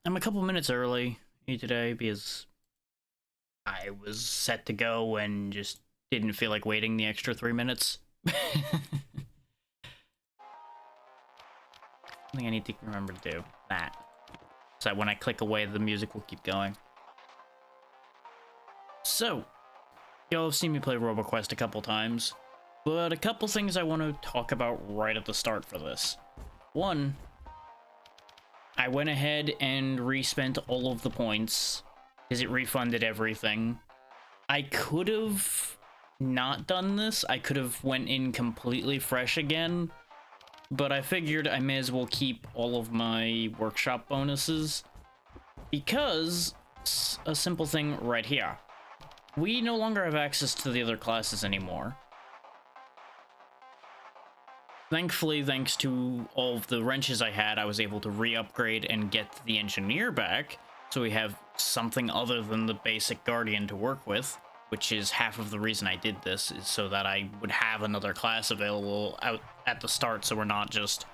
I'm a couple minutes early today because I was set to go and just didn't feel like waiting the extra 3 minutes. I think I need to remember to do that. So that when I click away, the music will keep going. So, y'all have seen me play roboquest a couple times, but a couple things I want to talk about right at the start for this. One, I went ahead and respent all of the points because it refunded everything. I could have not done this. I could have went in completely fresh again, but I figured I may as well keep all of my workshop bonuses because a simple thing right here. We no longer have access to the other classes anymore. Thankfully, thanks to all of the wrenches I had, I was able to re-upgrade and get the engineer back, so we have something other than the basic guardian to work with, which is half of the reason I did this, is so that I would have another class available out at the start, so we're not just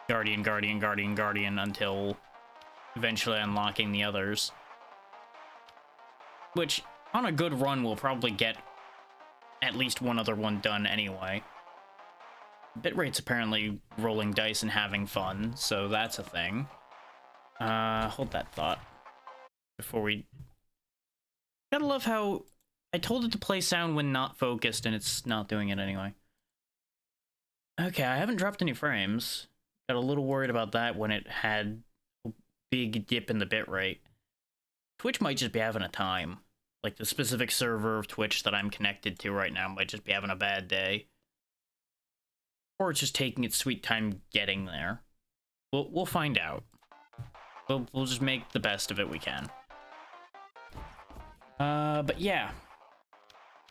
guardian, guardian, guardian, guardian until eventually unlocking the others. Which, on a good run, we'll probably get at least one other one done anyway. Bitrate's apparently rolling dice and having fun, so that's a thing. Hold that thought. Before we... Gotta love how I told it to play sound when not focused, and it's not doing it anyway. Okay, I haven't dropped any frames. Got a little worried about that when it had a big dip in the bitrate. Twitch might just be having a time. Like, the specific server of Twitch that I'm connected to right now might just be having a bad day. Or it's just taking its sweet time getting there. We'll find out. We'll just make the best of it we can. But yeah.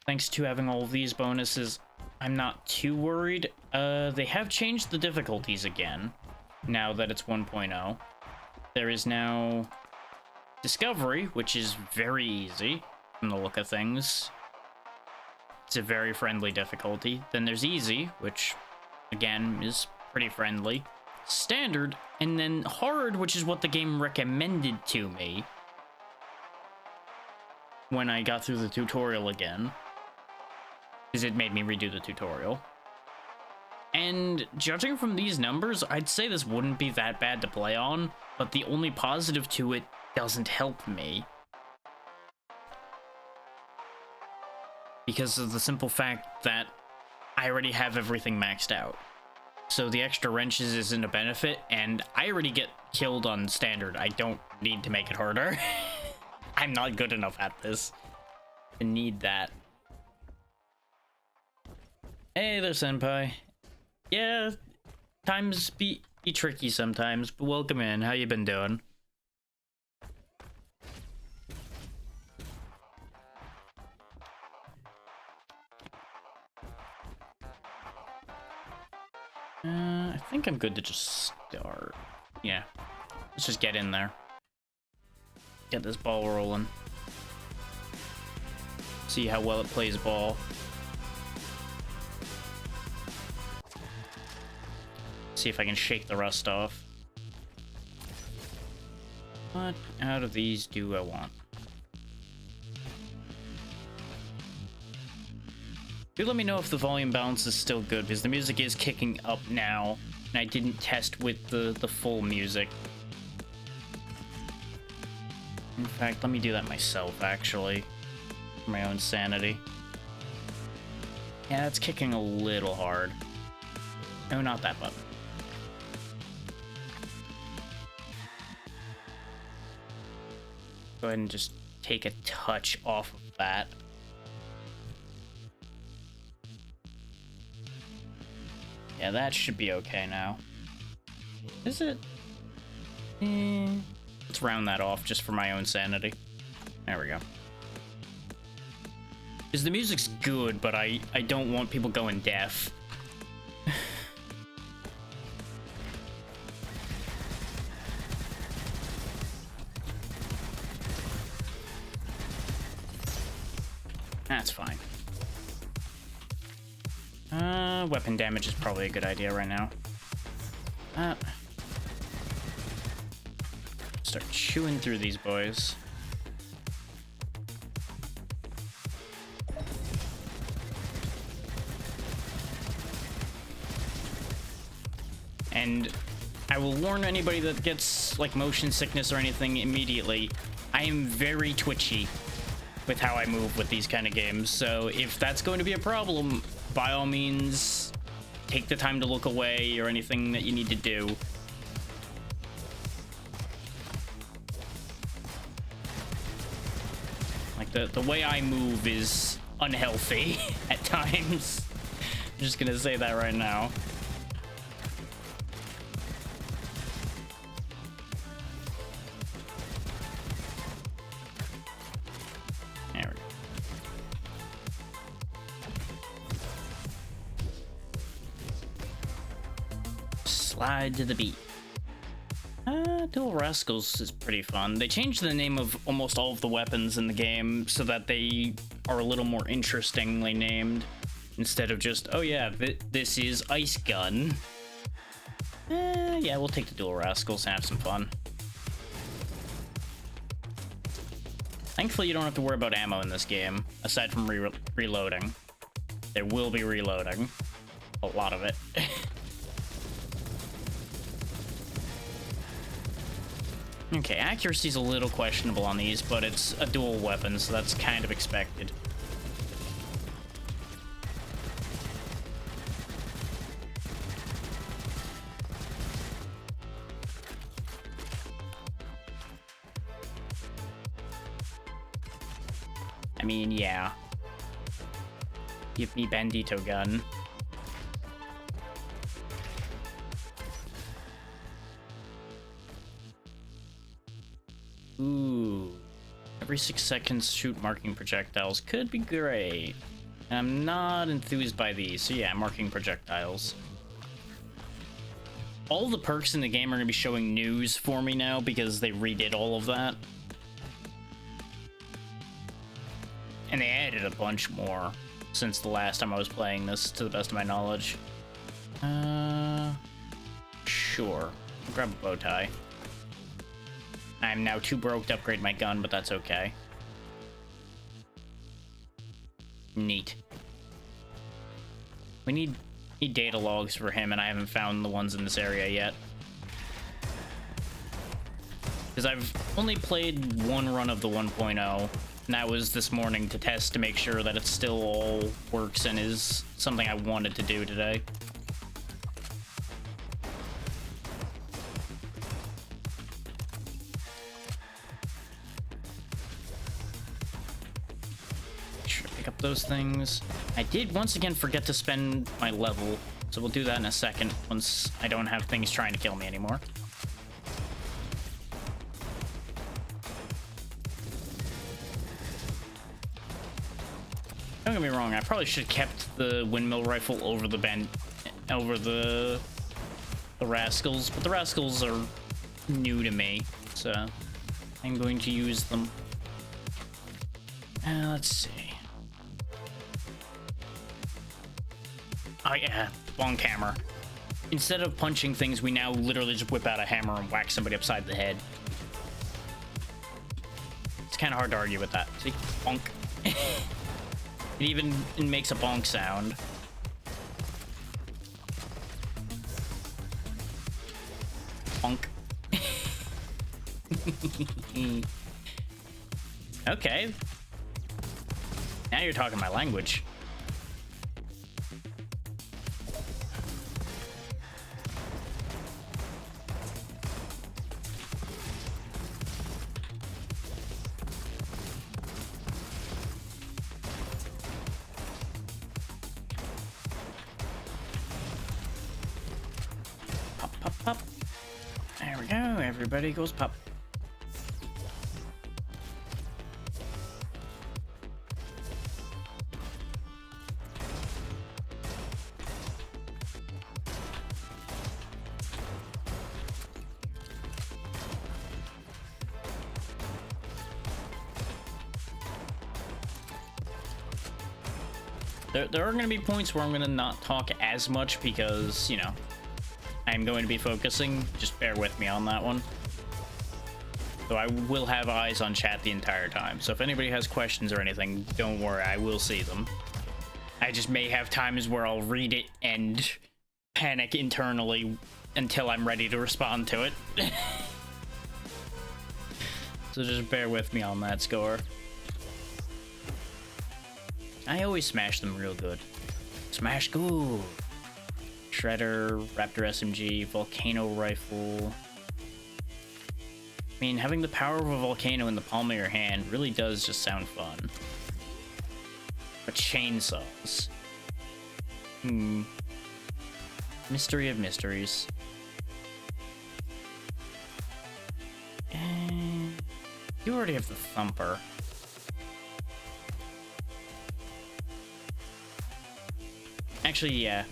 Thanks to having all of these bonuses, I'm not too worried. They have changed the difficulties again, now that it's 1.0. There is now Discovery, which is very easy from the look of things. It's a very friendly difficulty. Then there's Easy, which again is pretty friendly. Standard, and then Hard, which is what the game recommended to me when I got through the tutorial again, because it made me redo the tutorial. And judging from these numbers, I'd say this wouldn't be that bad to play on, but the only positive to it doesn't help me. Because of the simple fact that I already have everything maxed out. So the extra wrenches isn't a benefit, and I already get killed on standard. I don't need to make it harder. I'm not good enough at this to need that. Hey there, senpai. Yeah, times be tricky sometimes, but welcome in. How you been doing? I think I'm good to just start. Yeah, let's just get in there. Get this ball rolling. See how well it plays ball. See if I can shake the rust off. What out of these do I want? Do let me know if the volume balance is still good, because the music is kicking up now, and I didn't test with the full music. In fact, let me do that myself, actually, for my own sanity. Yeah, it's kicking a little hard. No, not that button. Go ahead and just take a touch off of that. Yeah, that should be okay now. Is it? Let's round that off just for my own sanity. There we go. Because the music's good, but I don't want people going deaf. That's fine. Weapon damage is probably a good idea right now. start chewing through these boys. And I will warn anybody that gets like motion sickness or anything immediately. I am very twitchy with how I move with these kind of games. So if that's going to be a problem, by all means, take the time to look away or anything that you need to do. Like the way I move is unhealthy at times. I'm just gonna say that right now. Slide to the beat. Dual Rascals is pretty fun. They changed the name of almost all of the weapons in the game so that they are a little more interestingly named instead of just, oh yeah, this is Ice Gun. Yeah, we'll take the Dual Rascals and have some fun. Thankfully, you don't have to worry about ammo in this game, aside from reloading. There will be reloading. A lot of it. Okay, accuracy's a little questionable on these, but it's a dual weapon, so that's kind of expected. I mean, yeah. Give me Bandito gun. Ooh. Every 6 seconds, shoot marking projectiles. Could be great. I'm not enthused by these, so yeah, marking projectiles. All the perks in the game are going to be showing news for me now because they redid all of that. And they added a bunch more since the last time I was playing this, to the best of my knowledge. Sure. I'll grab a bow tie. I'm now too broke to upgrade my gun, but that's okay. Neat. We need data logs for him, and I haven't found the ones in this area yet. Because I've only played one run of the 1.0, and that was this morning to test to make sure that it still all works and is something I wanted to do today. Pick up those things. I did once again forget to spend my level, so we'll do that in a second once I don't have things trying to kill me anymore. Don't get me wrong, I probably should have kept the windmill rifle over the rascals, but the rascals are new to me, so I'm going to use them. Let's see. Oh yeah, bonk hammer. Instead of punching things, we now literally just whip out a hammer and whack somebody upside the head. It's kind of hard to argue with that. See? Bonk. It even makes a bonk sound. Bonk. Okay. Now you're talking my language. Pop, pop, pop. There we go. Everybody goes pop. There are going to be points where I'm going to not talk as much because, you know, I'm going to be focusing. Just bear with me on that one. So I will have eyes on chat the entire time. So if anybody has questions or anything, don't worry, I will see them. I just may have times where I'll read it and panic internally until I'm ready to respond to it. So just bear with me on that score. I always smash them real good. Smash good. Shredder, Raptor SMG, Volcano Rifle. I mean, having the power of a volcano in the palm of your hand really does just sound fun. But chainsaws. Mystery of mysteries. And you already have the thumper. Actually, yeah.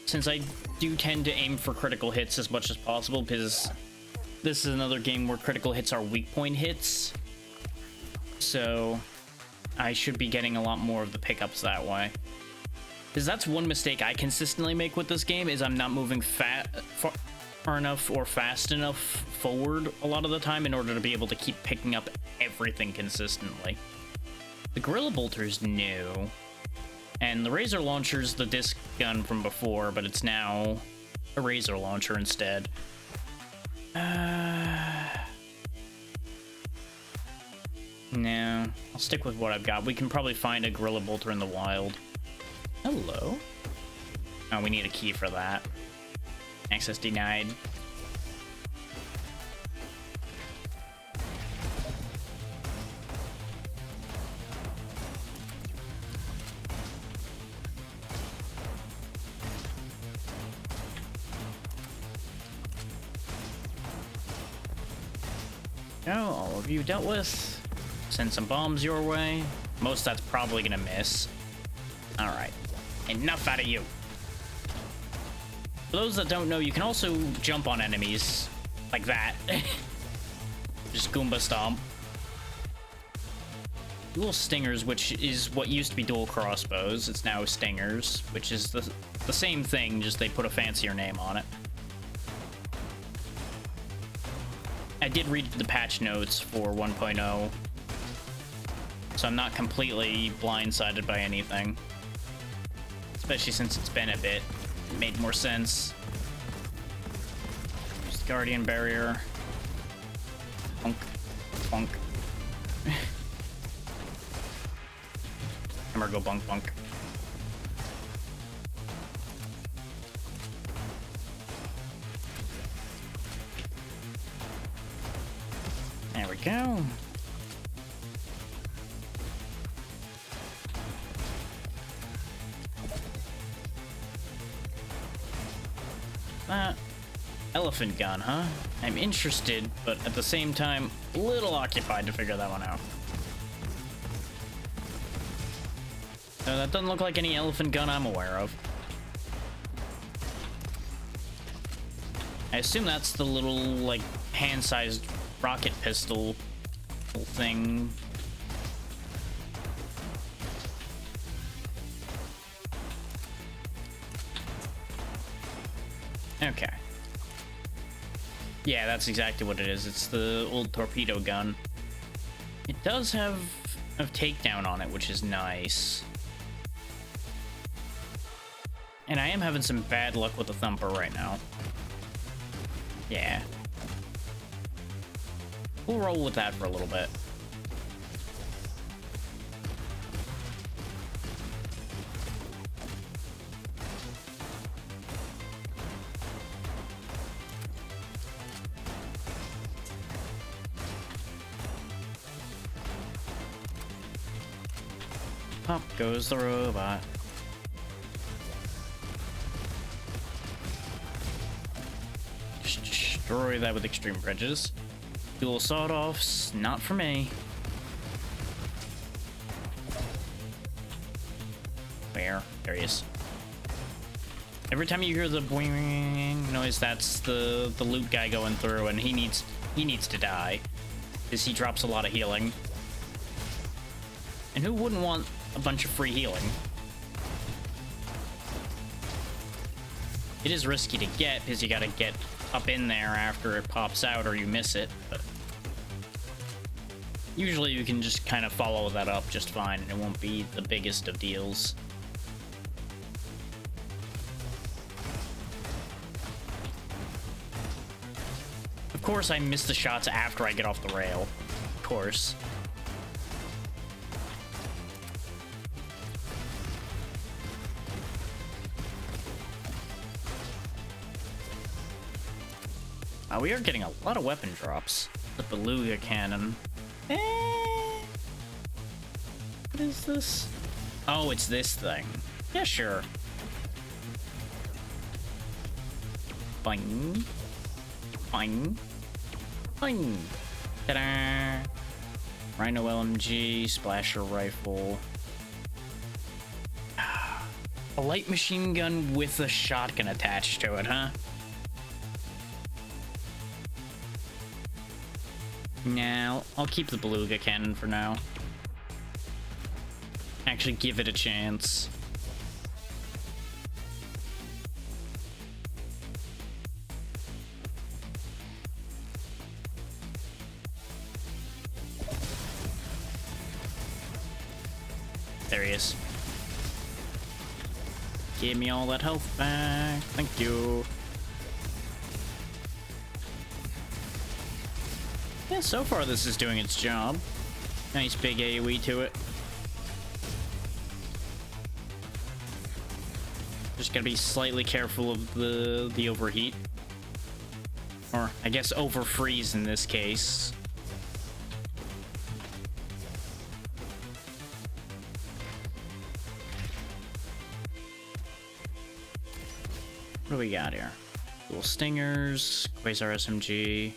Since I do tend to aim for critical hits as much as possible, because this is another game where critical hits are weak point hits. So I should be getting a lot more of the pickups that way. Because that's one mistake I consistently make with this game, is I'm not moving far enough or fast enough forward a lot of the time in order to be able to keep picking up everything consistently. The Gorilla Bolter's new. And the Razor Launcher's the disc gun from before, but it's now a Razor Launcher instead. No, I'll stick with what I've got. We can probably find a Gorilla Bolter in the wild. Hello? Oh, we need a key for that. Access denied. Oh, all of you dealt with. Send some bombs your way. Most that's probably gonna miss. Alright. Enough out of you. For those that don't know, you can also jump on enemies like that. Just Goomba Stomp. Dual Stingers, which is what used to be dual crossbows. It's now Stingers, which is the same thing, just they put a fancier name on it. I did read the patch notes for 1.0, so I'm not completely blindsided by anything. Especially since it's been a bit. It made more sense. Just Guardian Barrier. Punk. Punk. Hammer go bunk bunk. There we go. Elephant gun, huh? I'm interested, but at the same time, a little occupied to figure that one out. So that doesn't look like any elephant gun I'm aware of. I assume that's the little, like, hand-sized rocket pistol thing. Okay. Yeah, that's exactly what it is. It's the old torpedo gun. It does have a takedown on it, which is nice. And I am having some bad luck with the thumper right now. Yeah. We'll roll with that for a little bit. Up goes the robot. Just destroy that with extreme prejudice. Dual sawed-offs, not for me. Where? There he is. Every time you hear the boing noise, that's the loot guy going through, and he needs to die, because he drops a lot of healing. And who wouldn't want a bunch of free healing? It is risky to get, because you gotta get up in there after it pops out or you miss it, but Usually you can just kind of follow that up just fine, and it won't be the biggest of deals. Of course, I miss the shots after I get off the rail. Of course. We are getting a lot of weapon drops. The beluga cannon. What is this? Oh, it's this thing. Yeah, sure. Boing. Boing. Boing. Ta-da! Rhino LMG, splasher rifle. A light machine gun with a shotgun attached to it, huh? Now, I'll keep the beluga cannon for now. Actually give it a chance. There he is. Give me all that health back. Thank you. Yeah, so far this is doing its job. Nice big AoE to it. Just gotta be slightly careful of the overheat. Or, I guess, overfreeze in this case. What do we got here? Dual stingers, Quasar SMG.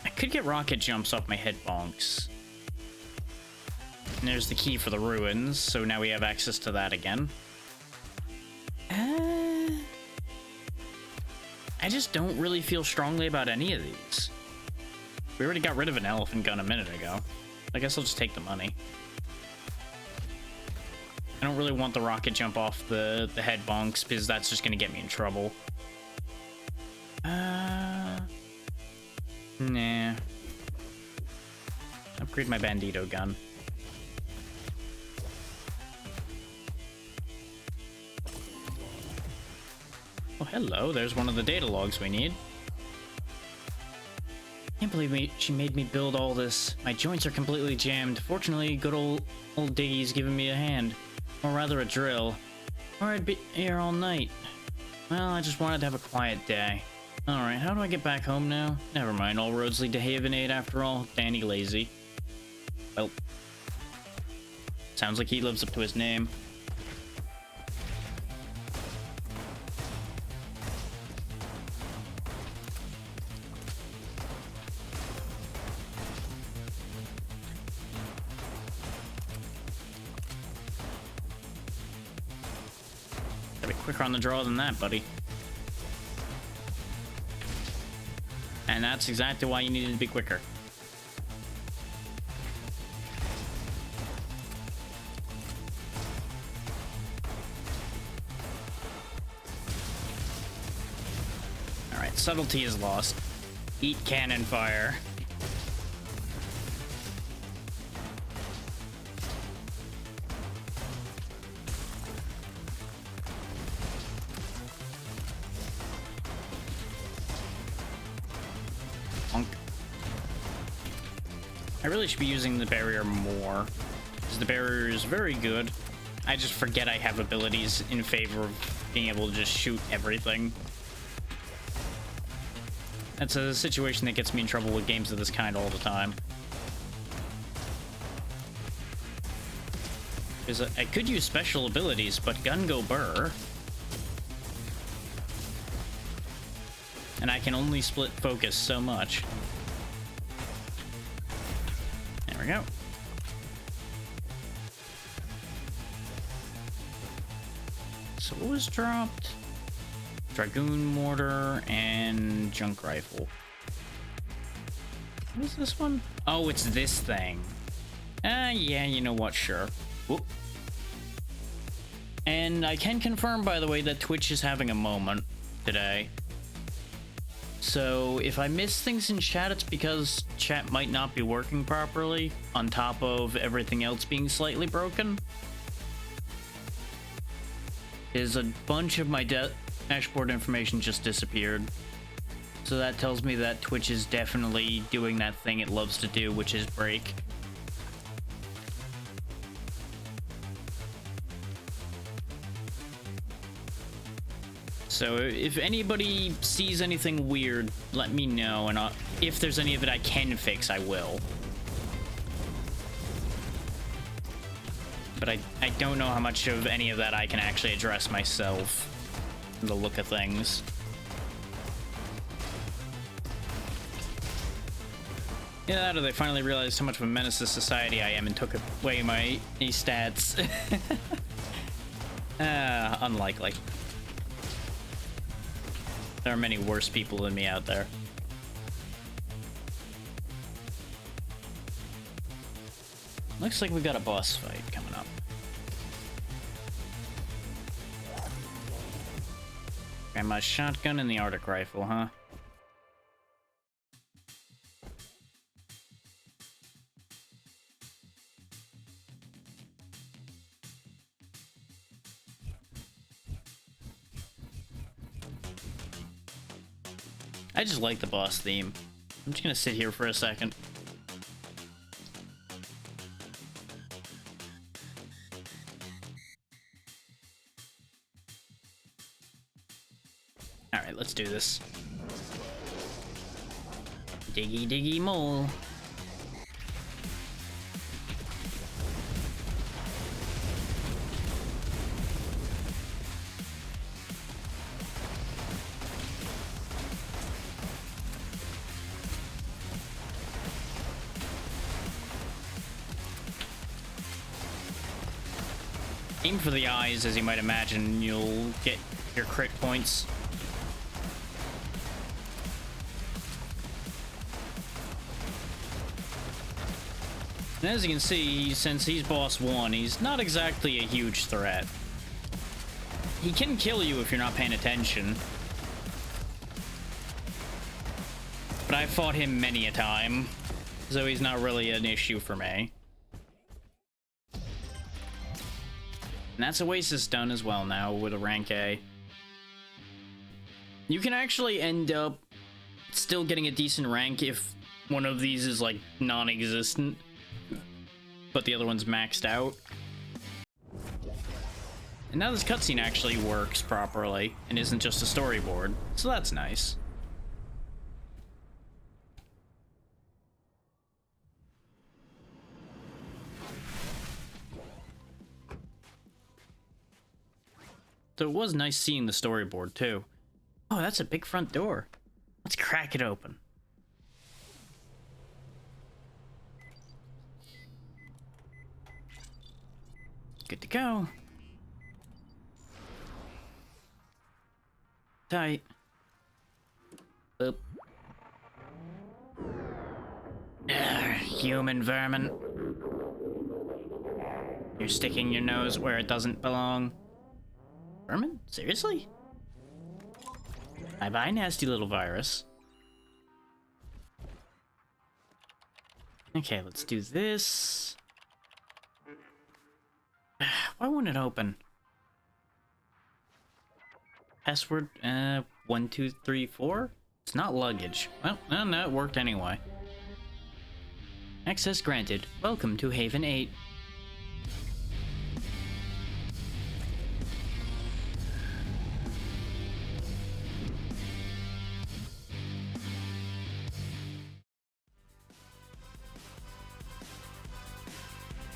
I could get rocket jumps off my head bonks. And there's the key for the ruins, so now we have access to that again. I just don't really feel strongly about any of these. We already got rid of an elephant gun a minute ago. I guess I'll just take the money. I don't really want the rocket jump off the head bonks, because that's just going to get me in trouble. Nah. Upgrade my bandito gun. Oh, hello. There's one of the data logs we need. Can't believe she made me build all this. My joints are completely jammed. Fortunately, good old Diggy's giving me a hand. Or rather a drill. Or I'd be here all night. Well, I just wanted to have a quiet day. Alright, how do I get back home now? Never mind, all roads lead to Havenade after all. Danny Lazy. Well. Sounds like he lives up to his name. Gotta be quicker on the draw than that, buddy. And that's exactly why you needed to be quicker. Alright, subtlety is lost. Eat cannon fire. I really should be using the barrier more, because the barrier is very good. I just forget I have abilities in favor of being able to just shoot everything. That's a situation that gets me in trouble with games of this kind all the time. Because I could use special abilities, but gun go burr. And I can only split focus so much. There we go. So what was dropped? Dragoon mortar and junk rifle. What is this one? Oh, it's this thing. Yeah, you know what, sure. Whoop. And I can confirm, by the way, that Twitch is having a moment today. So if I miss things in chat, it's because chat might not be working properly, on top of everything else being slightly broken. Is a bunch of my dashboard information just disappeared. So that tells me that Twitch is definitely doing that thing it loves to do, which is break. So if anybody sees anything weird, let me know, and if there's any of it I can fix, I will. But I don't know how much of any of that I can actually address myself, from the look of things. Yeah, that or they finally realized how much of a menace to society I am and took away my stats. Unlikely. There are many worse people than me out there. Looks like we got a boss fight coming up. Grandma's shotgun and the Arctic rifle, huh? I just like the boss theme. I'm just gonna sit here for a second. Alright, let's do this. Diggy diggy mole. Aim for the eyes, as you might imagine, you'll get your crit points. And as you can see, since he's boss 1, he's not exactly a huge threat. He can kill you if you're not paying attention. But I've fought him many a time, so he's not really an issue for me. And that's Oasis done as well now with a rank A. You can actually end up still getting a decent rank if one of these is like non-existent, but the other one's maxed out. And now this cutscene actually works properly and isn't just a storyboard, so that's nice. So it was nice seeing the storyboard, too. Oh, that's a big front door. Let's crack it open. Good to go. Tight. Boop. Human vermin. You're sticking your nose where it doesn't belong. Vermin? Seriously? Bye-bye, nasty little virus. Okay, let's do this. Why won't it open? Password, 1, 2, 3, 4? It's not luggage. Well, no, it worked anyway. Access granted. Welcome to Haven 8.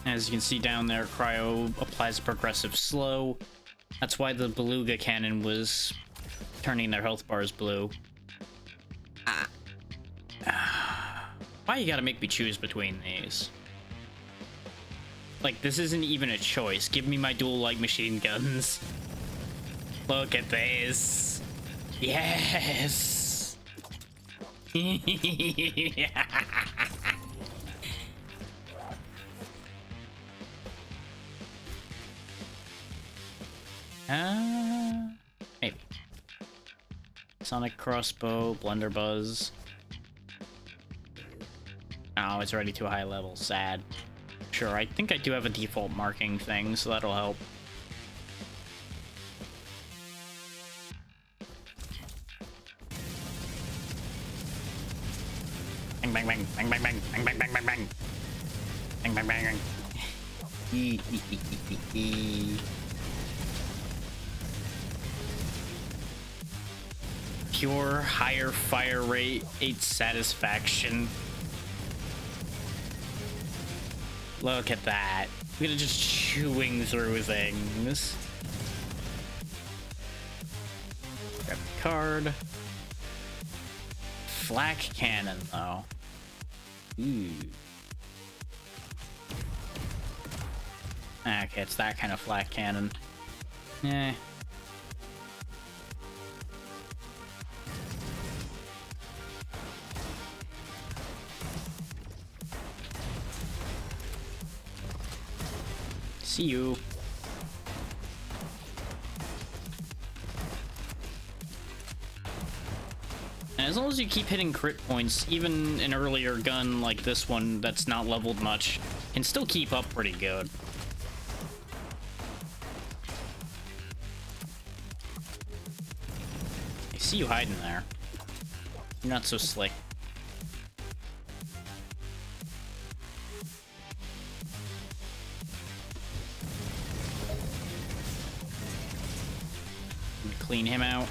As you can see down there, Cryo applies progressive slow. That's why the Beluga cannon was turning their health bars blue. Why you gotta make me choose between these? Like, this isn't even a choice. Give me my dual light machine guns. Look at this. Yes! Maybe. Sonic crossbow, blunderbuss. Oh, it's already too high level. Sad. Sure, I think I do have a default marking thing, so that'll help. Bang bang bang bang bang bang bang bang bang bang bang bang bang bang bang. Pure higher fire rate, 8 satisfaction. Look at that. We're gonna just chewing through things. Grab the card. Flak cannon, though. Ooh. Okay, it's that kind of flak cannon. Eh. See you. And as long as you keep hitting crit points, even an earlier gun like this one that's not leveled much can still keep up pretty good. I see you hiding there. You're not so slick. Clean him out.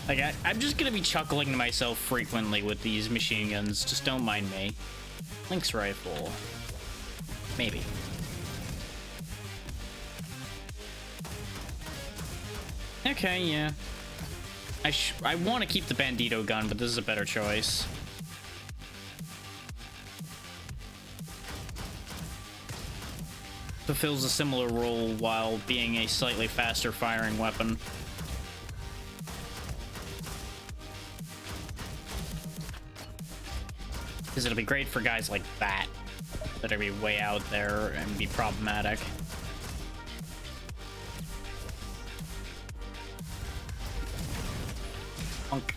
Like, I'm just gonna be chuckling to myself frequently with these machine guns. Just don't mind me. Lynx rifle. Maybe. Okay, yeah. I want to keep the Bandito gun, but this is a better choice. Fulfills a similar role while being a slightly faster firing weapon. Because it'll be great for guys like that are be way out there and be problematic. Bonk.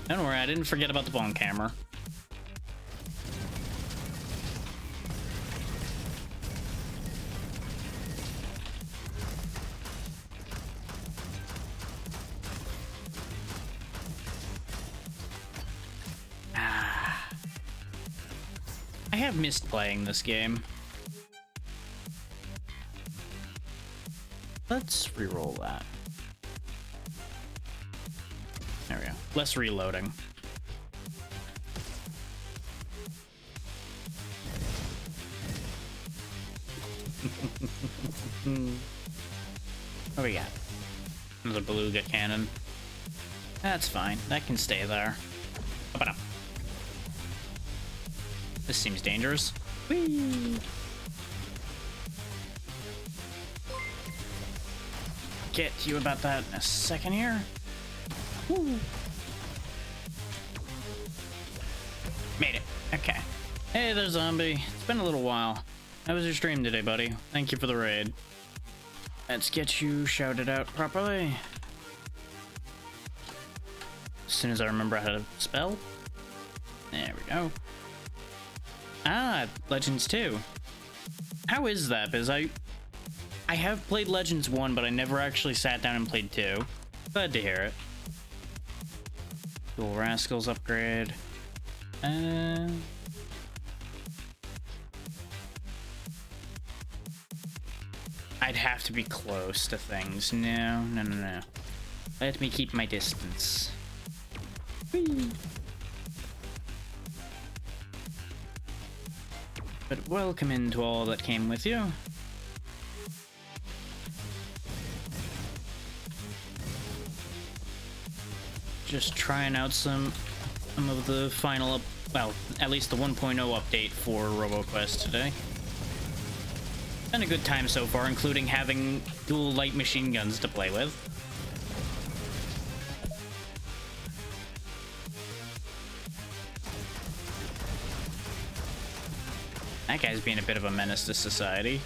Don't worry, I didn't forget about the bonk hammer. I have missed playing this game. Let's re-roll that. There we go. Less reloading. What we got? Another beluga cannon. That's fine. That can stay there. Up and up. This seems dangerous. Whee! Get to you about that in a second here. Woo. Made it. Okay. Hey there, zombie. It's been a little while. How was your stream today, buddy? Thank you for the raid. Let's get you shouted out properly. As soon as I remember how to spell. There we go. Ah, Legends 2. How is that? Because I have played Legends 1, but I never actually sat down and played 2. Glad to hear it. Cool Rascals upgrade. I'd have to be close to things. No. Let me keep my distance. Whee! But welcome into all that came with you. Just trying out some of the final, well, at least the 1.0 update for RoboQuest today. Been a good time so far, including having dual light machine guns to play with. That guy's being a bit of a menace to society.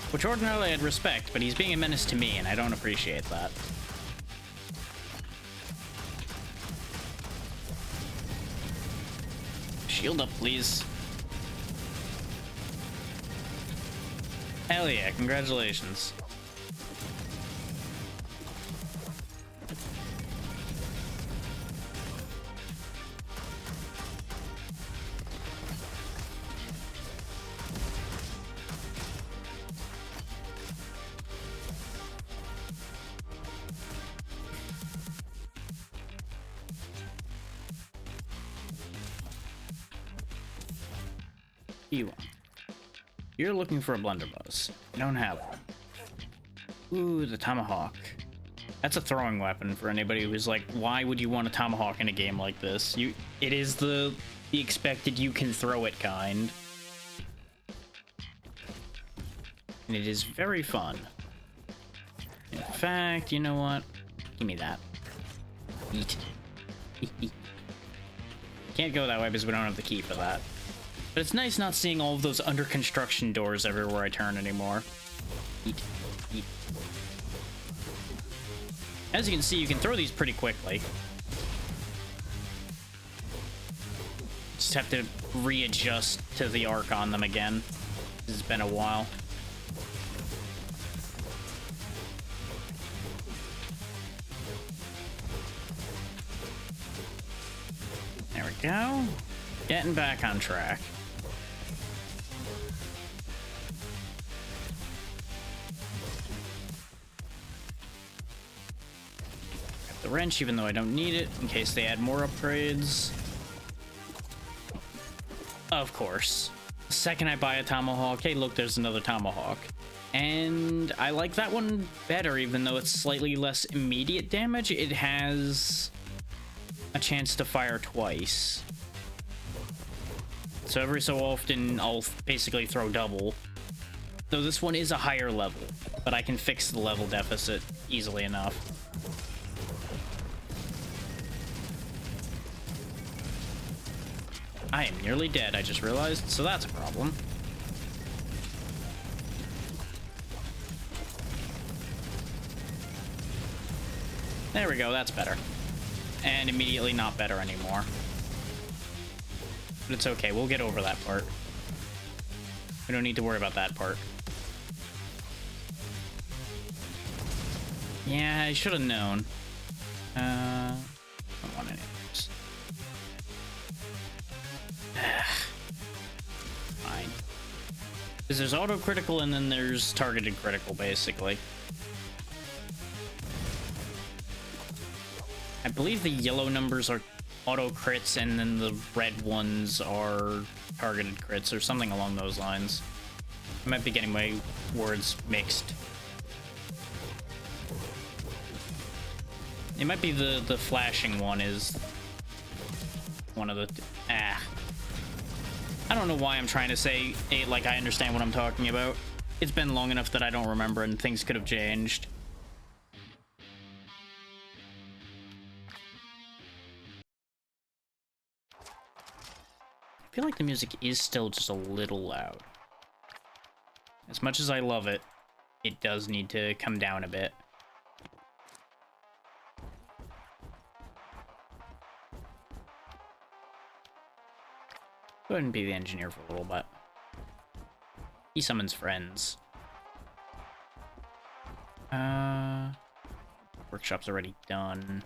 Which ordinarily I'd respect, but he's being a menace to me, and I don't appreciate that. Shield up, please. Hell yeah, congratulations. You're looking for a blunderbuss. I don't have one. Ooh, the tomahawk. That's a throwing weapon for anybody who's like, why would you want a tomahawk in a game like this? It is the expected you can throw it kind. And it is very fun. In fact, you know what? Give me that. Eat. Can't go that way because we don't have the key for that. But it's nice not seeing all of those under construction doors everywhere I turn anymore. Eat. Eat. As you can see, you can throw these pretty quickly. Just have to readjust to the arc on them again. It's been a while. There we go. Getting back on track. The wrench, even though I don't need it, in case they add more upgrades. Of course. The second I buy a tomahawk, hey look, there's another tomahawk. And I like that one better, even though it's slightly less immediate damage. It has a chance to fire twice. So every so often, I'll basically throw double. Though this one is a higher level, but I can fix the level deficit easily enough. I am nearly dead, I just realized, so that's a problem. There we go, that's better. And immediately not better anymore. But it's okay, we'll get over that part. We don't need to worry about that part. Yeah, I should have known. I don't want any of those. Fine. Because there's auto-critical and then there's targeted critical, basically. I believe the yellow numbers are auto crits and then the red ones are targeted crits or something along those lines. I might be getting my words mixed. It might be the flashing one is one of the... I don't know why I'm trying to say it like I understand what I'm talking about. It's been long enough that I don't remember and things could have changed. I feel like the music is still just a little loud. As much as I love it, it does need to come down a bit. Go ahead and be the engineer for a little bit. He summons friends. Workshop's already done.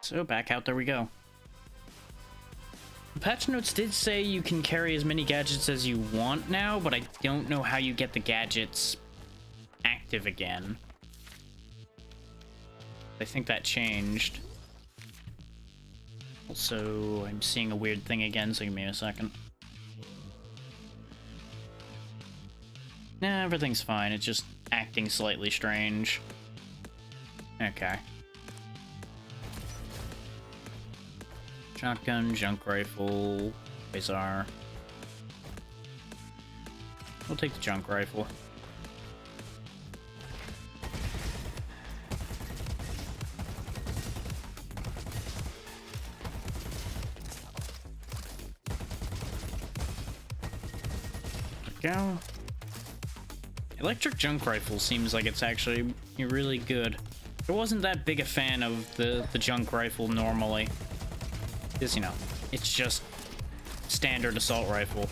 So back out there we go. The patch notes did say you can carry as many gadgets as you want now, but I don't know how you get the gadgets active again. I think that changed. Also, I'm seeing a weird thing again, so give me a second. Nah, everything's fine. It's just acting slightly strange. Okay. Shotgun, junk rifle, Quasar. We'll take the junk rifle. go. Electric junk rifle seems like it's actually really good. I wasn't that big a fan of the junk rifle normally. Because, you know, it's just standard assault rifle.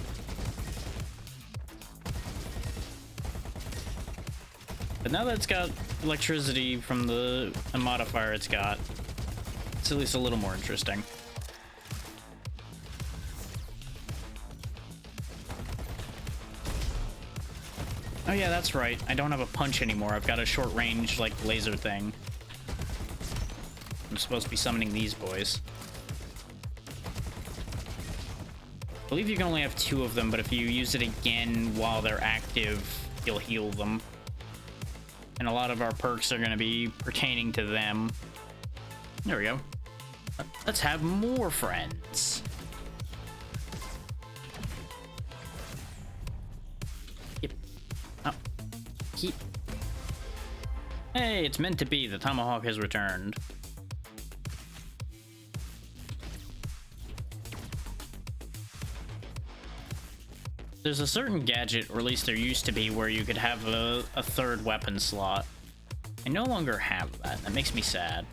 But now that it's got electricity from the modifier it's got, it's at least a little more interesting. Oh yeah, that's right. I don't have a punch anymore. I've got a short range, like, laser thing. I'm supposed to be summoning these boys. I believe you can only have 2 of them, but if you use it again while they're active, you'll heal them. And a lot of our perks are going to be pertaining to them. There we go. Let's have more friends. Yep. Oh. Keep. Hey, it's meant to be. The tomahawk has returned. There's a certain gadget, or at least there used to be, where you could have a 3rd weapon slot. I no longer have that. That makes me sad.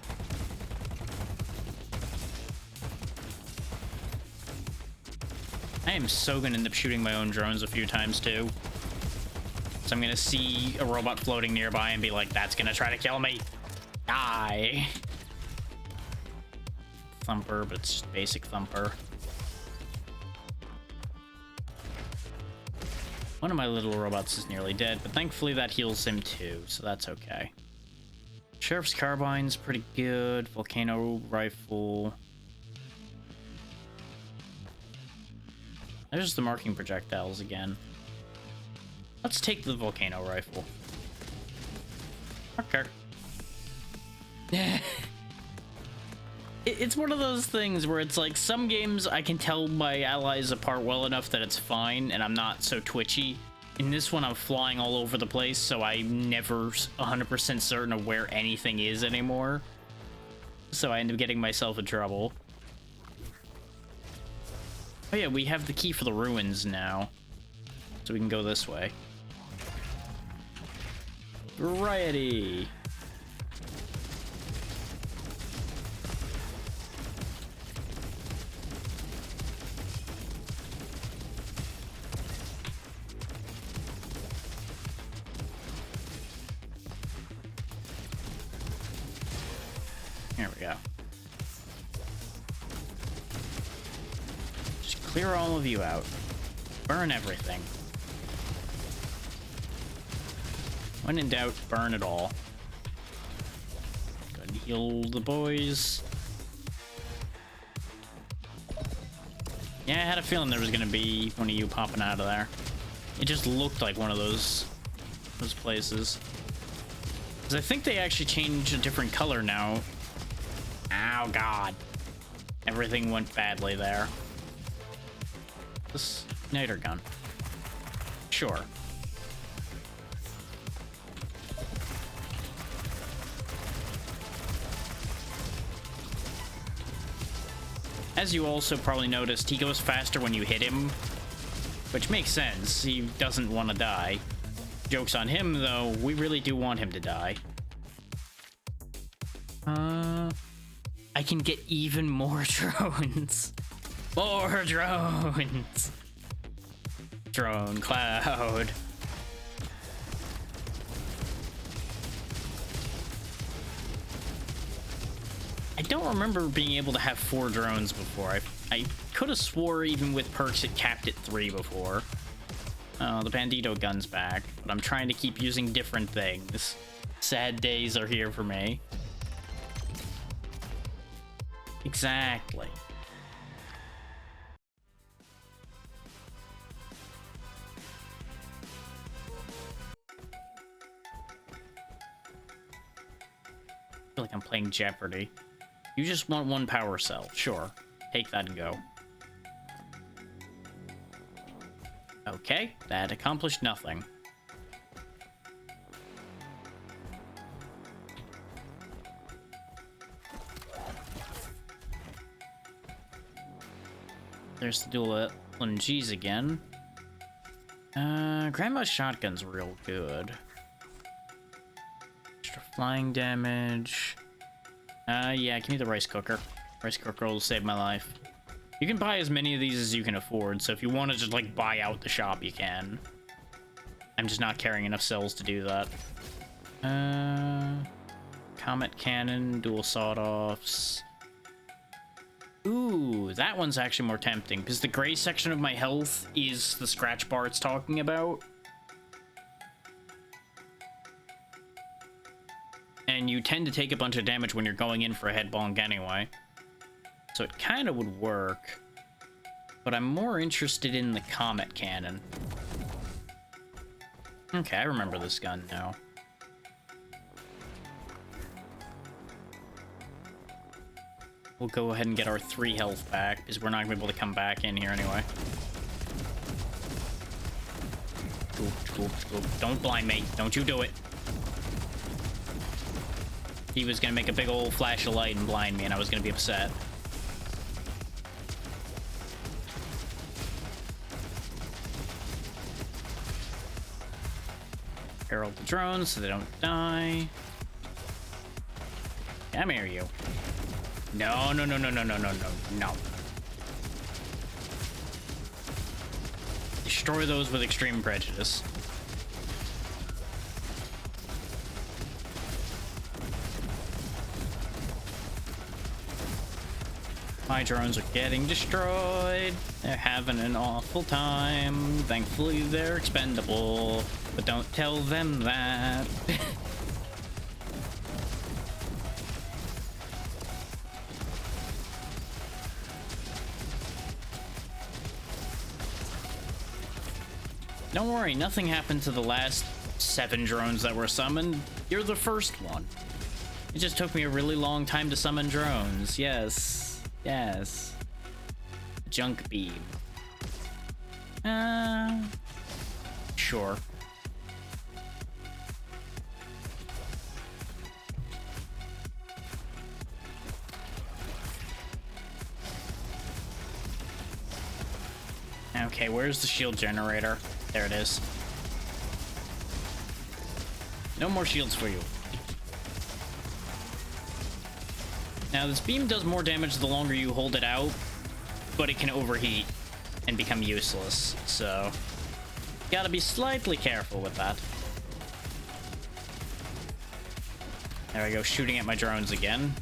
I am so gonna end up shooting my own drones a few times, too. So I'm gonna see a robot floating nearby and be like, that's gonna try to kill me. Die. Thumper, but it's just basic Thumper. One of my little robots is nearly dead, but thankfully that heals him too, so that's okay. Sheriff's Carbine's pretty good. Volcano Rifle. There's the marking projectiles again. Let's take the Volcano Rifle. Okay. It's one of those things where it's like, some games I can tell my allies apart well enough that it's fine and I'm not so twitchy. In this one, I'm flying all over the place, so I'm never 100% certain of where anything is anymore. So I end up getting myself in trouble. Oh yeah, we have the key for the ruins now. So we can go this way. Variety. There we go. Just clear all of you out. Burn everything. When in doubt, burn it all. Go ahead and heal the boys. Yeah, I had a feeling there was gonna be one of you popping out of there. It just looked like one of those places. Because I think they actually changed a different color now. Oh god. Everything went badly there. This niter gun. Sure. As you also probably noticed, he goes faster when you hit him, which makes sense. He doesn't want to die. Joke's on him, though. We really do want him to die. I can get even more drones. More drones. Drone cloud. I don't remember being able to have 4 drones before. I could have swore even with perks it capped at 3 before. Oh, the Bandito gun's back, but I'm trying to keep using different things. Sad days are here for me. Exactly. I feel like I'm playing Jeopardy. You just want 1 power cell. Sure. Take that and go. Okay, that accomplished nothing. There's the dual LMGs again. Grandma's shotgun's real good. Extra flying damage. Yeah, give me the rice cooker. Rice cooker will save my life. You can buy as many of these as you can afford, so if you want to just, like, buy out the shop, you can. I'm just not carrying enough cells to do that. Comet cannon, dual sawed-offs. Ooh, that one's actually more tempting, because the gray section of my health is the scratch bar it's talking about. And you tend to take a bunch of damage when you're going in for a head bonk anyway. So it kind of would work. But I'm more interested in the comet cannon. Okay, I remember this gun now. We'll go ahead and get our 3 health back, because we're not going to be able to come back in here anyway. Don't blind me. Don't you do it. He was going to make a big old flash of light and blind me, and I was going to be upset. Herald the drones so they don't die. Come here, you. No. Destroy those with extreme prejudice. My drones are getting destroyed. They're having an awful time. Thankfully, they're expendable. But don't tell them that. Don't worry, nothing happened to the last 7 drones that were summoned. You're the first one. It just took me a really long time to summon drones. Yes. Yes. Junk beam. Sure. Okay, where's the shield generator? There it is. No more shields for you. Now, this beam does more damage the longer you hold it out, but it can overheat and become useless, so gotta be slightly careful with that. There we go, shooting at my drones again.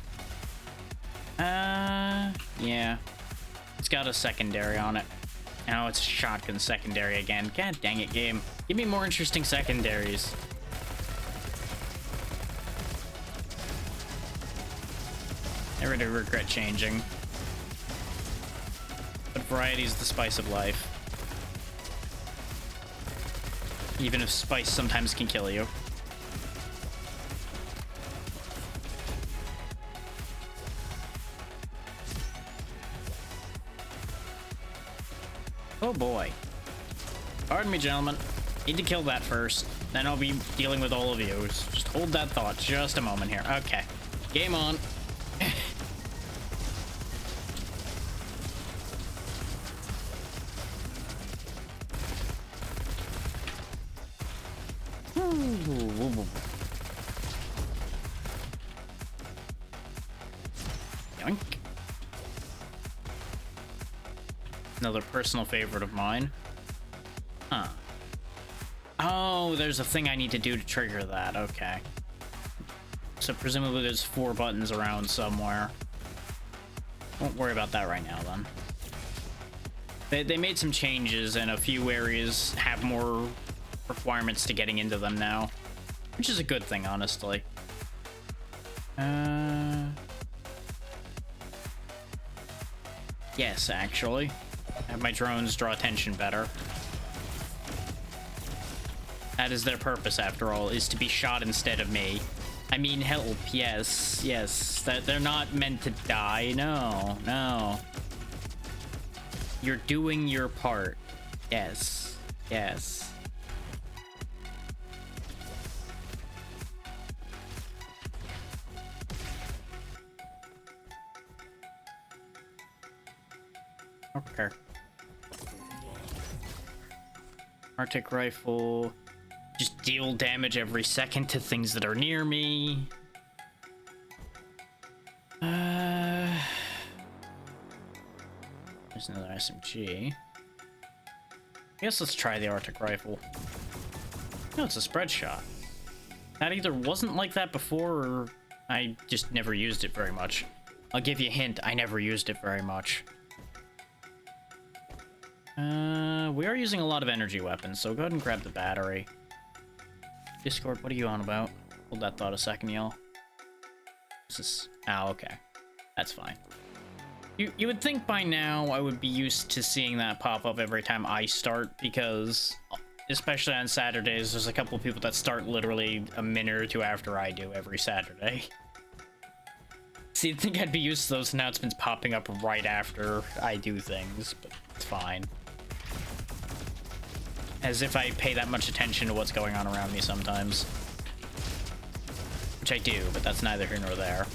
Yeah. It's got a secondary on it. Now it's a shotgun secondary again. God dang it, game. Give me more interesting secondaries. Never do regret changing. But variety is the spice of life. Even if spice sometimes can kill you. Oh boy. Pardon me, gentlemen. Need to kill that first. Then I'll be dealing with all of you. Just hold that thought just a moment here. Okay. Game on. Yoink. Another personal favorite of mine. Huh. Oh, there's a thing I need to do to trigger that. Okay. So presumably there's 4 buttons around somewhere. Won't worry about that right now, then. They made some changes, and a few areas have more requirements to getting into them now. Which is a good thing, honestly. Yes, actually. Have my drones draw attention better. That is their purpose, after all, is to be shot instead of me. I mean, help, yes, yes. They're not meant to die, no, no. You're doing your part. Yes, yes. Okay. Arctic rifle. Just deal damage every second to things that are near me. There's another SMG. I guess let's try the Arctic rifle. No, it's a spread shot. That either wasn't like that before, or I just never used it very much. I'll give you a hint, I never used it very much. We are using a lot of energy weapons, so go ahead and grab the battery. Discord, what are you on about? Hold that thought a second, y'all. This is... Oh, okay. That's fine. You would think by now I would be used to seeing that pop up every time I start, because... especially on Saturdays, there's a couple of people that start literally a minute or two after I do every Saturday. So you'd think I'd be used to those announcements popping up right after I do things, but it's fine. As if I pay that much attention to what's going on around me sometimes. Which I do, but that's neither here nor there.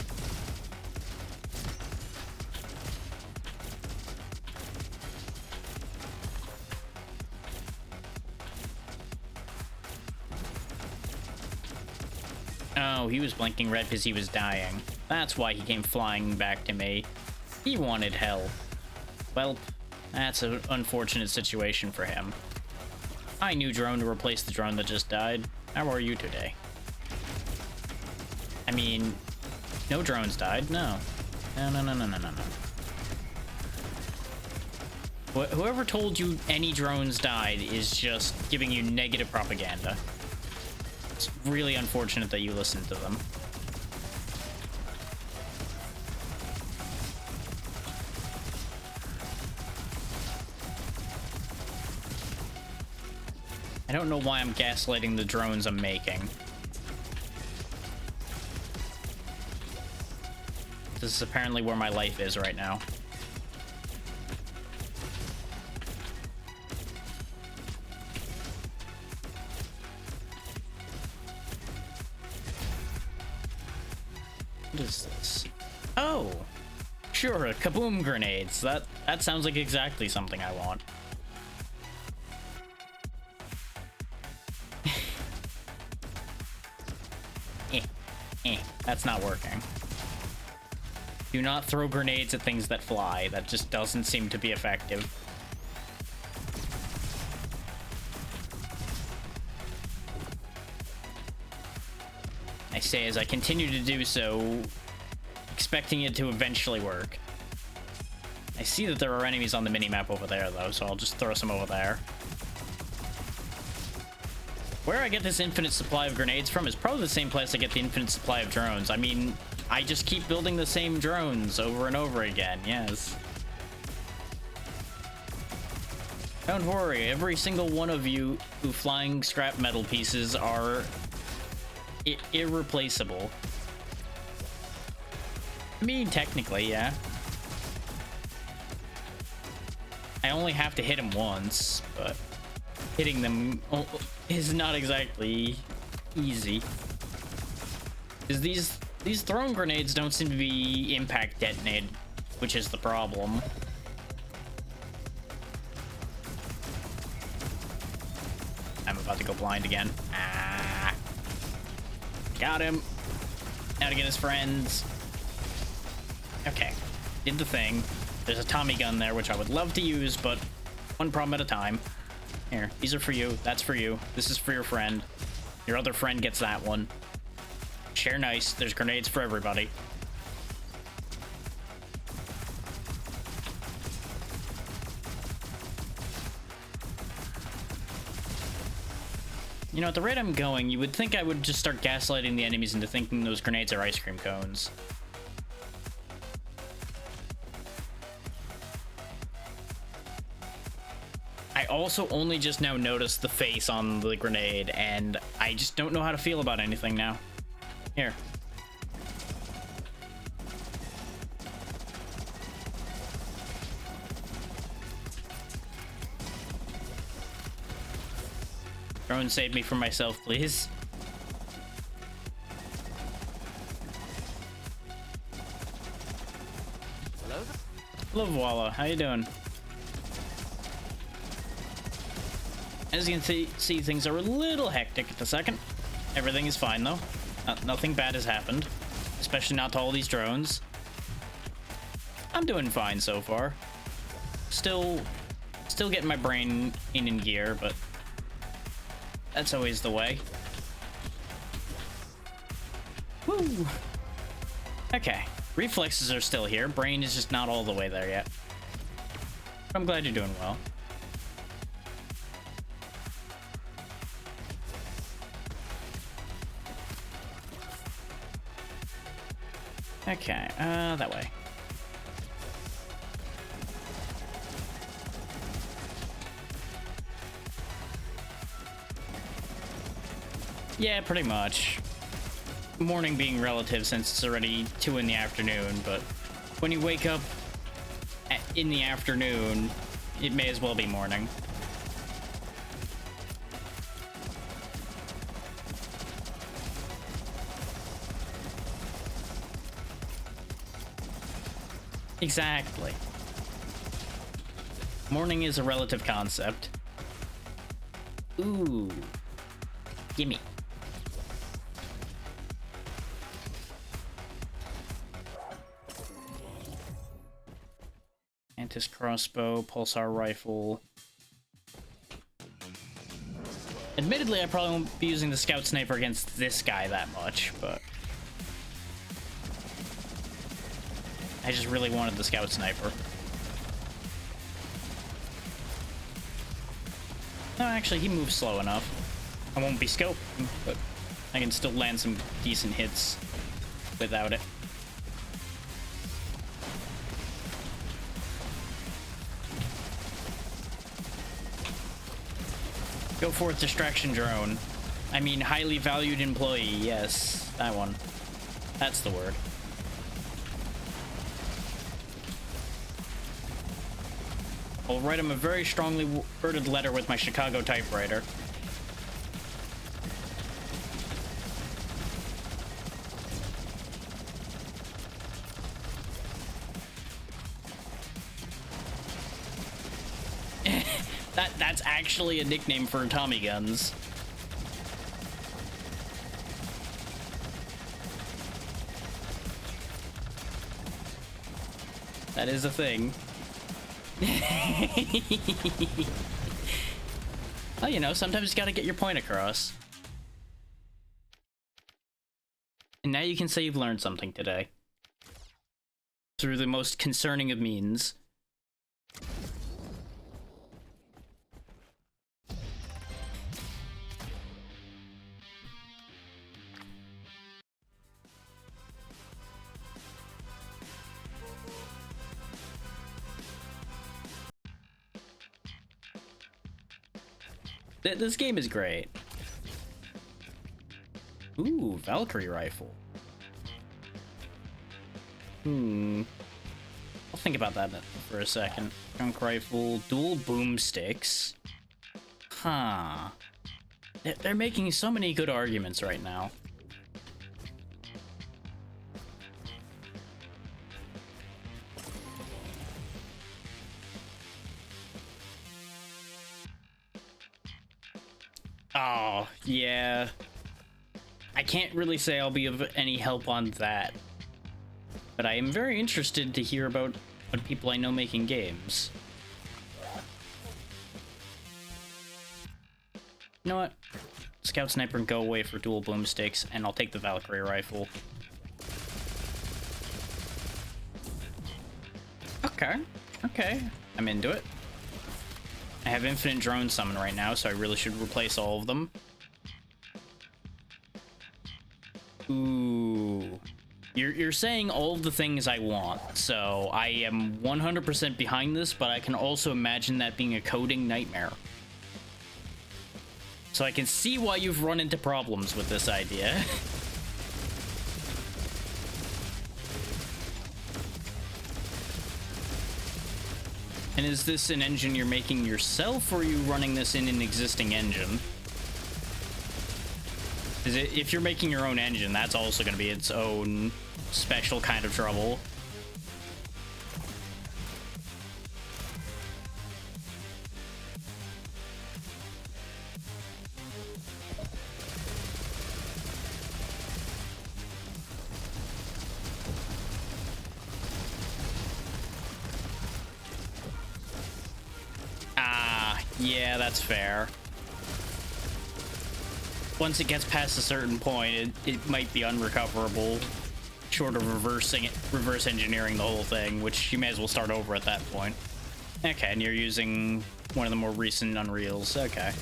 Oh, he was blinking red because he was dying. That's why he came flying back to me. He wanted help. Well, that's an unfortunate situation for him. Hi, new drone to replace the drone that just died. How are you today? I mean, no drones died. No. No. Whoever told you any drones died is just giving you negative propaganda. It's really unfortunate that you listened to them. I don't know why I'm gaslighting the drones I'm making. This is apparently where my life is right now. What is this? Oh! Sure, kaboom grenades. That sounds like exactly something I want. That's not working. Do not throw grenades at things that fly. That just doesn't seem to be effective. I say as I continue to do so, expecting it to eventually work. I see that there are enemies on the minimap over there, though, so I'll just throw some over there. Where I get this infinite supply of grenades from is probably the same place I get the infinite supply of drones. I mean, I just keep building the same drones over and over again, yes. Don't worry, every single one of you who flying scrap metal pieces are irreplaceable. I mean, technically, yeah. I only have to hit them once, but hitting them is not exactly easy. Because these thrown grenades don't seem to be impact detonated, which is the problem. I'm about to go blind again. Ah. Got him. Now to get his friends. Okay. Did the thing. There's a Tommy gun there, which I would love to use, but one problem at a time. Here, these are for you. That's for you. This is for your friend. Your other friend gets that one. Share nice. There's grenades for everybody. You know, at the rate I'm going, you would think I would just start gaslighting the enemies into thinking those grenades are ice cream cones. I also only just now noticed the face on the grenade, and I just don't know how to feel about anything now. Here. Drone, save me from myself, please. Hello? Hello, Voila. How you doing? As you can see, things are a little hectic at the second. Everything is fine, though. Nothing bad has happened. Especially not to all these drones. I'm doing fine so far. Still getting my brain in gear, but that's always the way. Woo! Okay, reflexes are still here. Brain is just not all the way there yet. I'm glad you're doing well. Okay, that way. Yeah, pretty much. Morning being relative since it's already 2 in the afternoon, but when you wake up in the afternoon, it may as well be morning. Exactly. Morning is a relative concept. Ooh. Gimme. Mantis crossbow, pulsar rifle. Admittedly, I probably won't be using the scout sniper against this guy that much, but I just really wanted the scout sniper. No, actually, he moves slow enough. I won't be scoping, but I can still land some decent hits without it. Go forth, distraction drone. I mean, highly valued employee. Yes, that one. That's the word. I'll write him a very strongly worded letter with my Chicago typewriter. That's actually a nickname for Tommy guns. That is a thing. Well, you know, sometimes you gotta get your point across. And now you can say you've learned something today. Through the most concerning of means. This game is great. Ooh, Valkyrie rifle. I'll think about that for a second. Junk rifle, dual boomsticks. Huh. They're making so many good arguments right now. Oh, yeah. I can't really say I'll be of any help on that. But I am very interested to hear about what people I know making games. You know what? Scout sniper and go away for dual boomsticks, and I'll take the Valkyrie rifle. Okay. Okay. I'm into it. I have infinite drone summon right now, so I really should replace all of them. Ooh. You're saying all of the things I want, so I am 100% behind this, but I can also imagine that being a coding nightmare. So I can see why you've run into problems with this idea. And is this an engine you're making yourself, or are you running this in an existing engine? If you're making your own engine, that's also going to be its own special kind of trouble. Yeah, that's fair. Once it gets past a certain point, it might be unrecoverable, short of reverse engineering the whole thing, which you may as well start over at that point. Okay, and you're using one of the more recent Unreals. Okay.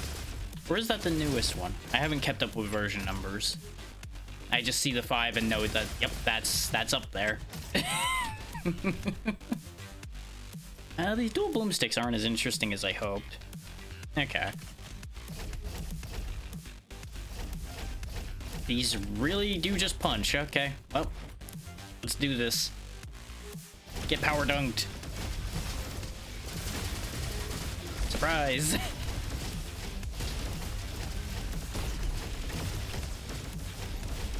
Or is that the newest one? I haven't kept up with version numbers. I just see the 5 and know that, yep, that's up there. These dual boomsticks aren't as interesting as I hoped. Okay. These really do just punch. Okay. Well, let's do this. Get power dunked. Surprise.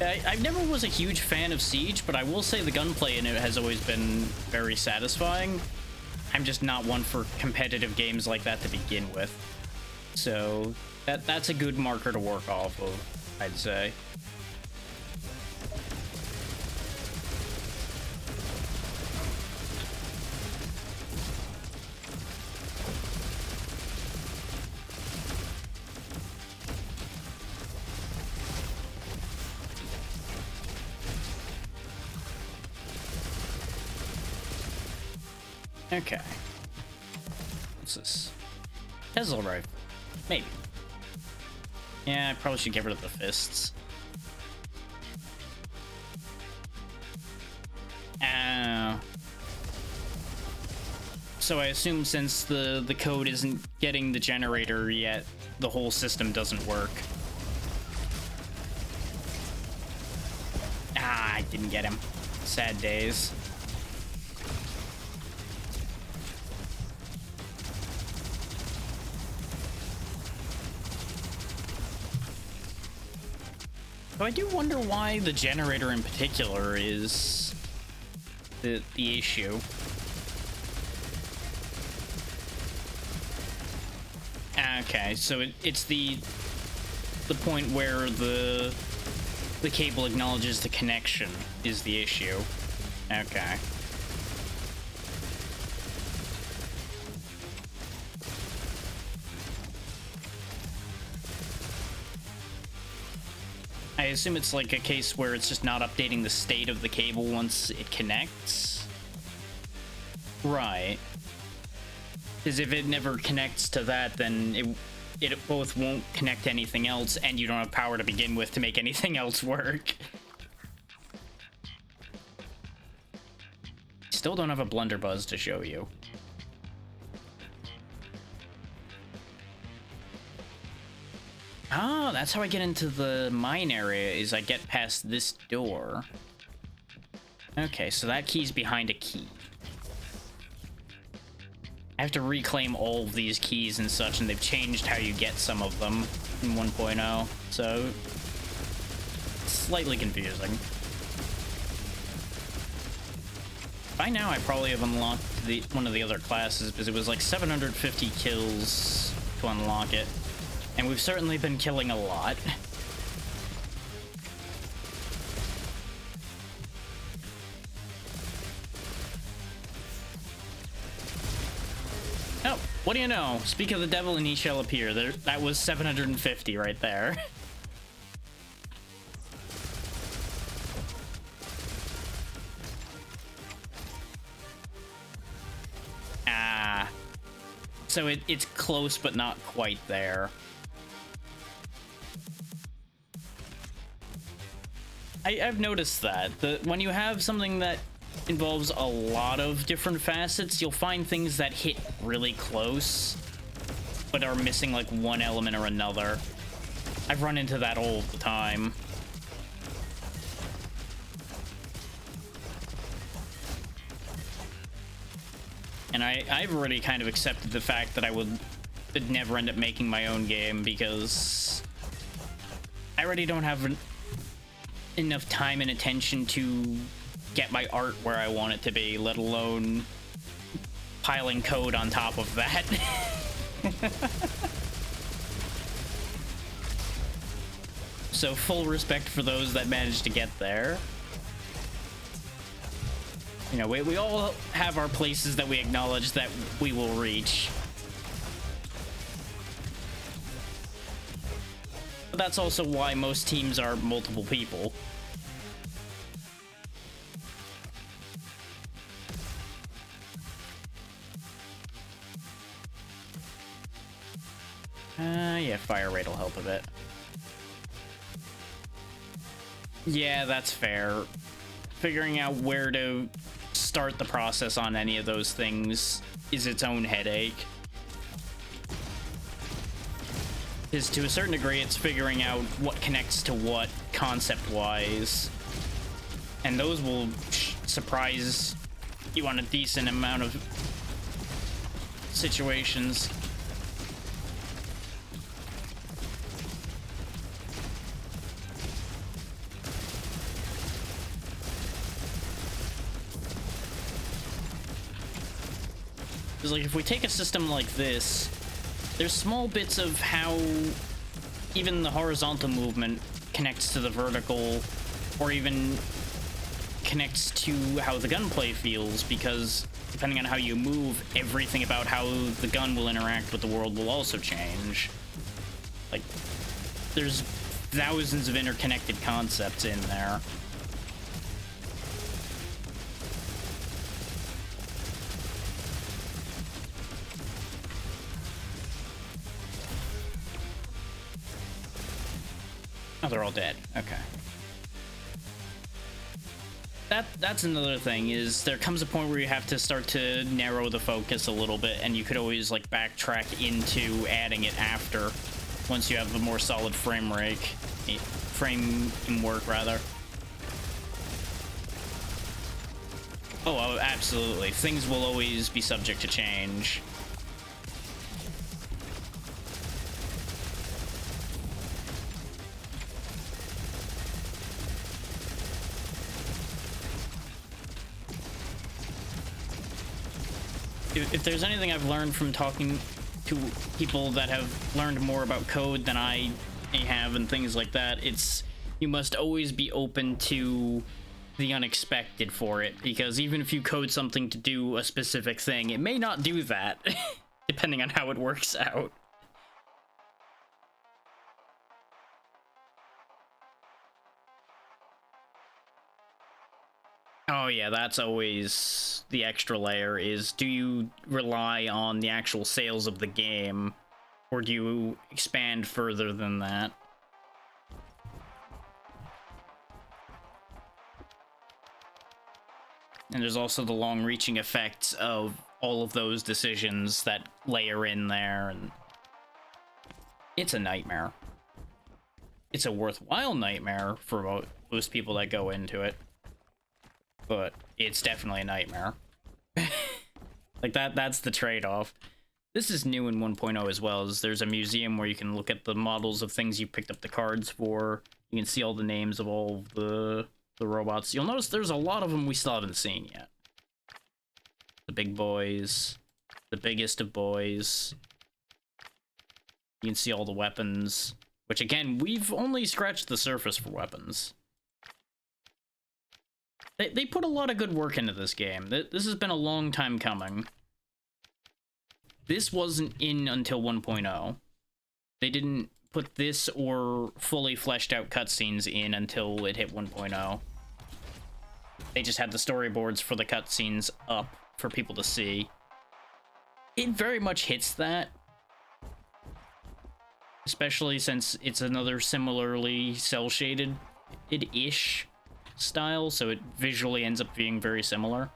I never was a huge fan of Siege, but I will say the gunplay in it has always been very satisfying. I'm just not one for competitive games like that to begin with. So that's a good marker to work off of, I'd say. Okay. What's this? Tesla rifle. Maybe. Yeah, I probably should get rid of the fists. So I assume since the code isn't getting the generator yet, the whole system doesn't work. Ah, I didn't get him. Sad days. So I do wonder why the generator in particular is the issue. Okay, so it's the point where the cable acknowledges the connection is the issue. Okay. I assume it's like a case where it's just not updating the state of the cable once it connects. Right. Because if it never connects to that, then it both won't connect to anything else, and you don't have power to begin with to make anything else work. Still don't have a blunderbuss to show you. Oh, that's how I get into the mine area, is I get past this door. Okay, so that key's behind a key. I have to reclaim all of these keys and such, and they've changed how you get some of them in 1.0, so it's slightly confusing. By now, I probably have unlocked one of the other classes, because it was like 750 kills to unlock it. And we've certainly been killing a lot. Oh, what do you know? Speak of the devil and he shall appear. That was 750 right there. Ah. So it's close, but not quite there. I've noticed that when you have something that involves a lot of different facets, you'll find things that hit really close, but are missing like one element or another. I've run into that all the time. And I've already kind of accepted the fact that I would never end up making my own game, because I already don't have enough time and attention to get my art where I want it to be, let alone piling code on top of that. So full respect for those that managed to get there. You know, we all have our places that we acknowledge that we will reach. But that's also why most teams are multiple people. Yeah, fire rate will help a bit. Yeah, that's fair. Figuring out where to start the process on any of those things is its own headache. Because to a certain degree, it's figuring out what connects to what concept-wise. And those will surprise you on a decent amount of situations. Because, like, if we take a system like this, there's small bits of how even the horizontal movement connects to the vertical, or even connects to how the gunplay feels, because depending on how you move, everything about how the gun will interact with the world will also change. Like, there's thousands of interconnected concepts in there. Oh, they're all dead. Okay. That's another thing, is there comes a point where you have to start to narrow the focus a little bit, and you could always, like, backtrack into adding it after, once you have a more solid framework, rather. Oh, absolutely. Things will always be subject to change. If there's anything I've learned from talking to people that have learned more about code than I have and things like that, it's you must always be open to the unexpected for it, because even if you code something to do a specific thing, it may not do that, depending on how it works out. Oh yeah, that's always the extra layer, is do you rely on the actual sales of the game, or do you expand further than that? And there's also the long-reaching effects of all of those decisions that layer in there, and it's a nightmare. It's a worthwhile nightmare for most people that go into it. But it's definitely a nightmare. Like, that's the trade-off. This is new in 1.0 as well, as there's a museum where you can look at the models of things you picked up the cards for. You can see all the names of all of the robots. You'll notice there's a lot of them we still haven't seen yet. The big boys. The biggest of boys. You can see all the weapons. Which, again, we've only scratched the surface for weapons. They put a lot of good work into this game. This has been a long time coming. This wasn't in until 1.0. They didn't put this or fully fleshed out cutscenes in until it hit 1.0. They just had the storyboards for the cutscenes up for people to see. It very much hits that. Especially since it's another similarly cel-shaded-ish style, so it visually ends up being very similar.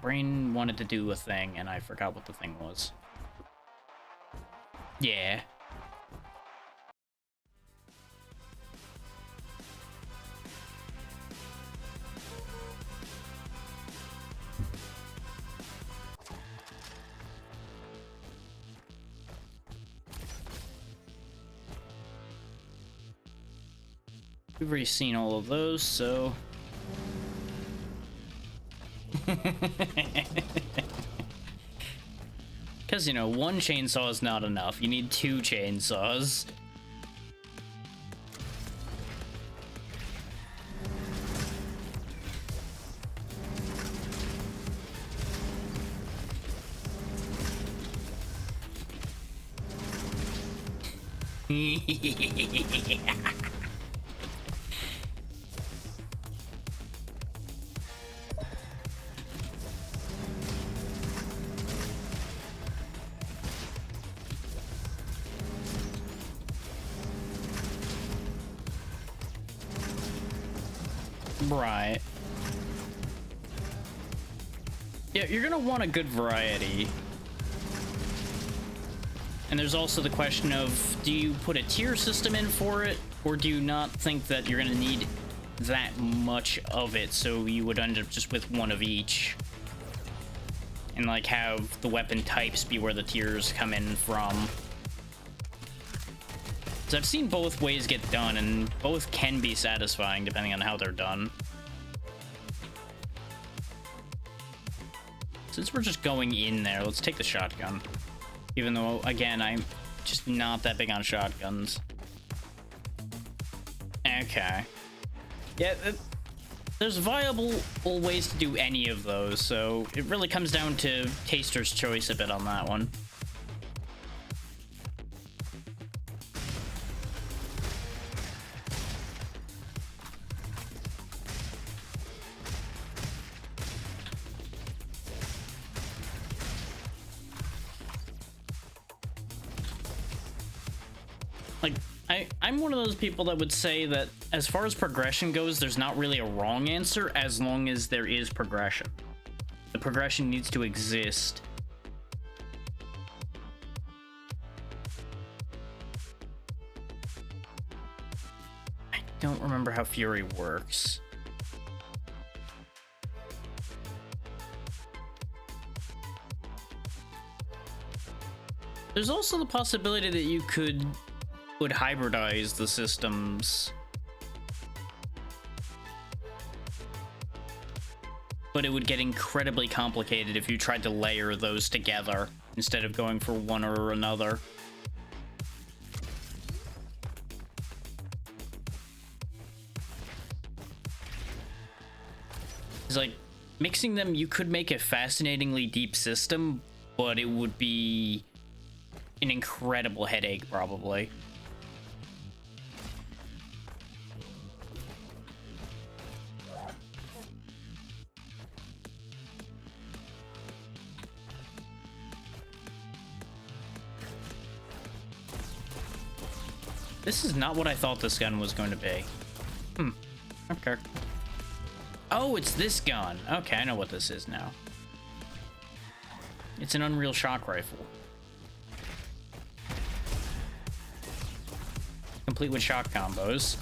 Brain wanted to do a thing, and I forgot what the thing was. Yeah. We've already seen all of those, so... Because, you know, one chainsaw is not enough. You need 2 chainsaws. Right. Yeah, you're gonna want a good variety. And there's also the question of, do you put a tier system in for it, or do you not think that you're gonna need that much of it, so you would end up just with one of each? And like have the weapon types be where the tiers come in from. So I've seen both ways get done, and both can be satisfying depending on how they're done. Since we're just going in there, let's take the shotgun. Even though, again, I'm just not that big on shotguns. Okay. Yeah, there's viable ways to do any of those, so it really comes down to taster's choice a bit on that one. Like, I'm one of those people that would say that as far as progression goes, there's not really a wrong answer as long as there is progression. The progression needs to exist. I don't remember how Fury works. There's also the possibility that you would hybridize the systems, but it would get incredibly complicated if you tried to layer those together instead of going for one or another. It's like mixing them, you could make a fascinatingly deep system, but it would be an incredible headache probably. This is not what I thought this gun was going to be. Okay. Oh, it's this gun. Okay, I know what this is now. It's an Unreal Shock Rifle. Complete with shock combos.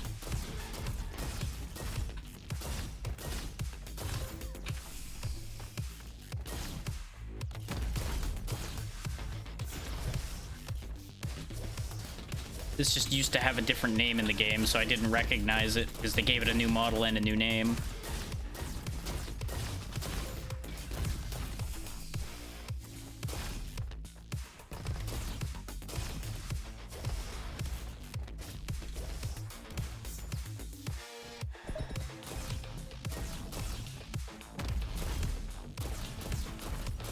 This just used to have a different name in the game, so I didn't recognize it because they gave it a new model and a new name.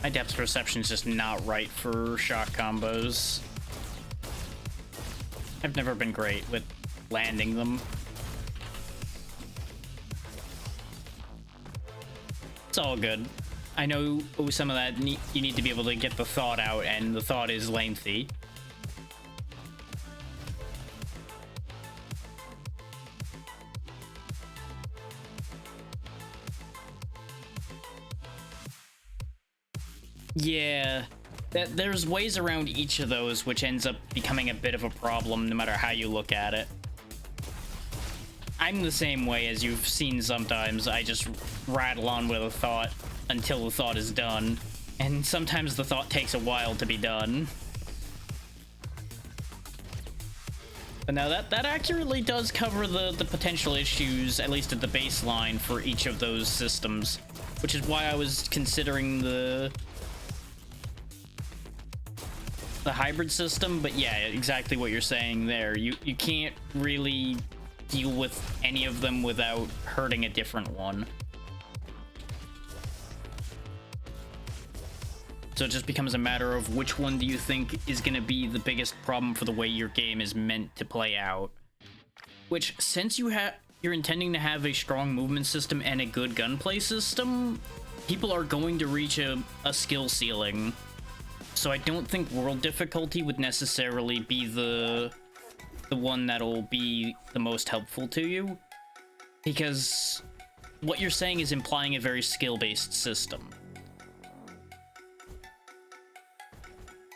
My depth perception is just not right for shock combos. I've never been great with landing them. It's all good. I know some of that you need to be able to get the thought out, and the thought is lengthy. Yeah. There's ways around each of those, which ends up becoming a bit of a problem no matter how you look at it. I'm the same way, as you've seen sometimes. I just rattle on with a thought until the thought is done, and sometimes the thought takes a while to be done. But now that accurately does cover the potential issues, at least at the baseline, for each of those systems, which is why I was considering the hybrid system. But yeah, exactly what you're saying there. You can't really deal with any of them without hurting a different one. So it just becomes a matter of which one do you think is going to be the biggest problem for the way your game is meant to play out. Which, since you're intending to have a strong movement system and a good gunplay system, people are going to reach a skill ceiling. So I don't think world difficulty would necessarily be the one that'll be the most helpful to you, because what you're saying is implying a very skill-based system.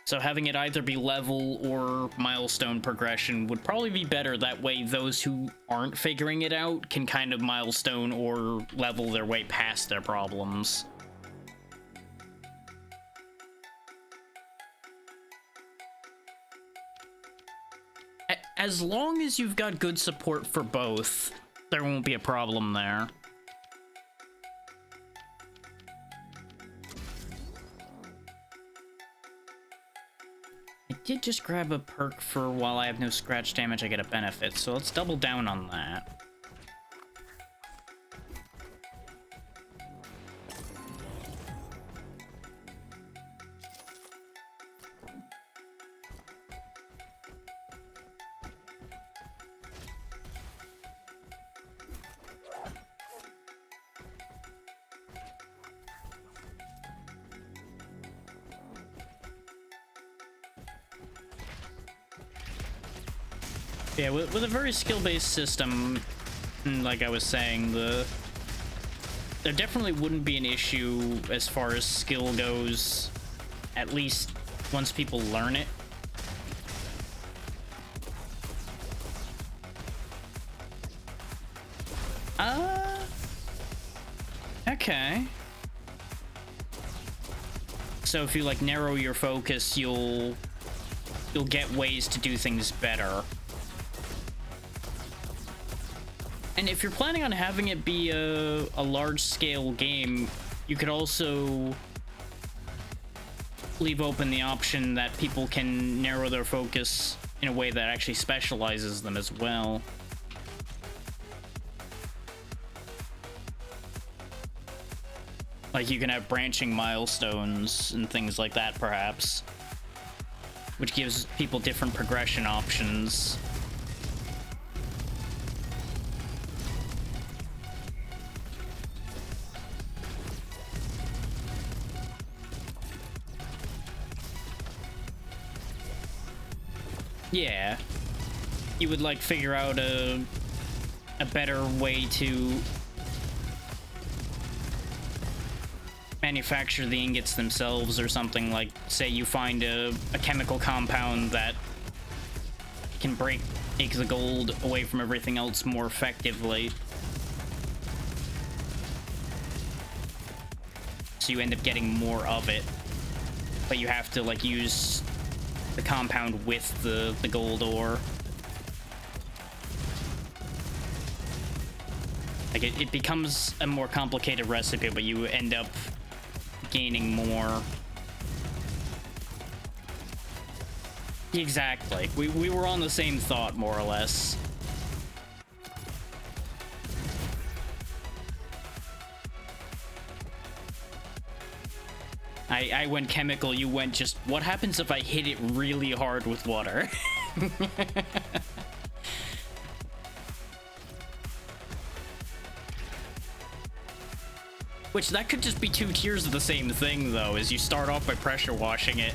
So having it either be level or milestone progression would probably be better. That way those who aren't figuring it out can kind of milestone or level their way past their problems. As long as you've got good support for both, there won't be a problem there. I did just grab a perk for while I have no scratch damage, I get a benefit, so let's double down on that. Yeah, with a very skill-based system, like I was saying, there definitely wouldn't be an issue as far as skill goes, at least once people learn it. Okay. So if you, like, narrow your focus, you'll get ways to do things better. And if you're planning on having it be a large-scale game, you could also leave open the option that people can narrow their focus in a way that actually specializes them as well. Like, you can have branching milestones and things like that, perhaps, which gives people different progression options. Yeah, you would, like, figure out a better way to manufacture the ingots themselves or something. Like, say you find a chemical compound that can take the gold away from everything else more effectively. So you end up getting more of it, but you have to, like, use the compound with the gold ore. Like, it becomes a more complicated recipe, but you end up gaining more. Exactly. We were on the same thought, more or less. I went chemical, you went just, what happens if I hit it really hard with water? Which, that could just be two tiers of the same thing, though, is you start off by pressure washing it,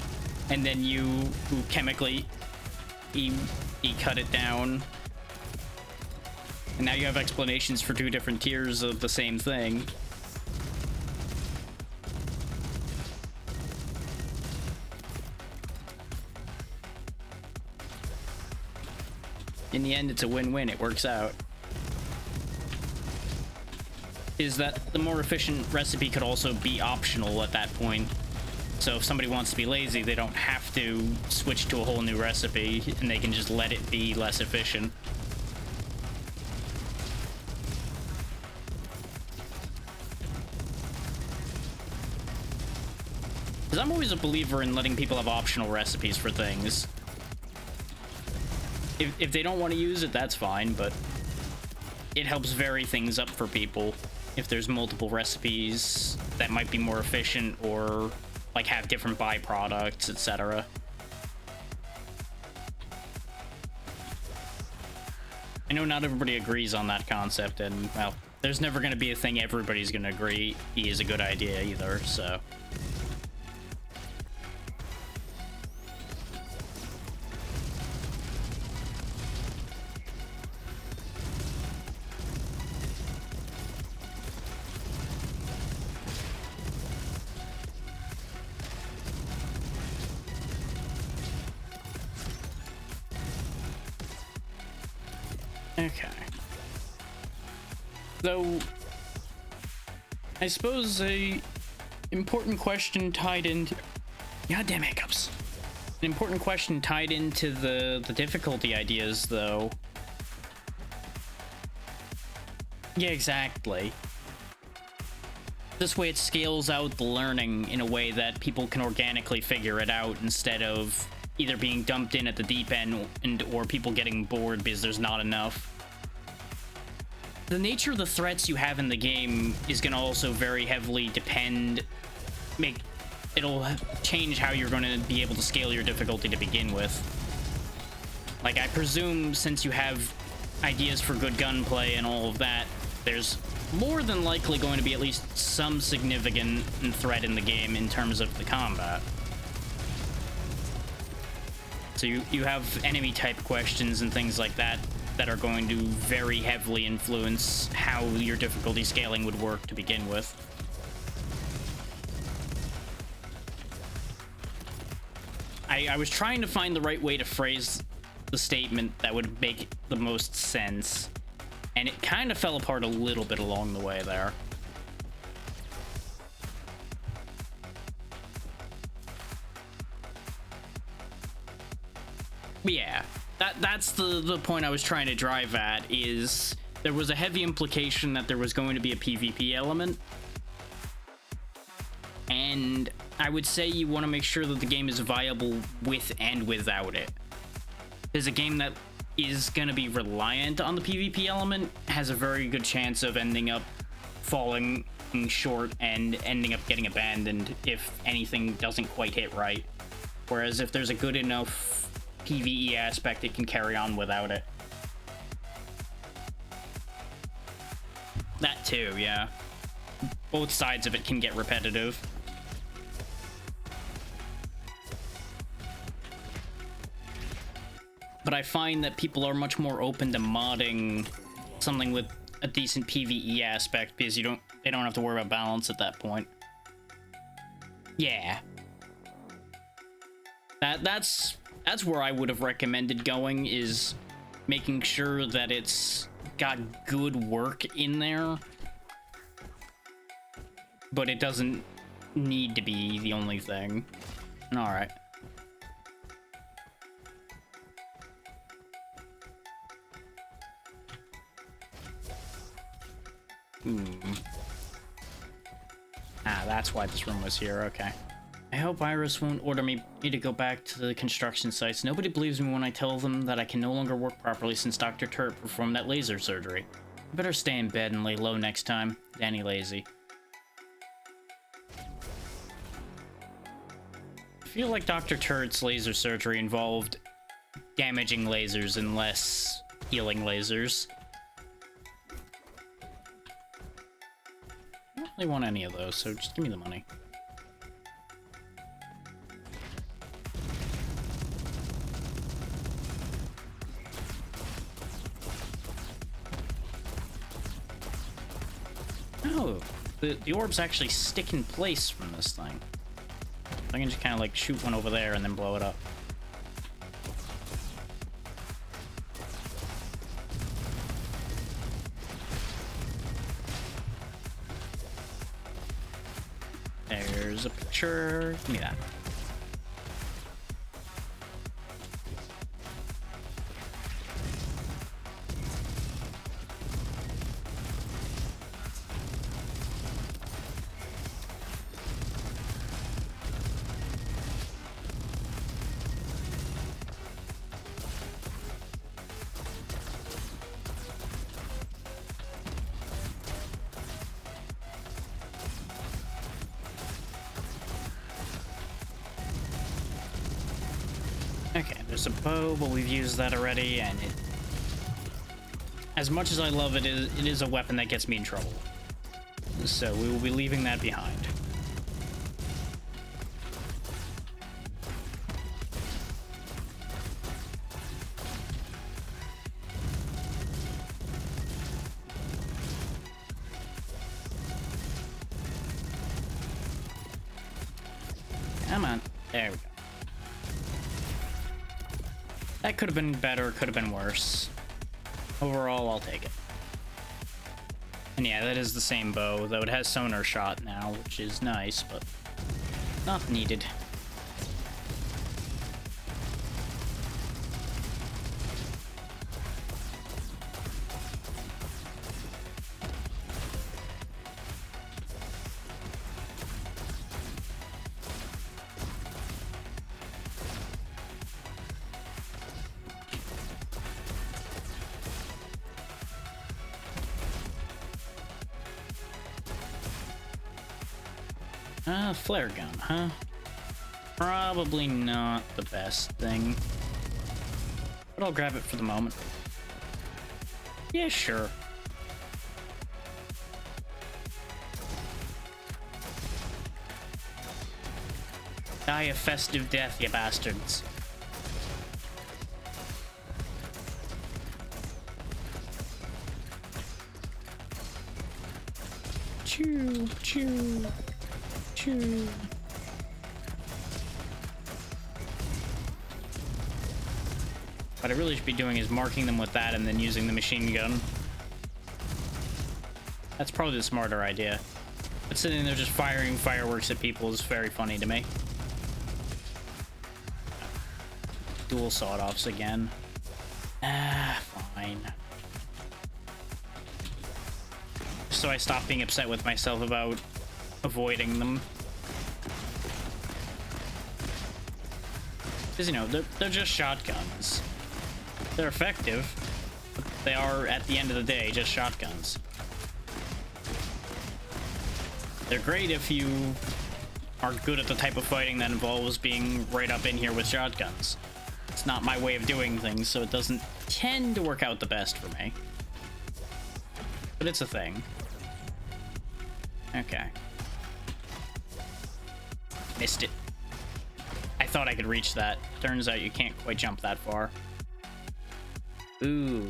and then you chemically cut it down. And now you have explanations for two different tiers of the same thing. In the end, it's a win-win. It works out. Is that the more efficient recipe could also be optional at that point. So if somebody wants to be lazy, they don't have to switch to a whole new recipe, and they can just let it be less efficient. Because I'm always a believer in letting people have optional recipes for things. If they don't want to use it, that's fine, but it helps vary things up for people if there's multiple recipes that might be more efficient or like have different byproducts, etc. I know not everybody agrees on that concept, and well, there's never going to be a thing everybody's going to agree is a good idea either, so. Okay. So, I suppose a important question tied into... Goddamn hiccups. An important question tied into the difficulty ideas, though. Yeah, exactly. This way it scales out the learning in a way that people can organically figure it out instead of either being dumped in at the deep end or people getting bored because there's not enough. The nature of the threats you have in the game is going to also very heavily it'll change how you're going to be able to scale your difficulty to begin with. Like, I presume since you have ideas for good gunplay and all of that, there's more than likely going to be at least some significant threat in the game in terms of the combat. So you have enemy type questions and things like that that are going to very heavily influence how your difficulty scaling would work to begin with. I was trying to find the right way to phrase the statement that would make the most sense, and it kind of fell apart a little bit along the way there. Yeah, that's the point I was trying to drive at, is there was a heavy implication that there was going to be a PvP element, and I would say you want to make sure that the game is viable with and without it. Because a game that is going to be reliant on the PvP element has a very good chance of ending up falling short and ending up getting abandoned if anything doesn't quite hit right. Whereas if there's a good enough PvE aspect, it can carry on without it. That too, yeah. Both sides of it can get repetitive. But I find that people are much more open to modding something with a decent PvE aspect because they don't have to worry about balance at that point. Yeah. That's where I would have recommended going, is making sure that it's got good work in there, but it doesn't need to be the only thing. All right. Ah, that's why this room was here, okay. I hope Iris won't order me to go back to the construction sites. Nobody believes me when I tell them that I can no longer work properly since Dr. Turt performed that laser surgery. I better stay in bed and lay low next time. Danny Lazy. I feel like Dr. Turt's laser surgery involved damaging lasers and less healing lasers. I don't really want any of those, so just give me the money. Oh, the orbs actually stick in place from this thing. I can just kind of like shoot one over there and then blow it up. There's a picture. Give me that. Okay, there's a bow, but we've used that already, and it... As much as I love it, it is a weapon that gets me in trouble. So we will be leaving that behind. Come on. There we go. That could have been better, could have been worse. Overall, I'll take it. And yeah, that is the same bow, though it has sonar shot now, which is nice, but not needed. Flare gun, huh? Probably not the best thing. But I'll grab it for the moment. Yeah, sure. Die a festive death, you bastards. Choo, choo. What I really should be doing is marking them with that and then using the machine gun. That's probably the smarter idea. But sitting there just firing fireworks at people is very funny to me. Dual sawed-offs again. Ah, fine. So I stop being upset with myself about avoiding them. Because, you know, they're just shotguns. They're effective, but they are, at the end of the day, just shotguns. They're great if you are good at the type of fighting that involves being right up in here with shotguns. It's not my way of doing things, so it doesn't tend to work out the best for me. But it's a thing. Okay. Missed it. I thought I could reach that. Turns out you can't quite jump that far. Ooh.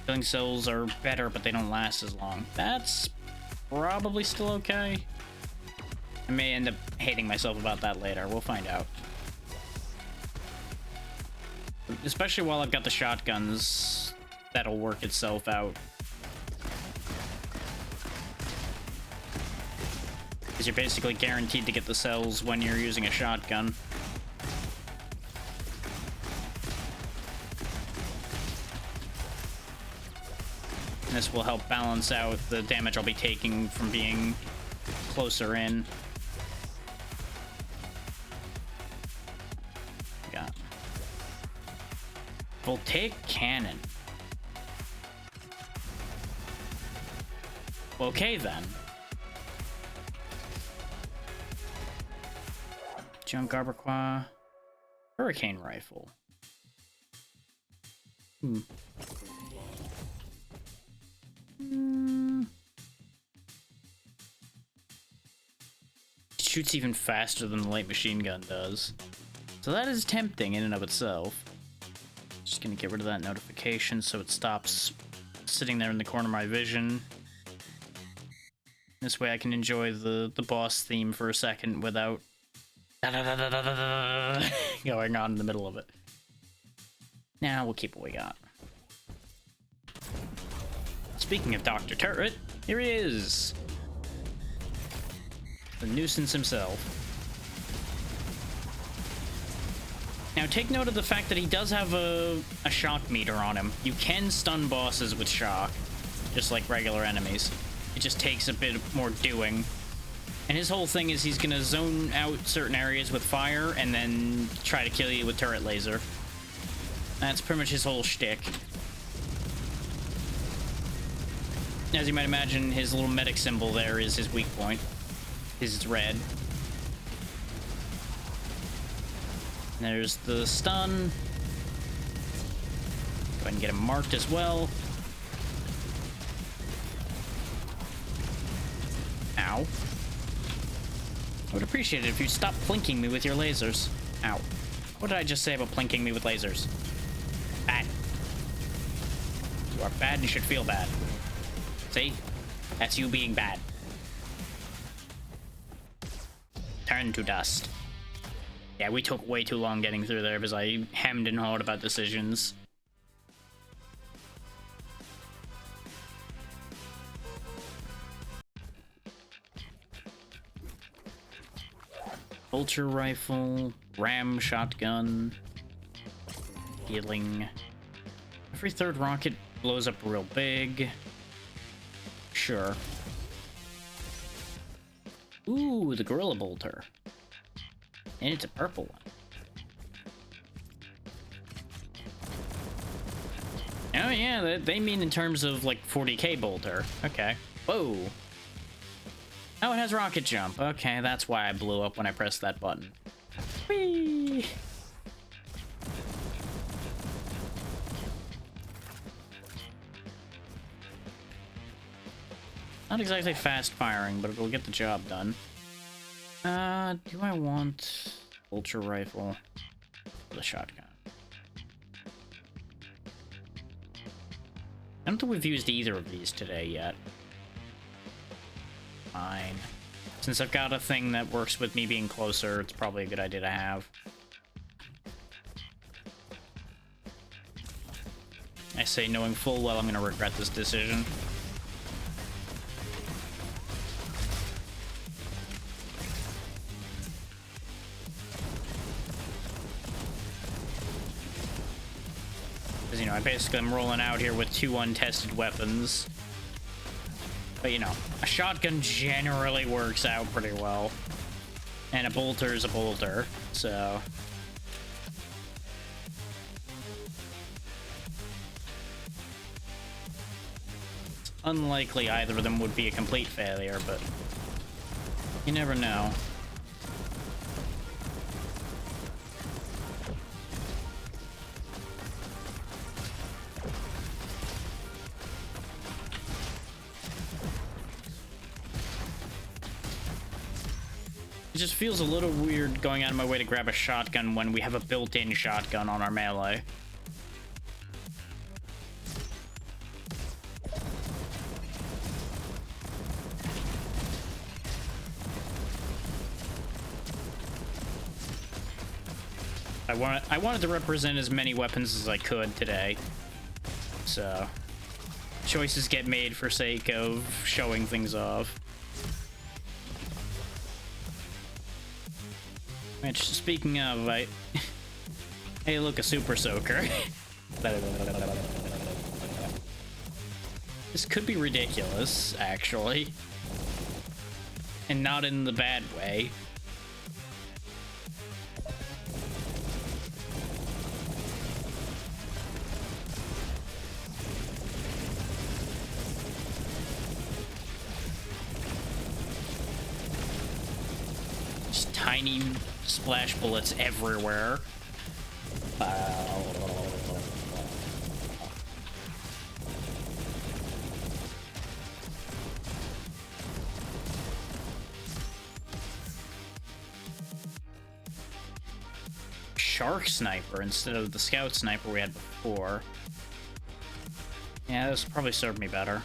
Killing cells are better, but they don't last as long. That's probably still okay. I may end up hating myself about that later. We'll find out. Especially while I've got the shotguns, that'll work itself out. Because you're basically guaranteed to get the cells when you're using a shotgun. And this will help balance out the damage I'll be taking from being closer in. Got Voltaic cannon. Okay then. Junk Garberqua. Hurricane rifle. It shoots even faster than the light machine gun does. So that is tempting in and of itself. Just gonna get rid of that notification so it stops sitting there in the corner of my vision. This way I can enjoy the boss theme for a second without going on in the middle of it. Now we'll keep what we got. Speaking of Dr. Turret, here he is. The nuisance himself. Now take note of the fact that he does have a shock meter on him. You can stun bosses with shock, just like regular enemies. It just takes a bit more doing. And his whole thing is he's gonna zone out certain areas with fire and then try to kill you with turret laser. That's pretty much his whole shtick. As you might imagine, his little medic symbol there is his weak point. His is red. There's the stun. Go ahead and get him marked as well. Ow. I would appreciate it if you'd stop plinking me with your lasers. Ow. What did I just say about plinking me with lasers? Bad. You are bad and should feel bad. See? That's you being bad. Turn to dust. Yeah, we took way too long getting through there because I hemmed and hawed about decisions. Vulture rifle, ram shotgun, healing. Every third rocket blows up real big. Sure. Ooh, the gorilla bolter. And it's a purple one. Oh yeah, they mean in terms of like 40k bolter. Okay. Whoa. Oh, it has rocket jump. Okay, that's why I blew up when I pressed that button. Whee! Not exactly fast firing, but it'll get the job done. Do I want vulture rifle or the shotgun? I don't think we've used either of these today yet. Fine. Since I've got a thing that works with me being closer, it's probably a good idea to have. I say knowing full well I'm gonna regret this decision. Because, you know, I basically am rolling out here with 2 untested weapons. But, you know, a shotgun generally works out pretty well. And a bolter is a bolter, so... It's unlikely either of them would be a complete failure, but... You never know. It just feels a little weird going out of my way to grab a shotgun when we have a built-in shotgun on our melee. I wanted to represent as many weapons as I could today. So, choices get made for sake of showing things off. Which, speaking of, hey, look, a super soaker. This could be ridiculous, actually. And not in the bad way. Just tiny splash bullets everywhere. Shark sniper instead of the scout sniper we had before. Yeah, this will probably serve me better.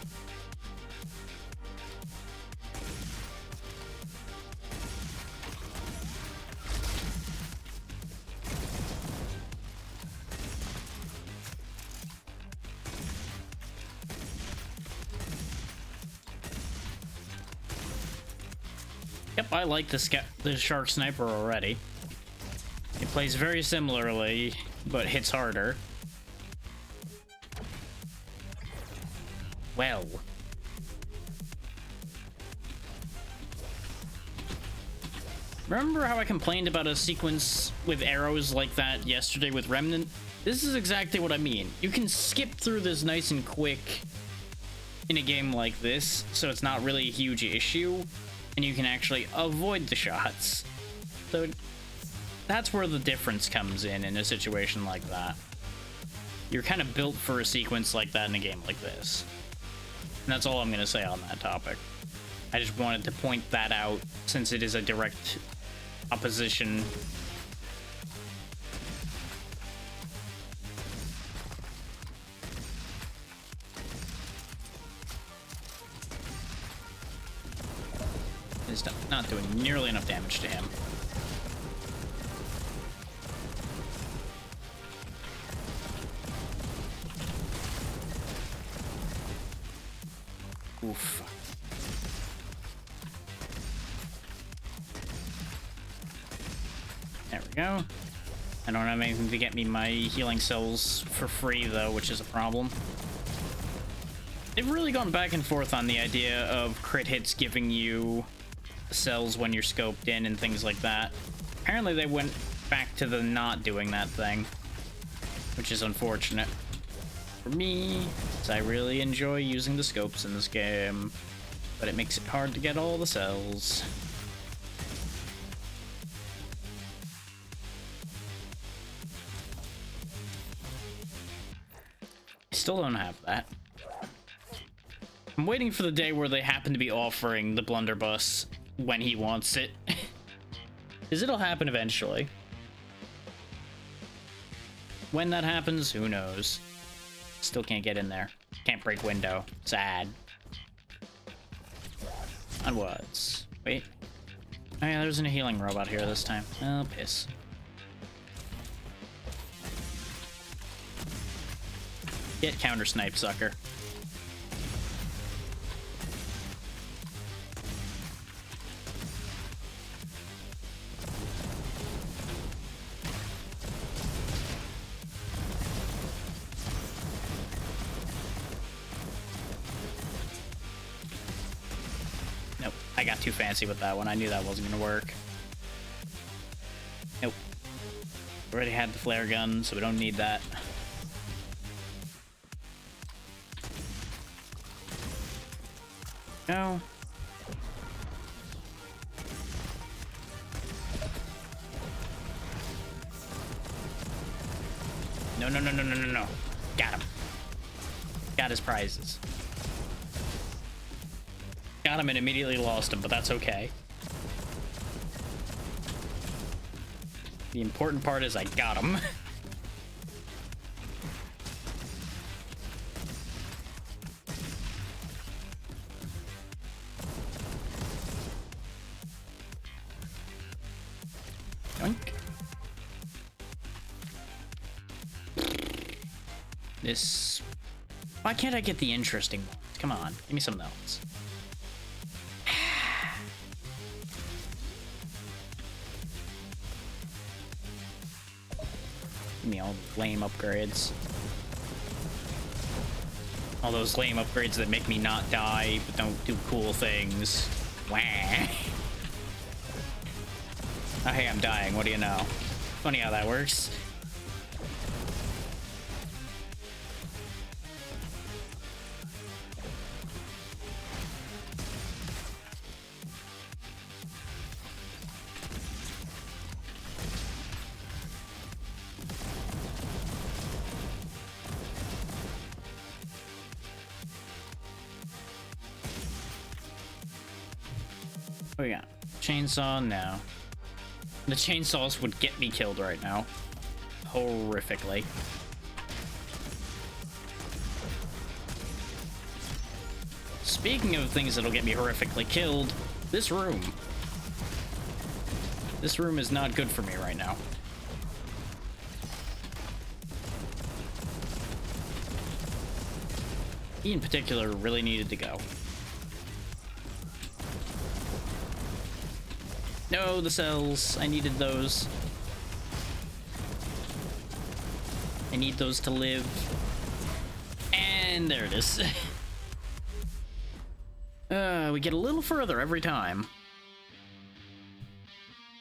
Yep, I like the shark sniper already. It plays very similarly, but hits harder. Well. Remember how I complained about a sequence with arrows like that yesterday with Remnant? This is exactly what I mean. You can skip through this nice and quick in a game like this, so it's not really a huge issue, and you can actually avoid the shots. So that's where the difference comes in a situation like that. You're kind of built for a sequence like that in a game like this. And that's all I'm going to say on that topic. I just wanted to point that out since it is a direct opposition. It's not doing nearly enough damage to him. Oof. There we go. I don't have anything to get me my healing cells for free, though, which is a problem. They've really gone back and forth on the idea of crit hits giving you cells when you're scoped in and things like that. Apparently they went back to the not doing that thing, which is unfortunate. For me, because I really enjoy using the scopes in this game, but it makes it hard to get all the cells. I still don't have that. I'm waiting for the day where they happen to be offering the blunderbuss when he wants it. Because it'll happen eventually. When that happens, who knows? Still can't get in there. Can't break window. Sad. Onwards. Wait. Oh yeah, there's a healing robot here this time. Oh, piss. Get counter snipe, sucker. Nope, I got too fancy with that one. I knew that wasn't gonna work. Nope. Already had the flare gun, so we don't need that. No. No, no, no, no, no, no, no. Got him. Got his prizes. Got him and immediately lost him, but that's okay. The important part is I got him. Yoink. This... Why can't I get the interesting ones? Come on, give me something else. Give me all the lame upgrades. All those lame upgrades that make me not die, but don't do cool things. Wah. Oh, hey, I'm dying. What do you know? Funny how that works. Oh yeah, chainsaw now. The chainsaws would get me killed right now. Horrifically. Speaking of things that'll get me horrifically killed, this room. This room is not good for me right now. He in particular really needed to go. No, the cells. I needed those. I need those to live. And there it is. We get a little further every time.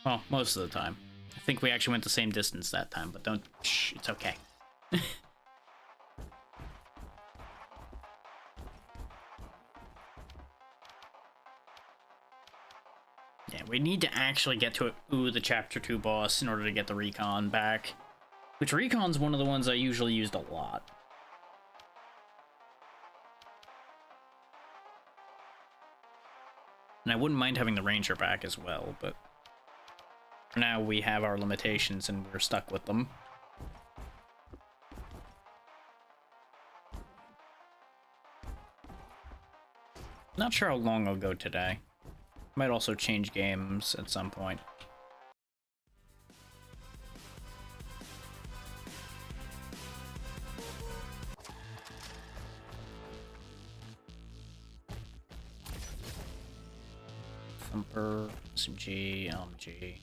Well, most of the time. I think we actually went the same distance that time, but don't... Shh, it's okay. Yeah, we need to actually get to the Chapter 2 boss in order to get the recon back. Which recon's one of the ones I usually used a lot. And I wouldn't mind having the Ranger back as well, but for now we have our limitations and we're stuck with them. Not sure how long I'll go today. Might also change games at some point. Thumper, SMG, LMG.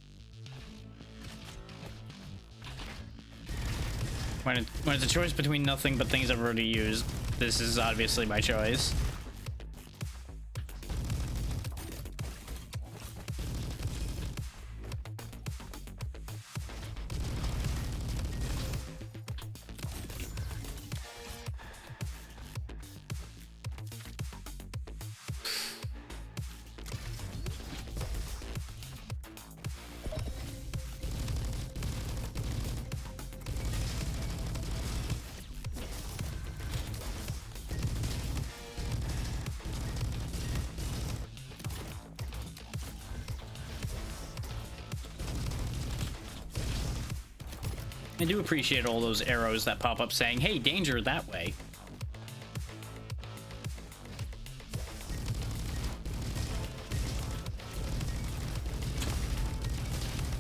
When it's a choice between nothing but things I've already used, this is obviously my choice. I do appreciate all those arrows that pop up saying, hey, danger that way.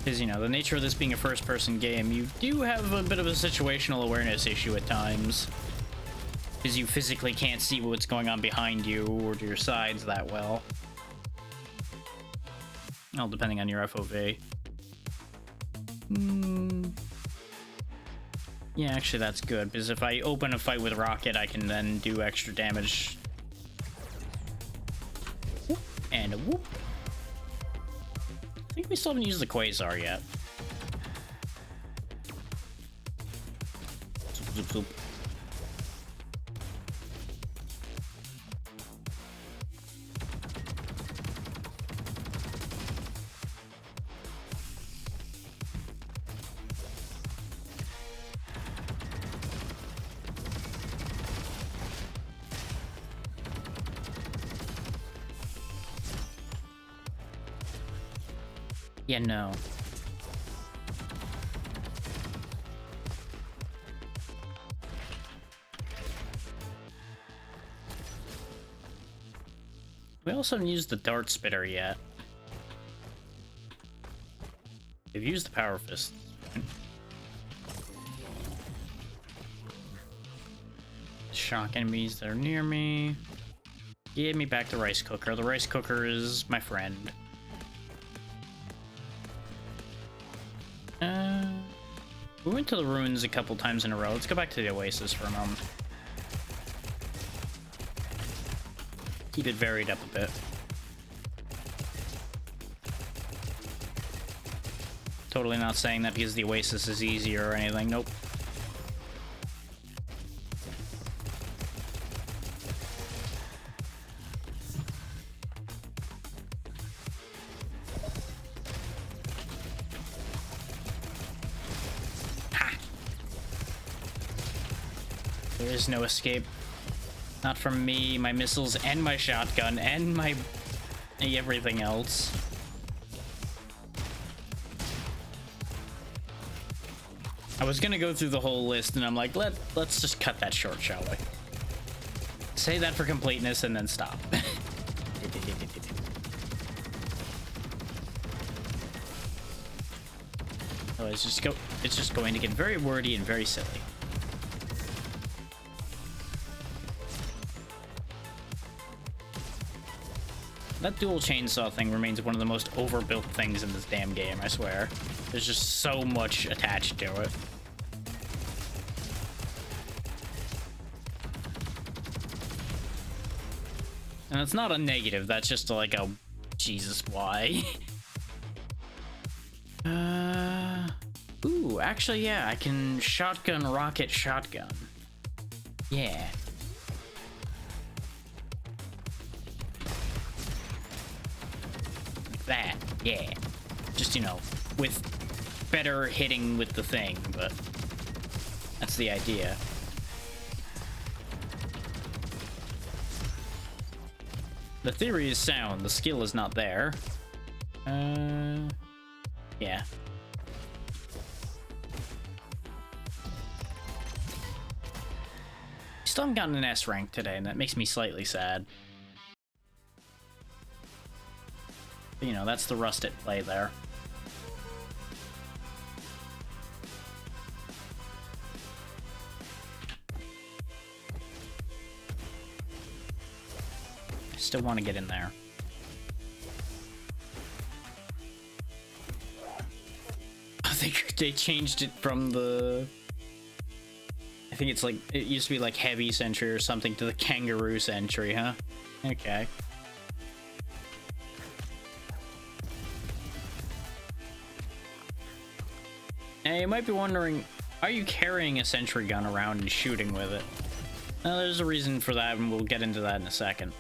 Because, you know, the nature of this being a first-person game, you do have a bit of a situational awareness issue at times. Because you physically can't see what's going on behind you or to your sides that well. Well, depending on your FOV. Yeah, actually that's good, because if I open a fight with Rocket, I can then do extra damage. Whoop, and a whoop. I think we still haven't used the Quasar yet. Zoop, zoop, zoop. Yeah, no. We also haven't used the Dart Spitter yet. We've used the Power Fist. Shock enemies that are near me. Give me back the rice cooker. The rice cooker is my friend. We went to the ruins a couple times in a row. Let's go back to the Oasis for a moment. Keep it varied up a bit. Totally not saying that because the Oasis is easier or anything. Nope. There is no escape. Not from me, my missiles, and my shotgun, and my everything else. I was gonna go through the whole list, and I'm like, let's just cut that short, shall we? Say that for completeness, and then stop. Oh, it's just going to get very wordy and very silly. That dual chainsaw thing remains one of the most overbuilt things in this damn game, I swear. There's just so much attached to it. And it's not a negative, that's just like a... Jesus, why? Ooh, actually, yeah, I can shotgun Rocket shotgun. Yeah. that. Yeah. Just, you know, with better hitting with the thing, but that's the idea. The theory is sound. The skill is not there. Yeah. Still haven't gotten an S rank today, and that makes me slightly sad. But, you know, that's the rust at play there. I still want to get in there. I think they changed it from the... I think it's like, it used to be like heavy sentry or something to the kangaroo sentry, huh? Okay. Now you might be wondering, are you carrying a sentry gun around and shooting with it? Well, there's a reason for that, and we'll get into that in a second.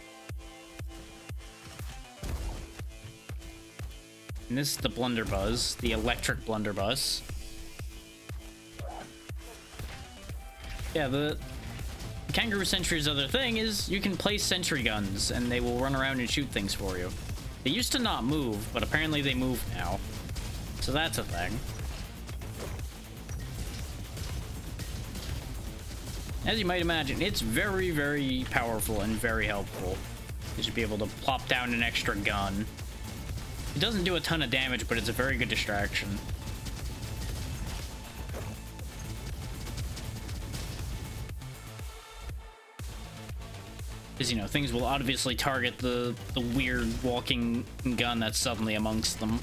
And this is the blunderbuss, the electric blunderbuss. Yeah, the kangaroo sentry's other thing is you can place sentry guns and they will run around and shoot things for you. They used to not move, but apparently they move now. So that's a thing. As you might imagine, it's very, very powerful and very helpful. You should be able to plop down an extra gun. It doesn't do a ton of damage, but it's a very good distraction. Because, you know, things will obviously target the weird walking gun that's suddenly amongst them.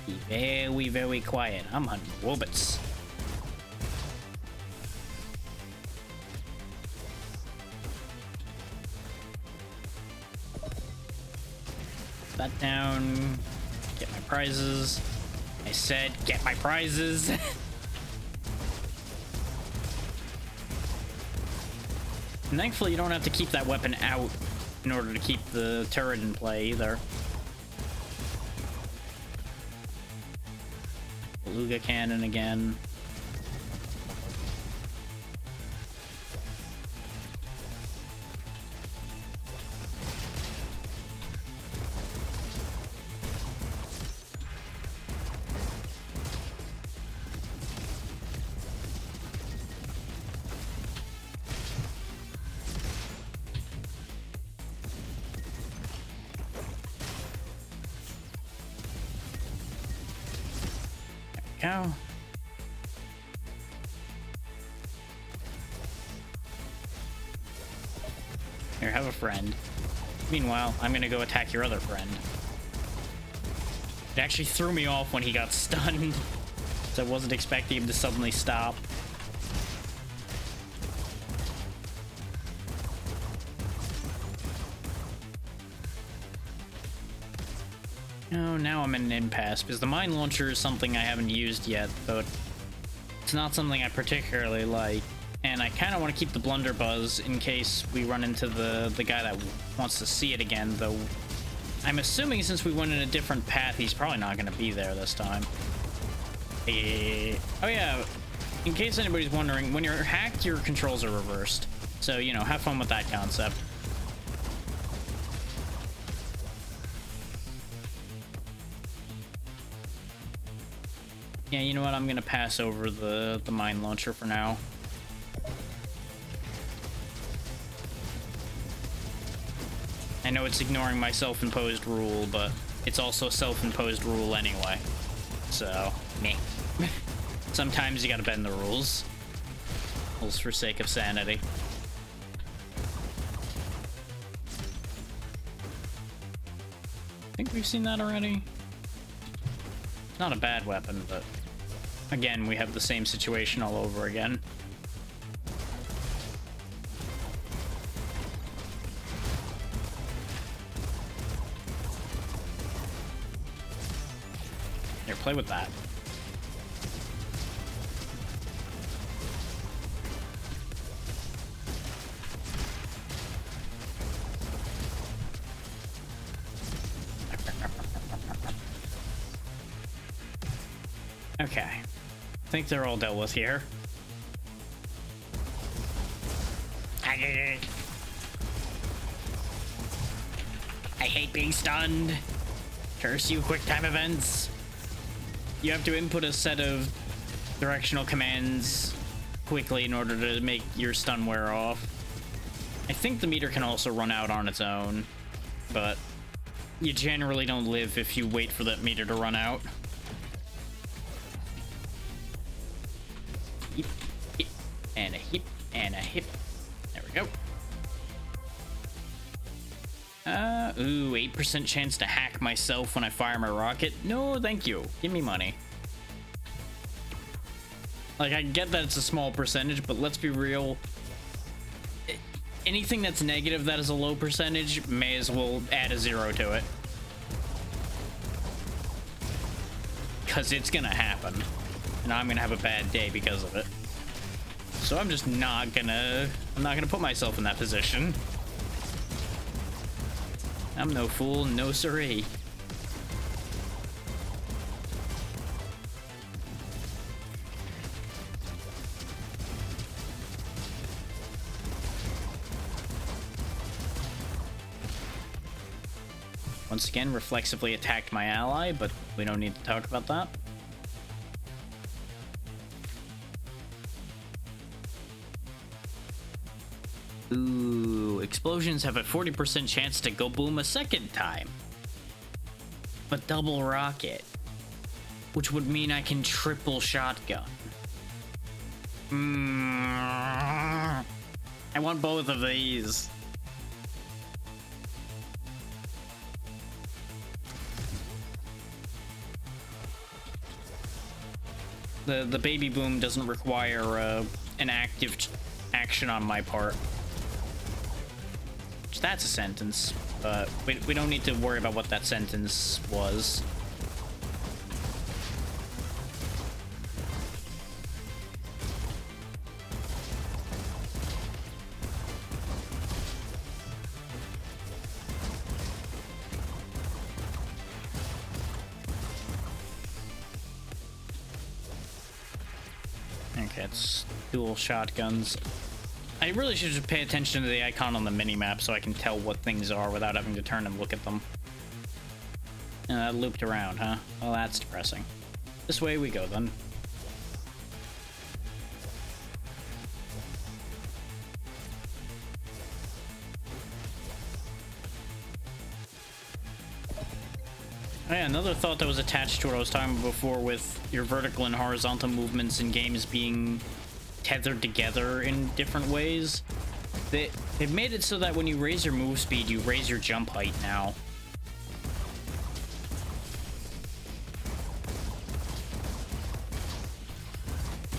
Be very, very quiet. I'm hunting robots. That down, get my prizes. I said get my prizes. And thankfully you don't have to keep that weapon out in order to keep the turret in play either. Beluga cannon again. Cow. Here, have a friend. Meanwhile, I'm gonna go attack your other friend. It actually threw me off when he got stunned, so I wasn't expecting him to suddenly stop. No, now I'm in an impasse, because the mine launcher is something I haven't used yet, though it's not something I particularly like. And I kind of want to keep the blunderbuss in case we run into the guy that wants to see it again, though I'm assuming since we went in a different path, he's probably not going to be there this time. Oh yeah, in case anybody's wondering, when you're hacked, your controls are reversed. So, you know, have fun with that concept. Yeah, you know what? I'm gonna pass over the mine launcher for now. I know it's ignoring my self-imposed rule, but it's also a self-imposed rule anyway. So, meh. Sometimes you gotta bend the rules. Rules for sake of sanity. I think we've seen that already. It's not a bad weapon, but again, we have the same situation all over again. Here, play with that. Okay. I think they're all dealt with here. I did it. I hate being stunned. Curse you, quick time events. You have to input a set of directional commands quickly in order to make your stun wear off. I think the meter can also run out on its own, but you generally don't live if you wait for that meter to run out. Hip, hip, and a hip, and a hip. There we go. Ooh, 8% chance to hack myself when I fire my rocket. No, thank you. Give me money. Like, I get that it's a small percentage, but let's be real. Anything that's negative that is a low percentage, may as well add a 0 to it. Because it's gonna happen. And I'm gonna have a bad day because of it. So I'm just not gonna... I'm not gonna put myself in that position. I'm no fool, no siree. Once again, reflexively attacked my ally, but we don't need to talk about that. Ooh, explosions have a 40% chance to go boom a second time. But double rocket, which would mean I can triple shotgun. I want both of these. The baby boom doesn't require an active action on my part. Which that's a sentence, but we don't need to worry about what that sentence was. Okay, it's dual shotguns. I really should just pay attention to the icon on the minimap so I can tell what things are without having to turn and look at them. Looped around, huh? Well, that's depressing. This way we go, then. Oh yeah, another thought that was attached to what I was talking about before with your vertical and horizontal movements in games being tethered together in different ways. They've made it so that when you raise your move speed, you raise your jump height now.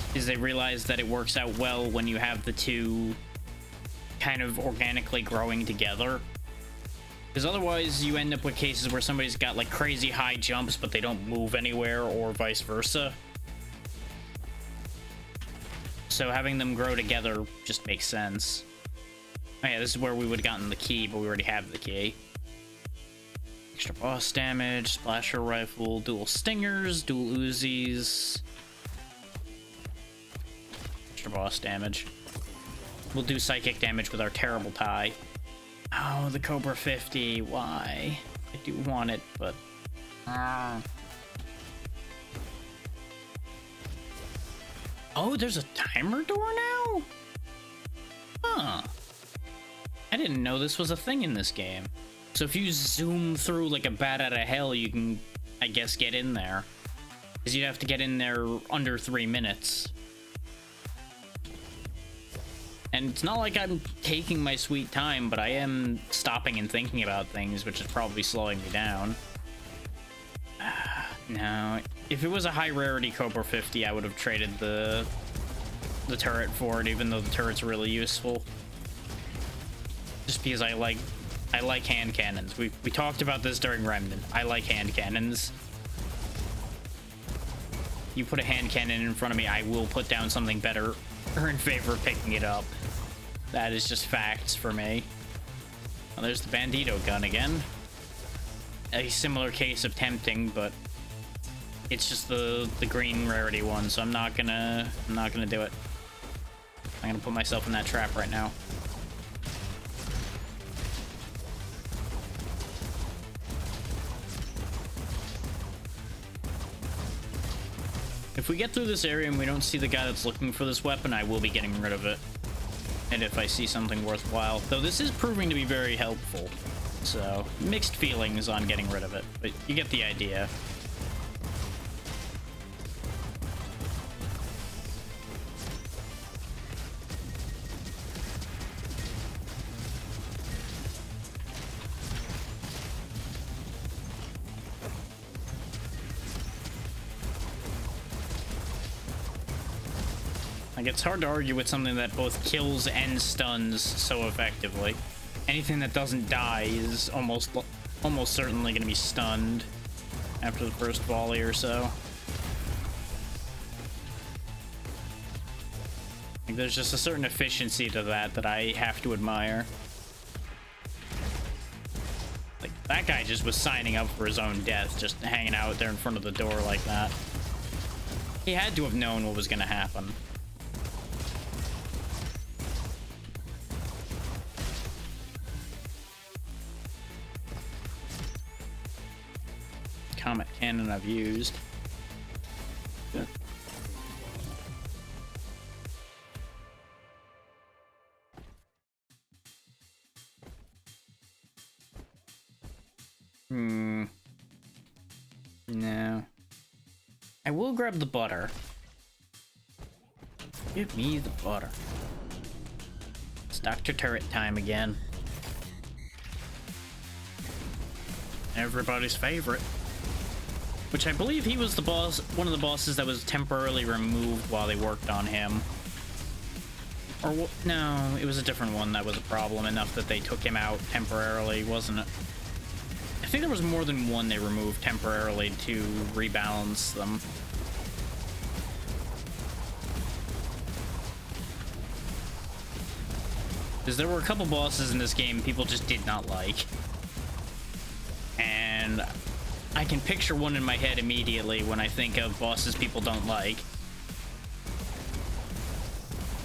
Because they realize that it works out well when you have the two kind of organically growing together. Because otherwise you end up with cases where somebody's got like crazy high jumps but they don't move anywhere, or vice versa. So having them grow together just makes sense. Oh yeah, this is where we would have gotten the key, but we already have the key. Extra boss damage, splasher rifle, dual stingers, dual Uzis. Extra boss damage. We'll do psychic damage with our terrible tie. Oh, the Cobra 50, why? I do want it, but... Oh, there's a timer door now? Huh. I didn't know this was a thing in this game. So if you zoom through like a bat out of hell, you can, I guess, get in there. Because you'd have to get in there under 3 minutes. And it's not like I'm taking my sweet time, but I am stopping and thinking about things, which is probably slowing me down. No, if it was a high rarity Cobra 50, I would have traded the turret for it, even though the turret's really useful. Just because I like hand cannons. We talked about this during Remnant. I like hand cannons. You put a hand cannon in front of me, I will put down something better or in favor of picking it up. That is just facts for me. Well, there's the Bandito gun again. A similar case of tempting, but It's just the green rarity one, so I'm not gonna do it. I'm gonna put myself in that trap right now. If we get through this area and we don't see the guy that's looking for this weapon, I will be getting rid of it. And if I see something worthwhile, though this is proving to be very helpful. So, mixed feelings on getting rid of it, but you get the idea. Like, it's hard to argue with something that both kills and stuns so effectively. Anything that doesn't die is almost certainly going to be stunned after the first volley or so. Like, there's just a certain efficiency to that I have to admire. Like, that guy just was signing up for his own death, just hanging out there in front of the door like that. He had to have known what was going to happen. Comet cannon I've used. Good. No. I will grab the butter. Give me the butter. It's Dr. Turret time again. Everybody's favorite. Which I believe he was the boss, one of the bosses that was temporarily removed while they worked on him. Or, no, it was a different one that was a problem enough that they took him out temporarily, wasn't it? I think there was more than one they removed temporarily to rebalance them. Because there were a couple bosses in this game people just did not like. And I can picture one in my head immediately when I think of bosses people don't like.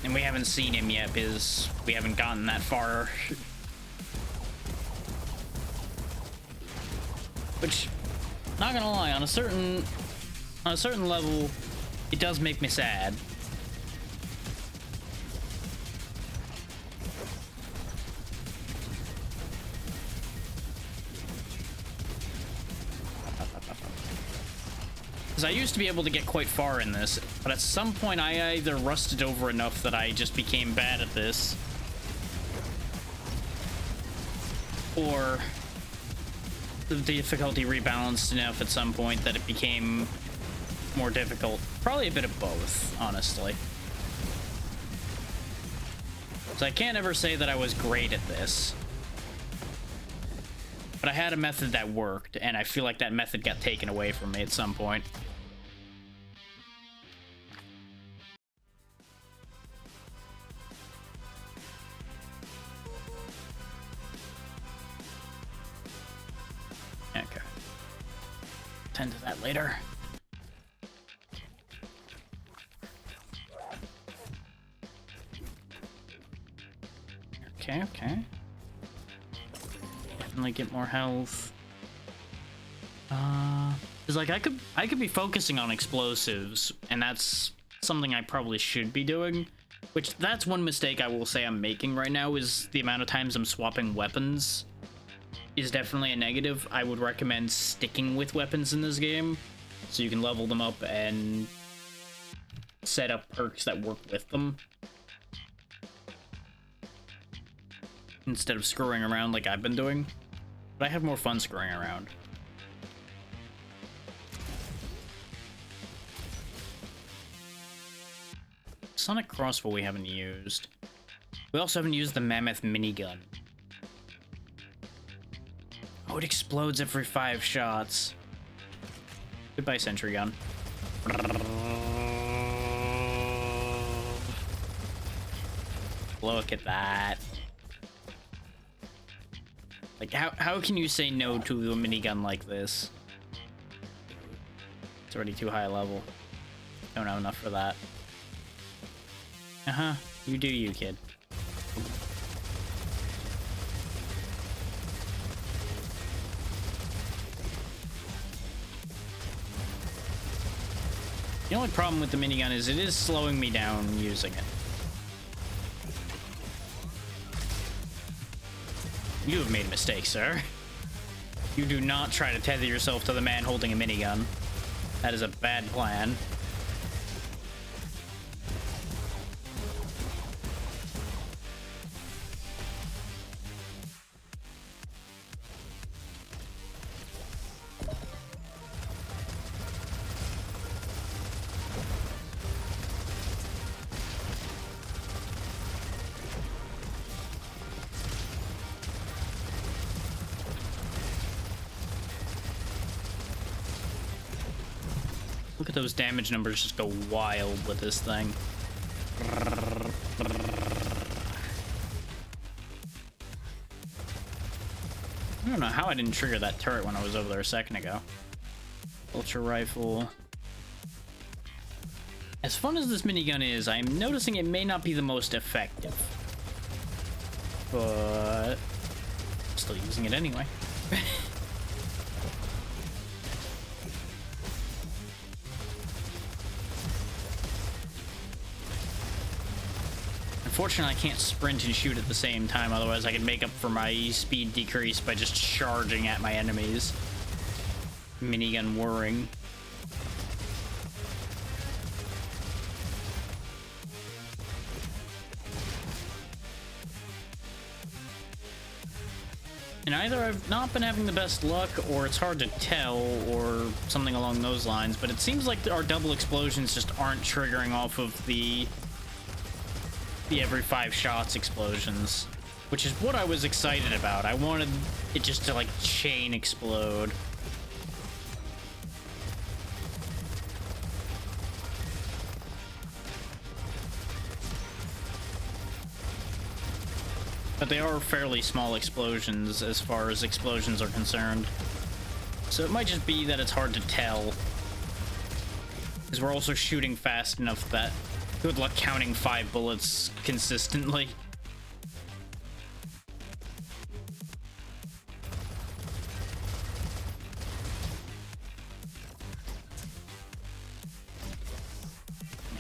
And we haven't seen him yet because we haven't gotten that far. Which, not gonna lie, on a certain level, it does make me sad. Because I used to be able to get quite far in this, but at some point I either rusted over enough that I just became bad at this, or the difficulty rebalanced enough at some point that it became more difficult. Probably a bit of both, honestly. So I can't ever say that I was great at this. But I had a method that worked, and I feel like that method got taken away from me at some point. Okay. Tend to that later. Okay, okay. Definitely get more health. It's like I could be focusing on explosives, and that's something I probably should be doing. Which, that's one mistake I will say I'm making right now, is the amount of times I'm swapping weapons is definitely a negative. I would recommend sticking with weapons in this game, so you can level them up and set up perks that work with them, instead of screwing around like I've been doing. But I have more fun screwing around. Sonic crossbow we haven't used. We also haven't used the mammoth minigun. Oh, it explodes every 5 shots. Goodbye, sentry gun. Look at that. Like, how can you say no to a minigun like this? It's It's already too high level. Don't have enough for that. Uh-huh. You do you, kid. The only problem with the minigun is it is slowing me down using it. You have made a mistake, sir. You do not try to tether yourself to the man holding a minigun. That is a bad plan. Look at those damage numbers just go wild with this thing. I don't know how I didn't trigger that turret when I was over there a second ago. Ultra rifle. As fun as this minigun is, I'm noticing it may not be the most effective. But still using it anyway. Unfortunately, I can't sprint and shoot at the same time, otherwise I could make up for my speed decrease by just charging at my enemies. Minigun whirring. And either I've not been having the best luck, or it's hard to tell, or something along those lines, but it seems like our double explosions just aren't triggering off of the every 5 shots explosions, which is what I was excited about. I wanted it just to like chain explode. But they are fairly small explosions as far as explosions are concerned. So it might just be that it's hard to tell, because we're also shooting fast enough that good luck counting 5 bullets consistently.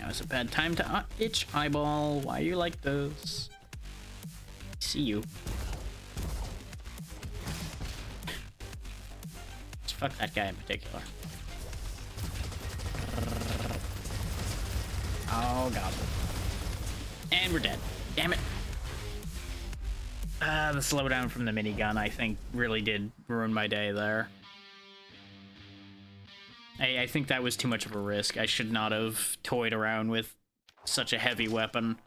Now is a bad time to itch eyeball. Why are you like this? See you. Just fuck that guy in particular. Oh god. And we're dead. Damn it. The slowdown from the minigun, I think, really did ruin my day there. I think that was too much of a risk. I should not have toyed around with such a heavy weapon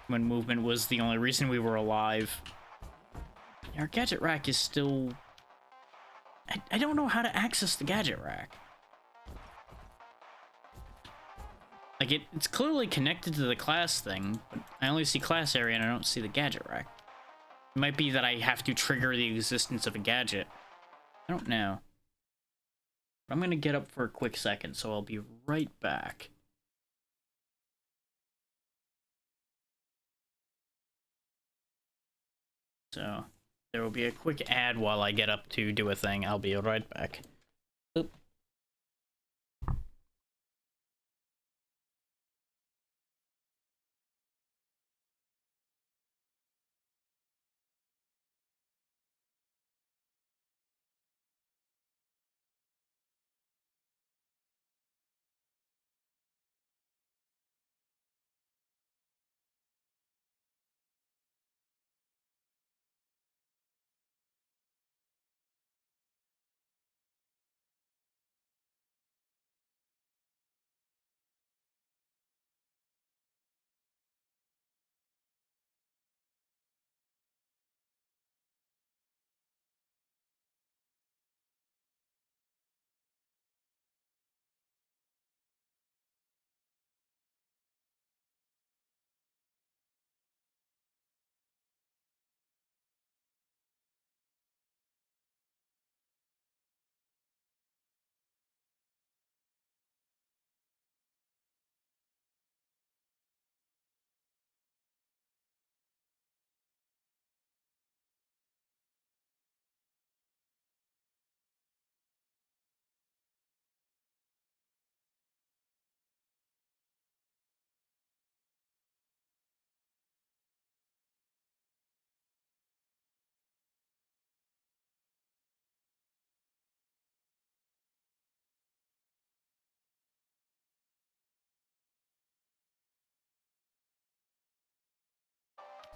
when movement was the only reason we were alive. Our gadget rack is still... I don't know how to access the gadget rack. Like, it's clearly connected to the class thing, but I only see class area and I don't see the gadget rack. It might be that I have to trigger the existence of a gadget. I don't know. But I'm gonna get up for a quick second, so I'll be right back. So, there will be a quick ad while I get up to do a thing. I'll be right back. Oop.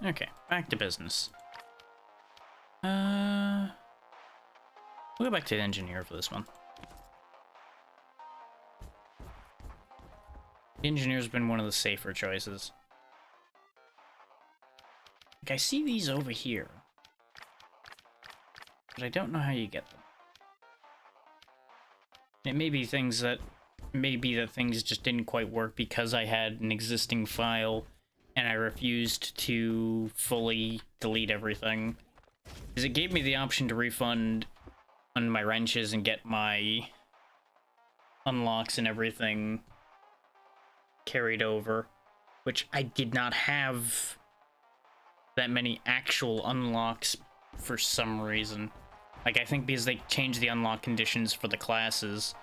Okay, back to business. We'll go back to the engineer for this one. The engineer's been one of the safer choices. Like, I see these over here, but I don't know how you get them. It may be things that... Maybe that things just didn't quite work because I had an existing file and I refused to fully delete everything. Because it gave me the option to refund on my wrenches and get my unlocks and everything carried over, which I did not have that many actual unlocks for some reason. Like, I think because they changed the unlock conditions for the classes.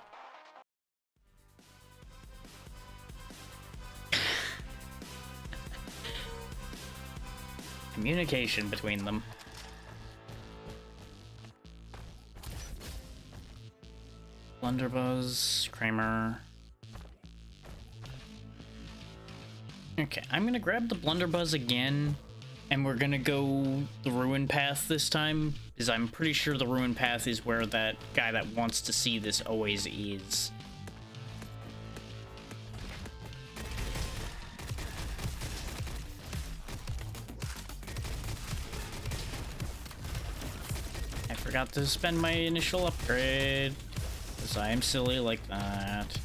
Communication between them. Blunderbuss, Kramer. Okay, I'm gonna grab the Blunderbuss again, and we're gonna go the Ruin Path this time, because I'm pretty sure the Ruin Path is where that guy that wants to see this always is. I forgot to spend my initial upgrade, because I am silly like that.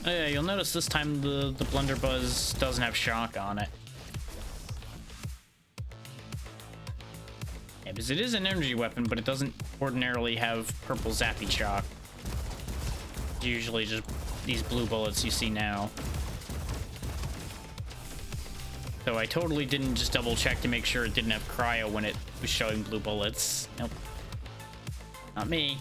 Oh yeah, you'll notice this time the Blunderbuss doesn't have shock on it. Yeah, because it is an energy weapon, but it doesn't ordinarily have purple zappy shock. It's usually just these blue bullets you see now. So I totally didn't just double check to make sure it didn't have cryo when it was showing blue bullets. Nope. Not me.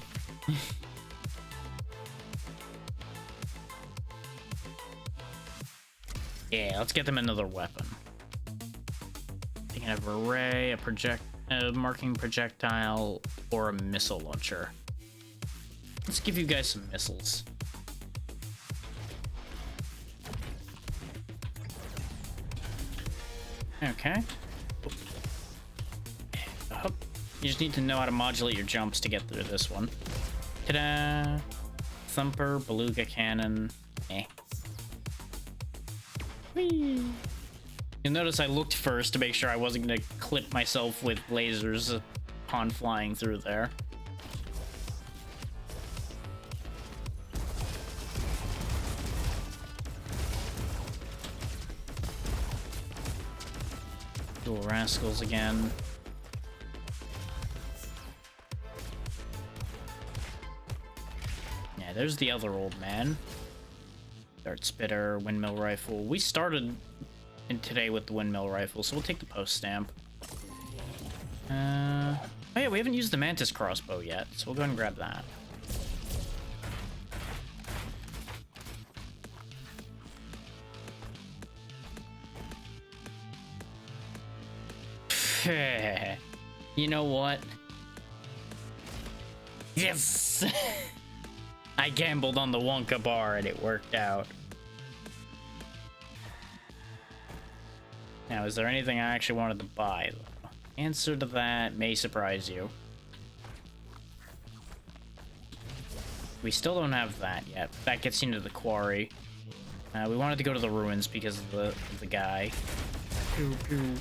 Yeah, let's get them another weapon. They can have a ray, a marking projectile, or a missile launcher. Let's give you guys some missiles. Okay. Oh, you just need to know how to modulate your jumps to get through this one. Ta-da! Thumper, beluga cannon. Whee! You'll notice I looked first to make sure I wasn't going to clip myself with lasers upon flying through there. Dual rascals again. Yeah, there's the other old man. Dart spitter, windmill rifle. We started today with the windmill rifle, so we'll take the post stamp. Oh yeah, we haven't used the mantis crossbow yet, so we'll go ahead and grab that. You know what? Yes! I gambled on the Wonka bar and it worked out. Now, is there anything I actually wanted to buy, though? Answer to that may surprise you. We still don't have that yet. That gets you into the quarry. We wanted to go to the ruins because of the guy. Pew, pew.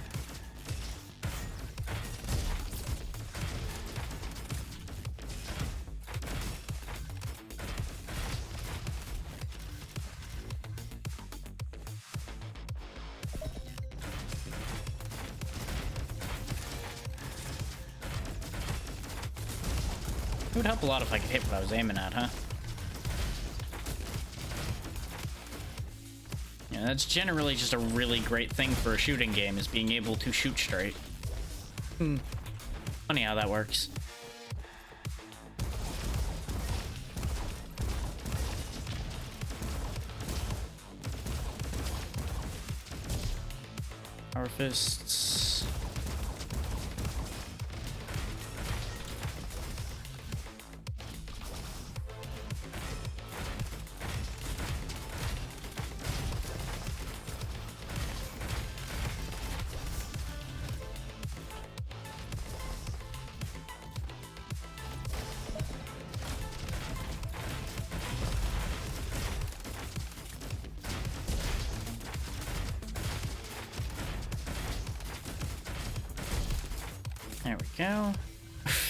It would help a lot if I could hit what I was aiming at, huh? Yeah, that's generally just a really great thing for a shooting game, is being able to shoot straight. Funny how that works. Power fists. There we go.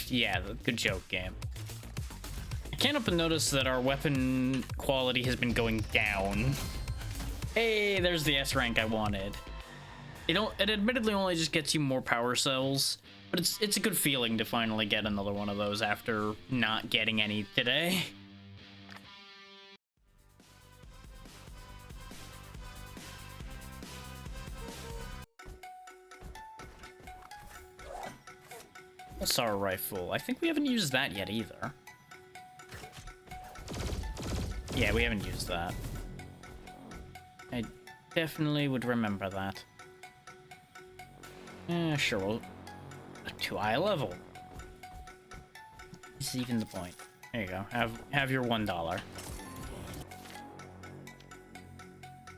Yeah, good joke, game. I can't help but notice that our weapon quality has been going down. Hey, there's the S rank I wanted. It admittedly only just gets you more power cells, but it's a good feeling to finally get another one of those after not getting any today. Assault rifle. I think we haven't used that yet either. Yeah, we haven't used that. I definitely would remember that. Sure, we'll... to eye level. This is even the point. There you go. Have your $1.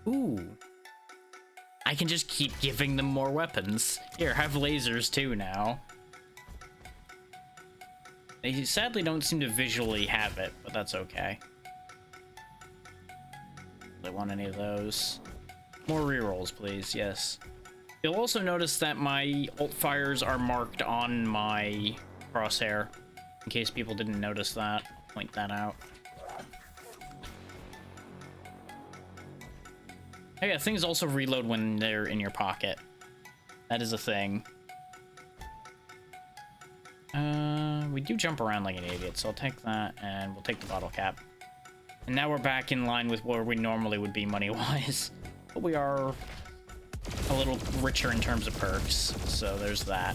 Ooh. I can just keep giving them more weapons. Here, have lasers too now. They sadly don't seem to visually have it, but that's okay. Do I want any of those? More rerolls, please. Yes. You'll also notice that my alt fires are marked on my crosshair. In case people didn't notice that, I'll point that out. Oh yeah, things also reload when they're in your pocket. That is a thing. We do jump around like an idiot, so I'll take that, and we'll take the bottle cap. And now we're back in line with where we normally would be money-wise. But we are a little richer in terms of perks, so there's that.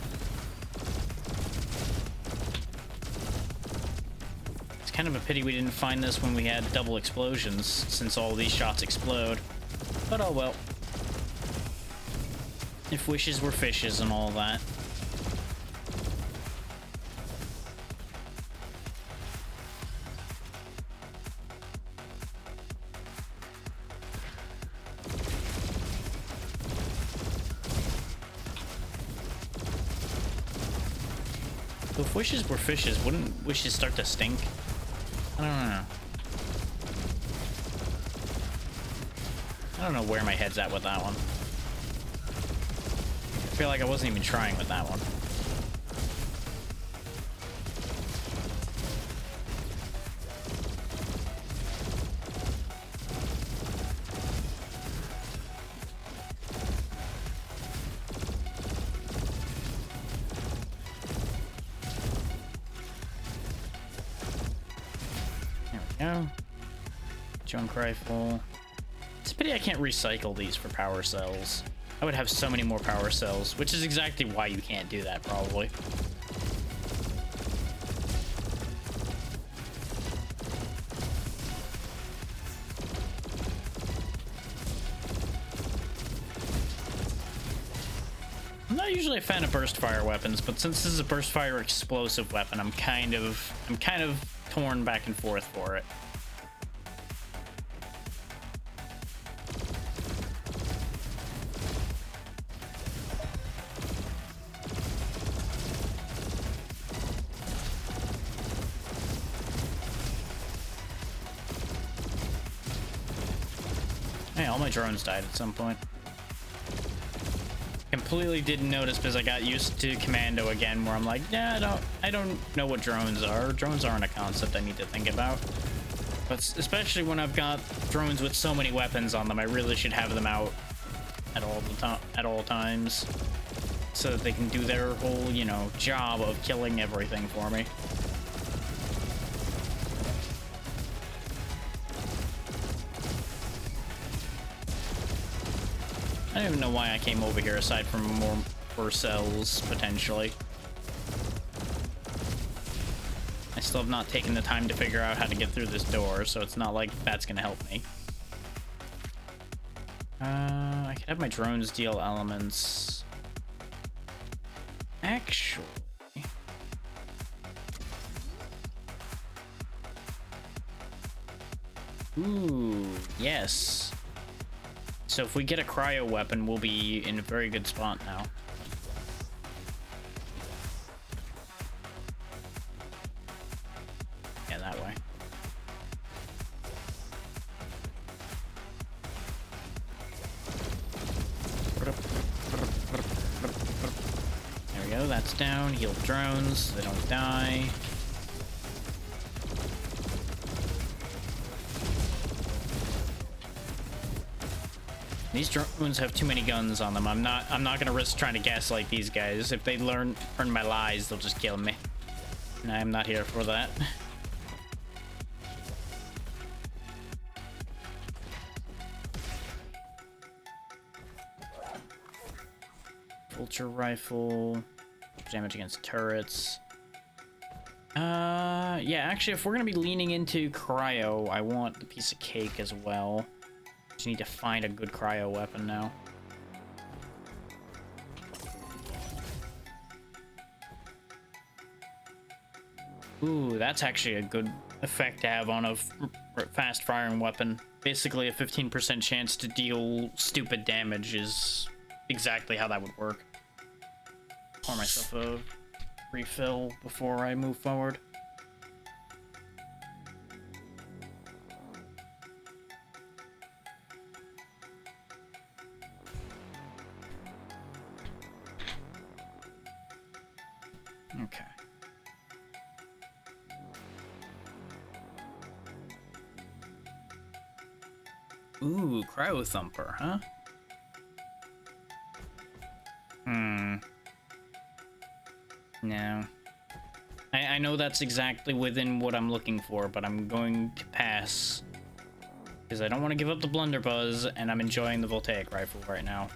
It's kind of a pity we didn't find this when we had double explosions, since all these shots explode. But oh well. If wishes were fishes and all that. If wishes were fishes, wouldn't wishes start to stink? I don't know. I don't know where my head's at with that one. I feel like I wasn't even trying with that one. Junk rifle. It's a pity I can't recycle these for power cells. I would have so many more power cells, which is exactly why you can't do that, probably. I'm not usually a fan of burst fire weapons, but since this is a burst fire explosive weapon, I'm kind of torn back and forth for it. Hey, all my drones died at some point. Completely didn't notice because I got used to commando again, where I'm like, yeah, I don't know what drones are. Drones aren't a concept I need to think about. But especially when I've got drones with so many weapons on them, I really should have them out at all times, so that they can do their whole, you know, job of killing everything for me. I don't even know why I came over here aside from more for cells, potentially. I still have not taken the time to figure out how to get through this door, so it's not like that's gonna help me. I I could have my drones deal elements. Actually... Ooh, yes. So if we get a cryo weapon, we'll be in a very good spot now. Yeah, that way. There we go, that's down. Heal drones, so they don't die. These drones have too many guns on them. I'm not gonna risk trying to gaslight these guys. If they learn my lies, they'll just kill me. And I'm not here for that. Vulture rifle, damage against turrets. Yeah, actually, if we're gonna be leaning into cryo, I want the piece of cake as well. Just need to find a good cryo weapon now. Ooh, that's actually a good effect to have on a fast-firing weapon. Basically, a 15% chance to deal stupid damage is exactly how that would work. Pour myself a refill before I move forward. Okay. Ooh, cryo thumper, huh? No. I know that's exactly within what I'm looking for, but I'm going to pass. Because I don't want to give up the blunderbuss, and I'm enjoying the voltaic rifle right now.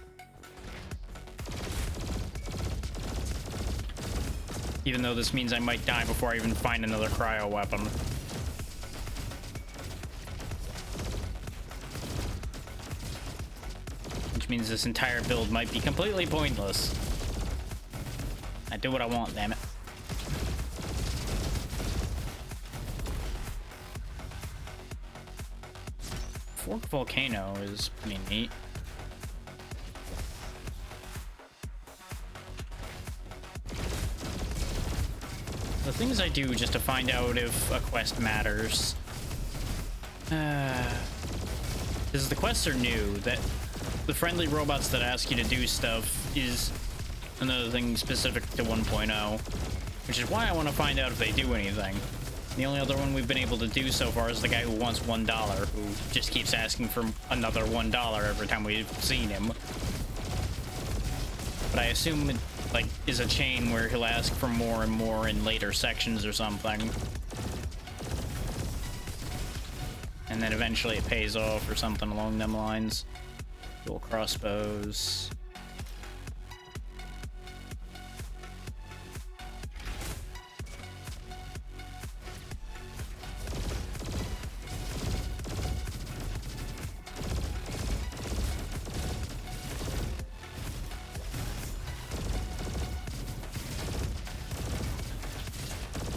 Even though this means I might die before I even find another cryo weapon. Which means this entire build might be completely pointless. I do what I want, damn it. Fork Volcano is pretty neat. The things I do just to find out if a quest matters. Because the quests are new, that the friendly robots that ask you to do stuff is another thing specific to 1.0, which is why I want to find out if they do anything. The only other one we've been able to do so far is the guy who wants $1, who just keeps asking for another $1 every time we've seen him. But I assume it, like, is a chain where he'll ask for more and more in later sections or something. And then eventually it pays off or something along them lines. Dual crossbows.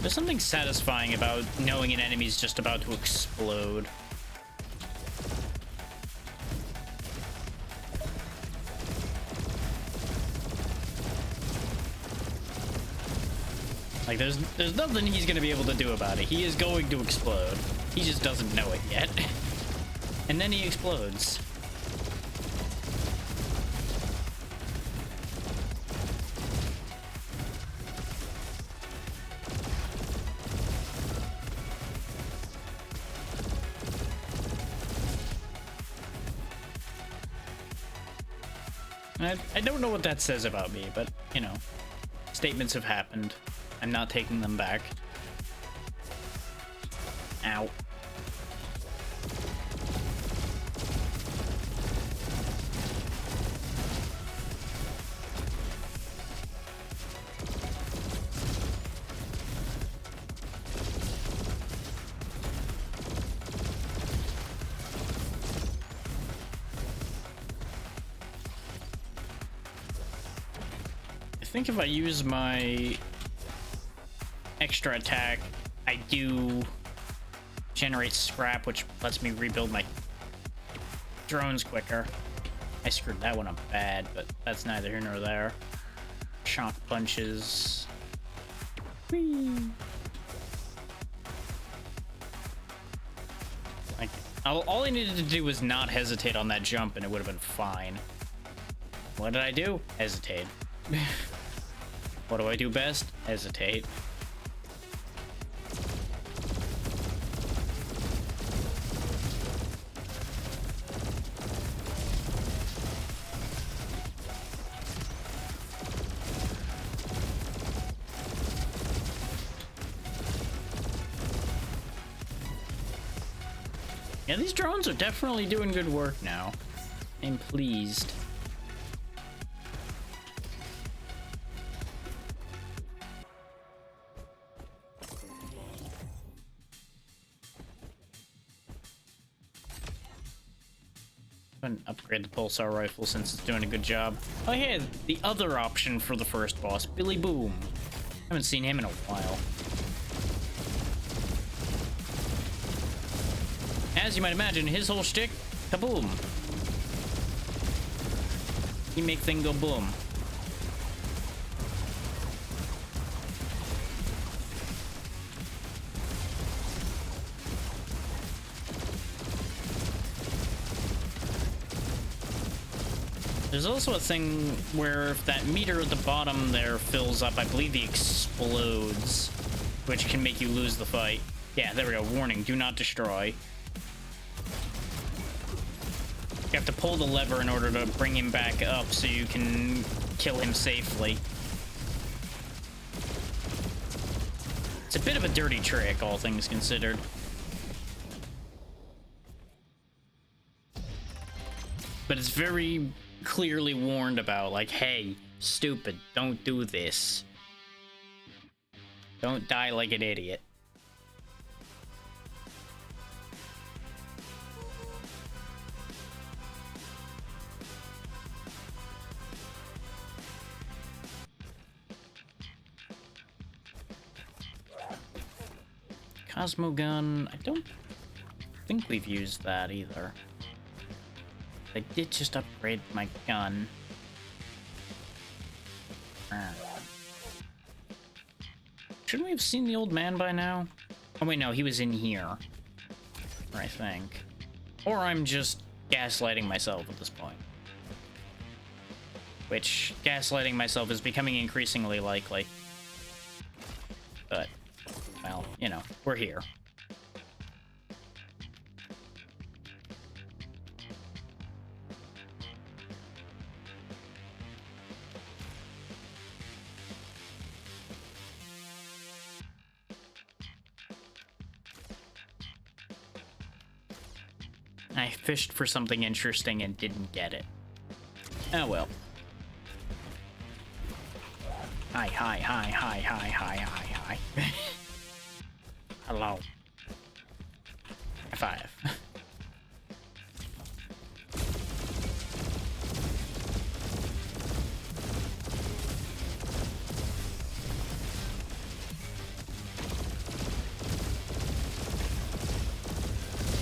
There's something satisfying about knowing an enemy's just about to explode. Like, there's nothing he's gonna be able to do about it. He is going to explode. He just doesn't know it yet. And then he explodes. I don't know what that says about me, but, you know, statements have happened. I'm not taking them back. Ow. think if I use my extra attack, I do generate scrap, which lets me rebuild my drones quicker. I screwed that one up bad, but that's neither here nor there. Shock punches. Whee! Like, all I needed to do was not hesitate on that jump, and it would have been fine. What did I do? Hesitate. What do I do best? Hesitate. Yeah, these drones are definitely doing good work now. I'm pleased. And upgrade the pulsar rifle since it's doing a good job. Oh yeah, the other option for the first boss, Billy Boom. Haven't seen him in a while. As you might imagine, his whole shtick, kaboom. He make thing go boom. There's also a thing where if that meter at the bottom there fills up, I believe he explodes, which can make you lose the fight. Yeah, there we go. Warning, do not destroy. You have to pull the lever in order to bring him back up so you can kill him safely. It's a bit of a dirty trick, all things considered. But it's very clearly warned about, like, hey, stupid, don't do this. Don't die like an idiot. Cosmo gun, I don't think we've used that either. I did just upgrade my gun. Shouldn't we have seen the old man by now? Oh wait, no, he was in here, I think. Or I'm just gaslighting myself at this point. Which, gaslighting myself is becoming increasingly likely. But, well, you know, we're here. I fished for something interesting and didn't get it. Oh well. Hi, hi, hi, hi, hi, hi, hi, hi. Hello. High five.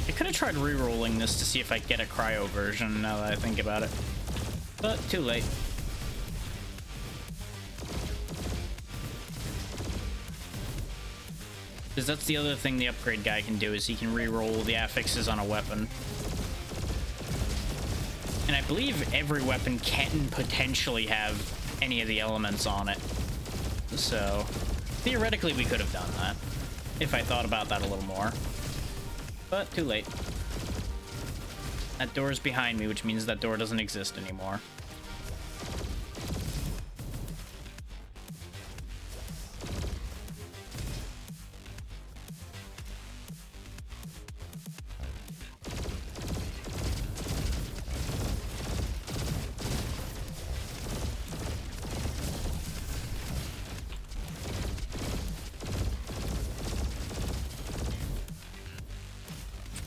I could have tried re-rolling this to see if I get a cryo version now that I think about it. But too late. Because that's the other thing the upgrade guy can do, is he can re-roll the affixes on a weapon. And I believe every weapon can potentially have any of the elements on it. So, theoretically we could have done that, if I thought about that a little more. But too late. That door is behind me, which means that door doesn't exist anymore.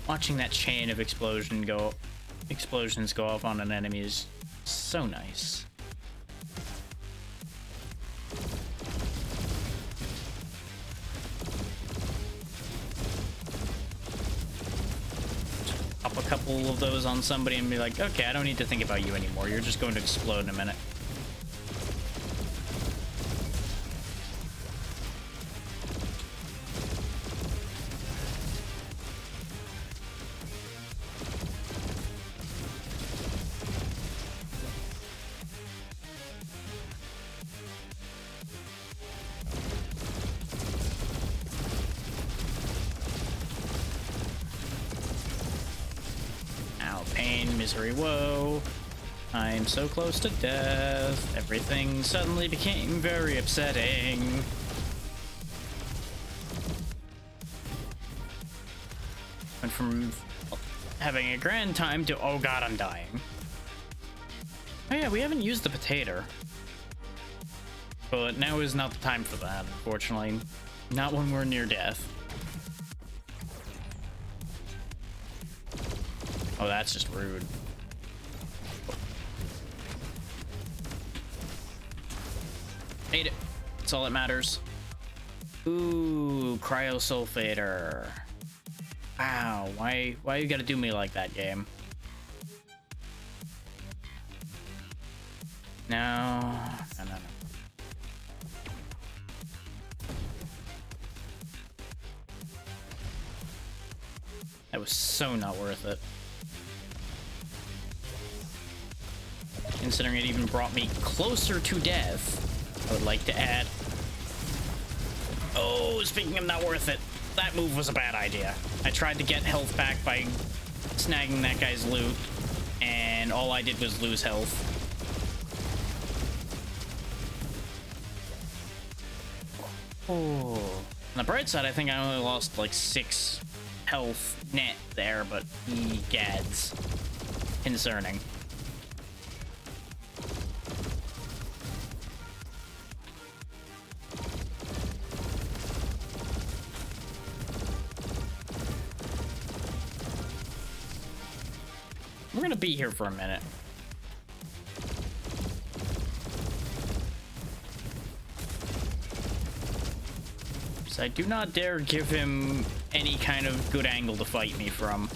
Watching that chain of explosions go off on an enemy is so nice. couple of those on somebody and be like, okay, I don't need to think about you anymore. You're just going to explode in a minute. Pain, misery, woe. I'm so close to death. Everything suddenly became very upsetting. Went from having a grand time to, oh god, I'm dying. Oh yeah, we haven't used the potato. But now is not the time for that, unfortunately. Not when we're near death. Oh, that's just rude. Ate it. That's all that matters. Ooh, cryosulfator. Wow, why you gotta do me like that, game? No. That was so not worth it. Considering it even brought me closer to death, I would like to add. Oh, speaking of not worth it, that move was a bad idea. I tried to get health back by snagging that guy's loot, and all I did was lose health. Oh. On the bright side, I think I only lost like 6 health net there, but egads. Concerning. We're gonna be here for a minute. So I do not dare give him any kind of good angle to fight me from,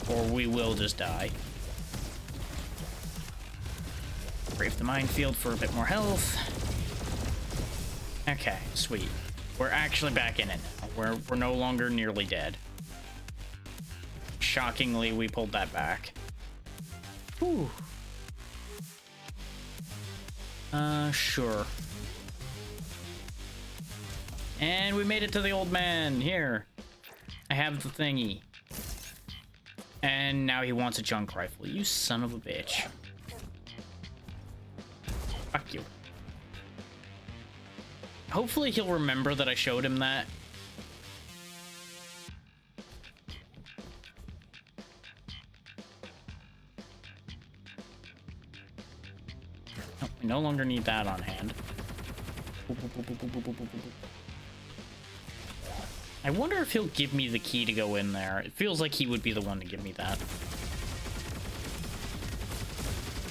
or we will just die. Brave the minefield for a bit more health. Okay, sweet. We're actually back in it now. We're no longer nearly dead. Shockingly, we pulled that back. Whew. Sure. And we made it to the old man. Here. I have the thingy. And now he wants a junk rifle. You son of a bitch. Fuck you. Hopefully he'll remember that I showed him that. Oh, we no longer need that on hand. I wonder if he'll give me the key to go in there. It feels like he would be the one to give me that.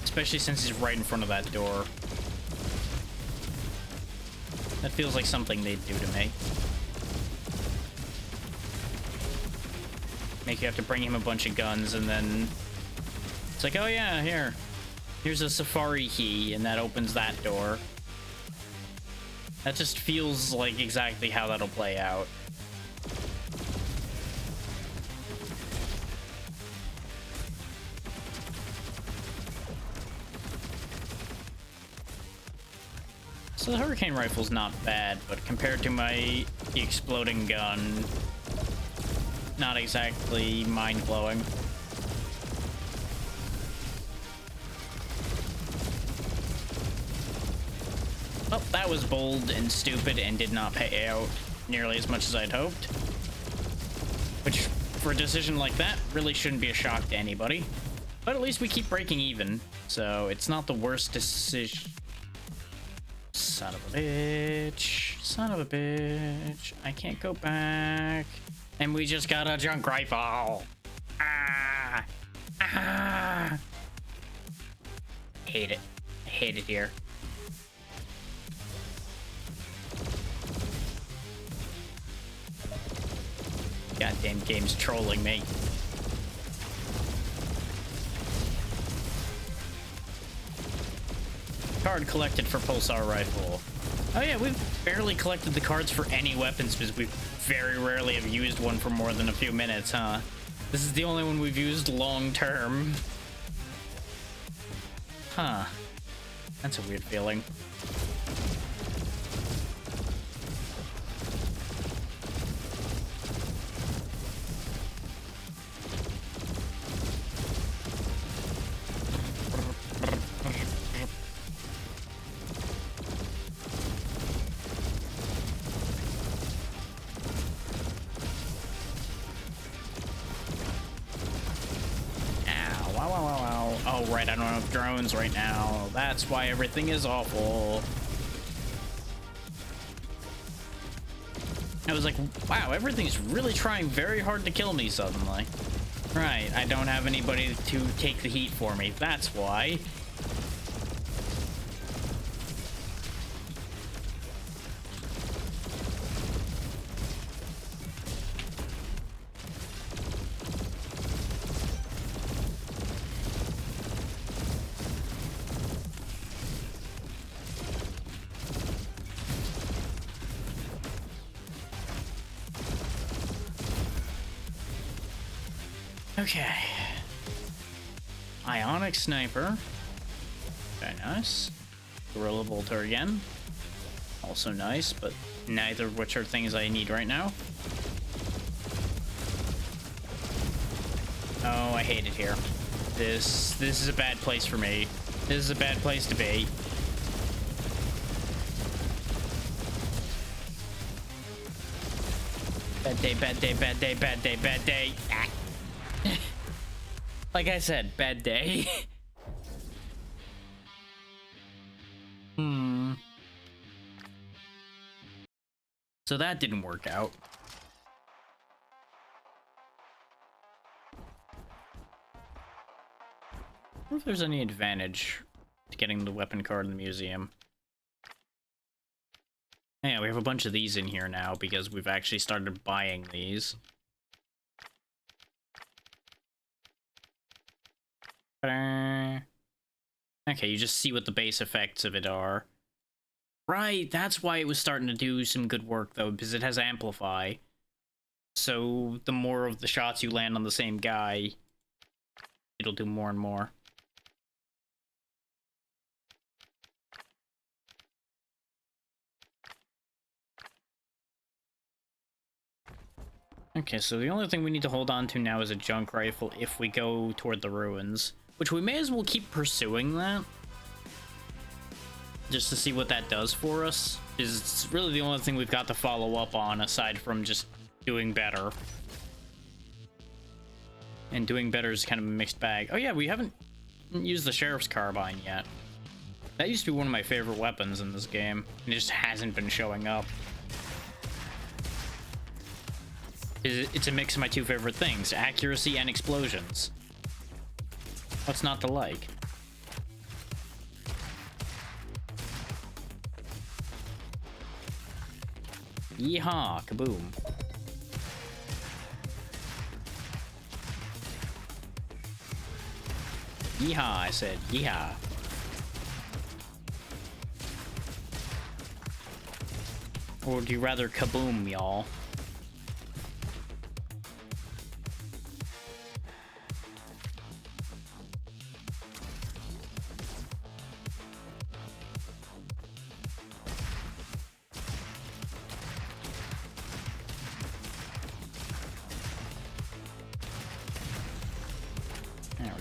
Especially since he's right in front of that door. That feels like something they'd do to me. Make you have to bring him a bunch of guns, and then it's like, oh yeah, here's a safari key, and that opens that door. That just feels like exactly how that'll play out. So the Hurricane Rifle's not bad, but compared to my exploding gun, not exactly mind-blowing. Well, that was bold and stupid and did not pay out nearly as much as I'd hoped. Which, for a decision like that, really shouldn't be a shock to anybody. But at least we keep breaking even, so it's not the worst decision. Son of a bitch. Son of a bitch. I can't go back. And we just got a junk rifle. Ah! Ah! I hate it. I hate it here. Goddamn game's trolling me. card collected for Pulsar Rifle. Oh yeah, we've barely collected the cards for any weapons because we very rarely have used one for more than a few minutes, huh? This is the only one we've used long term. Huh. That's a weird feeling. Oh, right, I don't have drones right now. That's why everything is awful. I was like, wow, everything's really trying very hard to kill me suddenly. Right, I don't have anybody to take the heat for me. That's why. Okay. Ionic Sniper. Very nice. Gorilla Bolter again. Also nice, but neither of which are things I need right now. Oh, I hate it here. This is a bad place for me. This is a bad place to be. Bad day, bad day, bad day, bad day, bad day. Ah. Like I said, bad day. So that didn't work out. I wonder if there's any advantage to getting the weapon card in the museum. Yeah, we have a bunch of these in here now because we've actually started buying these. Okay, you just see what the base effects of it are. Right, that's why it was starting to do some good work, though, because it has Amplify. So the more of the shots you land on the same guy, it'll do more and more. Okay, so the only thing we need to hold on to now is a junk rifle if we go toward the ruins. Which we may as well keep pursuing that. Just to see what that does for us. It's really the only thing we've got to follow up on aside from just doing better. And doing better is kind of a mixed bag. Oh yeah, we haven't used the Sheriff's Carbine yet. That used to be one of my favorite weapons in this game. It just hasn't been showing up. It's a mix of my two favorite things, accuracy and explosions. What's not to like? Yeehaw, kaboom. Yeehaw, I said, yeehaw. Or would you rather kaboom, y'all?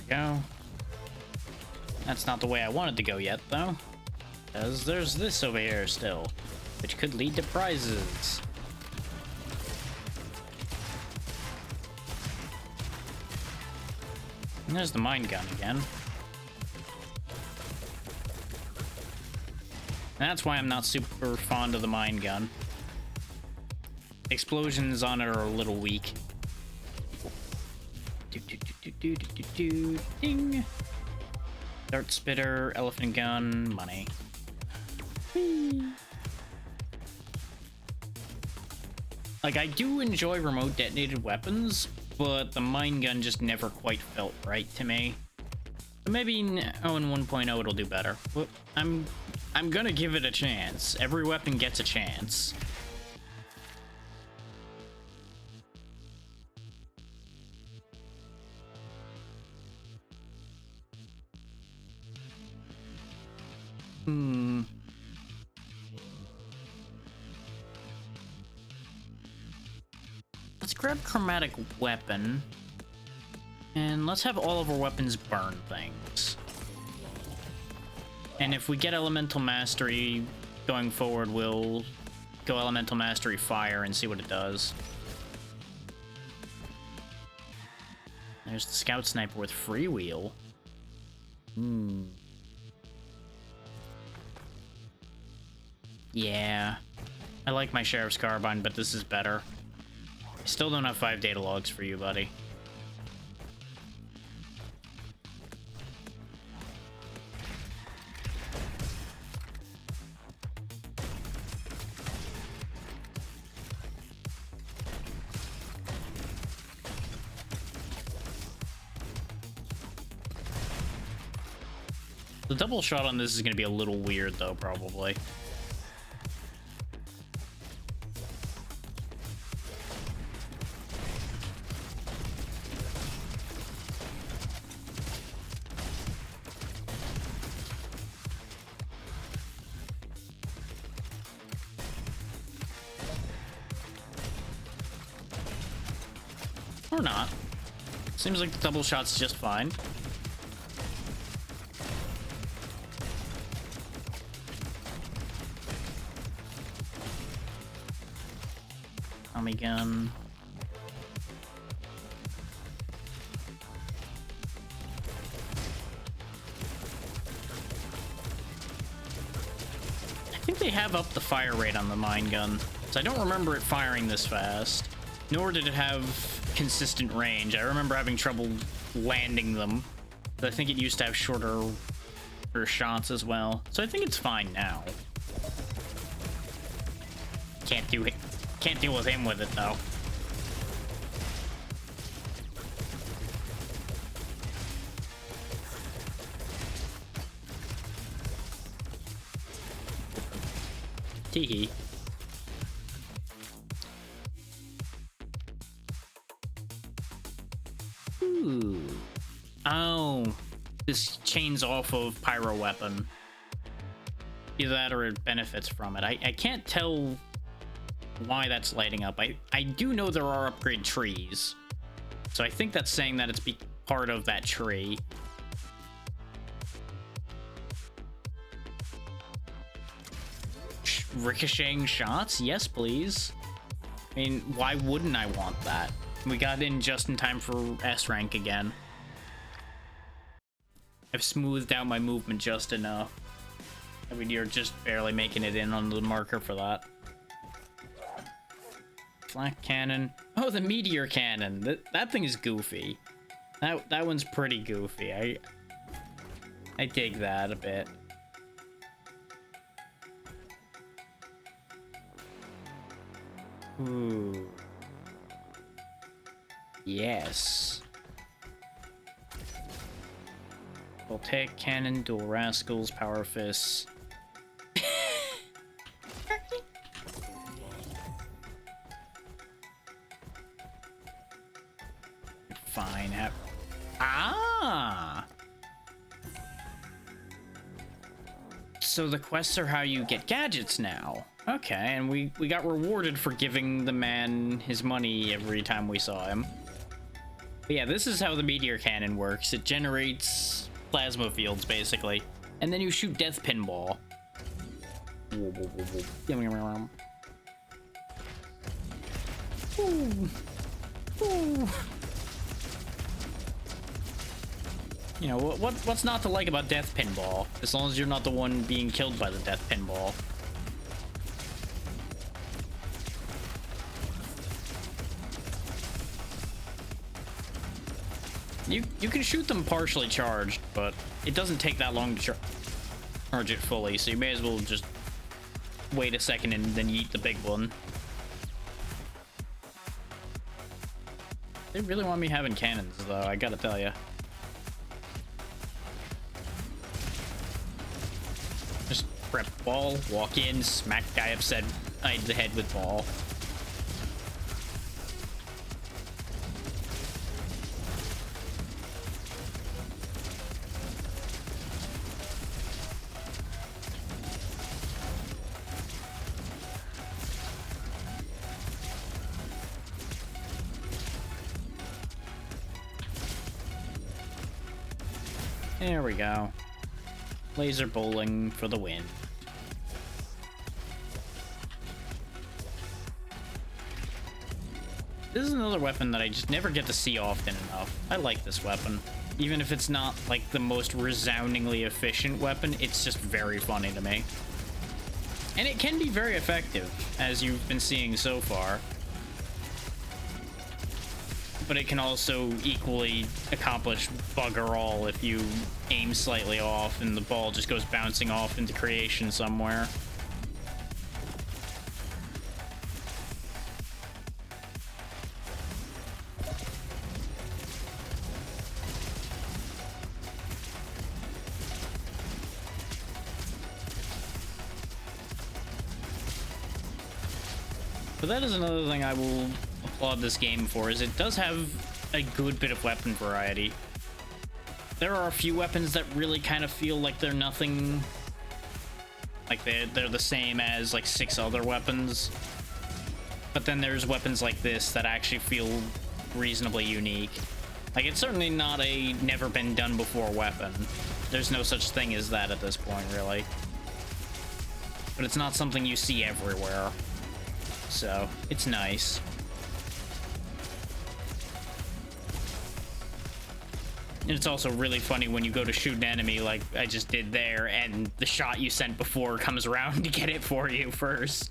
Go. That's not the way I wanted to go yet, though. Because there's this over here still, which could lead to prizes. And there's the mine gun again. And that's why I'm not super fond of the mine gun. Explosions on it are a little weak. Ding. Dart spitter, elephant gun, money. Whee. Like, I do enjoy remote detonated weapons, but the mine gun just never quite felt right to me. Maybe in 1.0 it'll do better. Well, I'm gonna give it a chance. Every weapon gets a chance. Let's grab chromatic weapon. And let's have all of our weapons burn things. And if we get elemental mastery going forward, we'll go elemental mastery fire and see what it does. There's the scout sniper with freewheel. Yeah. I like my sheriff's carbine, but this is better. I still don't have 5 data logs for you, buddy. The double shot on this is going to be a little weird, though, probably. Or not. Seems like the double shot's just fine. Tommy gun. I think they have upped the fire rate on the mine gun, so I don't remember it firing this fast. Nor did it have consistent range. I remember having trouble landing them, but I think it used to have shorter shots as well. So I think it's fine now. Can't deal with him with it though. Teehee. Ooh. Oh, this chains off of pyro weapon. Either that or it benefits from it. I can't tell why that's lighting up. I do know there are upgrade trees, so I think that's saying that it's part of that tree. Ricocheting shots? Yes, please. I mean, why wouldn't I want that? We got in just in time for S rank again. I've smoothed out my movement just enough. I mean, you're just barely making it in on the marker for that. Flak cannon. Oh, the meteor cannon. That thing is goofy. That one's pretty goofy. I dig that a bit. Ooh. Yes. Voltaic cannon, dual rascals, power fists. Fine. Ah! So the quests are how you get gadgets now. Okay, and we got rewarded for giving the man his money every time we saw him. But yeah, this is how the meteor cannon works. It generates plasma fields, basically. And then you shoot death pinball. Ooh. Ooh. You know, what's not to like about death pinball? As long as you're not the one being killed by the death pinball. You can shoot them partially charged, but it doesn't take that long to charge it fully, so you may as well just wait a second and then yeet the big one. They really want me having cannons, though, I gotta tell you. Prep ball, walk in, smack guy upside the head with ball. There we go. Laser bowling for the win. This is another weapon that I just never get to see often enough. I like this weapon. Even if it's not like the most resoundingly efficient weapon, it's just very funny to me. And it can be very effective, as you've been seeing so far. But it can also equally accomplish bugger all if you aim slightly off and the ball just goes bouncing off into creation somewhere. But that is another thing I will applaud this game for, is it does have a good bit of weapon variety. There are a few weapons that really kind of feel like they're nothing, like they're the same as like 6 other weapons. But then there's weapons like this that actually feel reasonably unique. Like, it's certainly not a never been done before weapon. There's no such thing as that at this point, really. But it's not something you see everywhere. So, it's nice. And it's also really funny when you go to shoot an enemy like I just did there, and the shot you sent before comes around to get it for you first.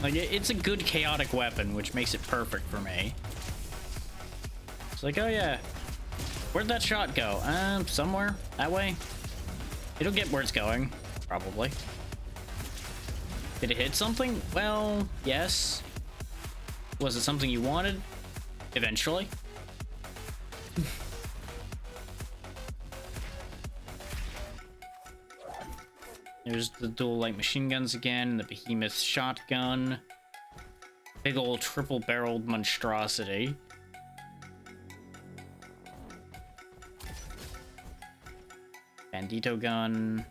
Like, it's a good chaotic weapon, which makes it perfect for me. It's like, oh yeah, where'd that shot go? Somewhere that way. It'll get where it's going, probably. Did it hit something? Well, yes. Was it something you wanted? Eventually. There's the dual light machine guns again, the behemoth shotgun. Big old triple-barreled monstrosity. Bandito gun.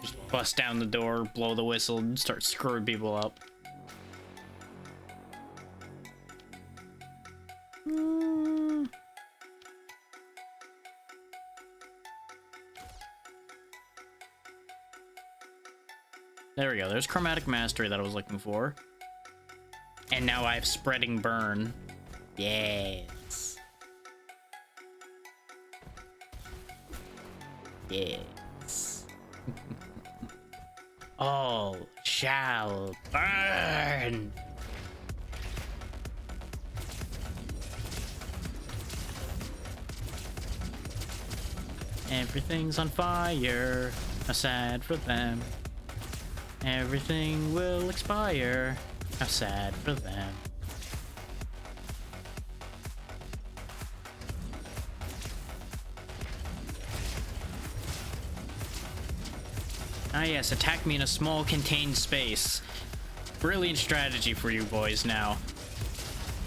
Just bust down the door, blow the whistle, and start screwing people up. There we go. There's chromatic mastery that I was looking for. And now I have spreading burn. Yes. Yes. All shall burn. Everything's on fire. How sad for them. Everything will expire. How sad for them. Ah yes, attack me in a small contained space. Brilliant strategy for you boys now.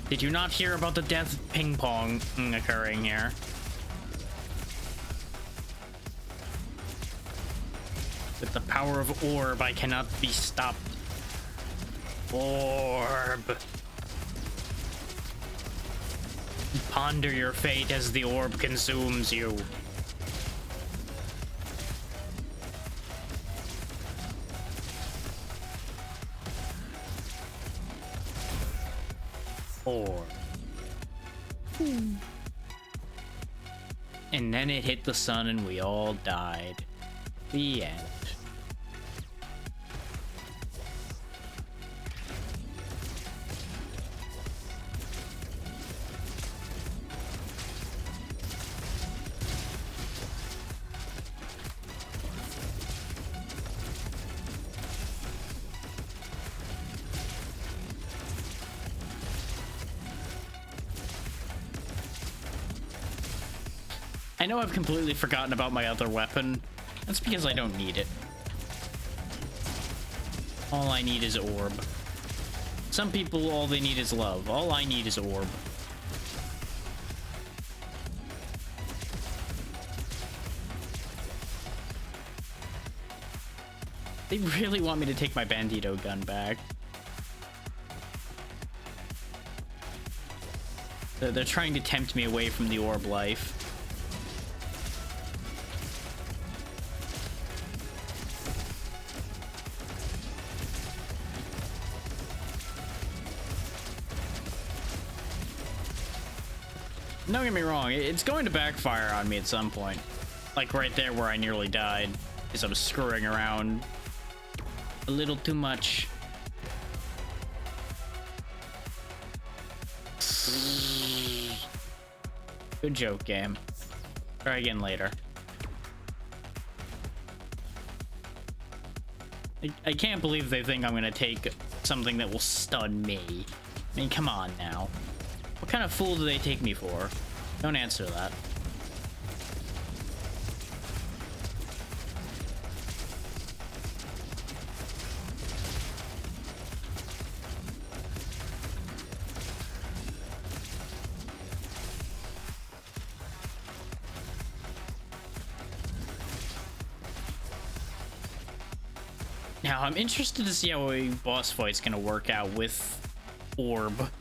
Did you not hear about the death ping pong occurring here? With the power of orb, I cannot be stopped. Orb. Ponder your fate as the orb consumes you. Orb. And then it hit the sun and we all died. The end. I know I've completely forgotten about my other weapon. That's because I don't need it. All I need is orb. Some people, all they need is love. All I need is orb. They really want me to take my Bandito gun back. They're trying to tempt me away from the orb life. Don't get me wrong, it's going to backfire on me at some point. Like right there where I nearly died, because I was screwing around a little too much. Good joke, game. Try again later. I can't believe they think I'm gonna take something that will stun me. I mean, come on now. What kind of fool do they take me for? Don't answer that. Now, I'm interested to see how a boss fight's gonna work out with orb.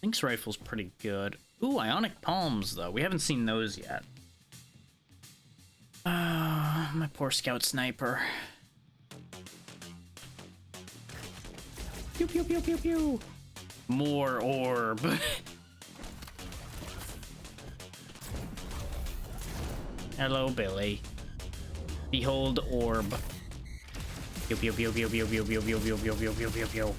Lynx rifle's pretty good. Ooh, ionic palms, though. We haven't seen those yet. My poor scout sniper. Pew, pew, pew, pew, pew. More orb. Hello, Billy. Behold orb. Pew, pew, pew, pew, pew, pew, pew, pew, pew, pew, pew, pew, pew, pew.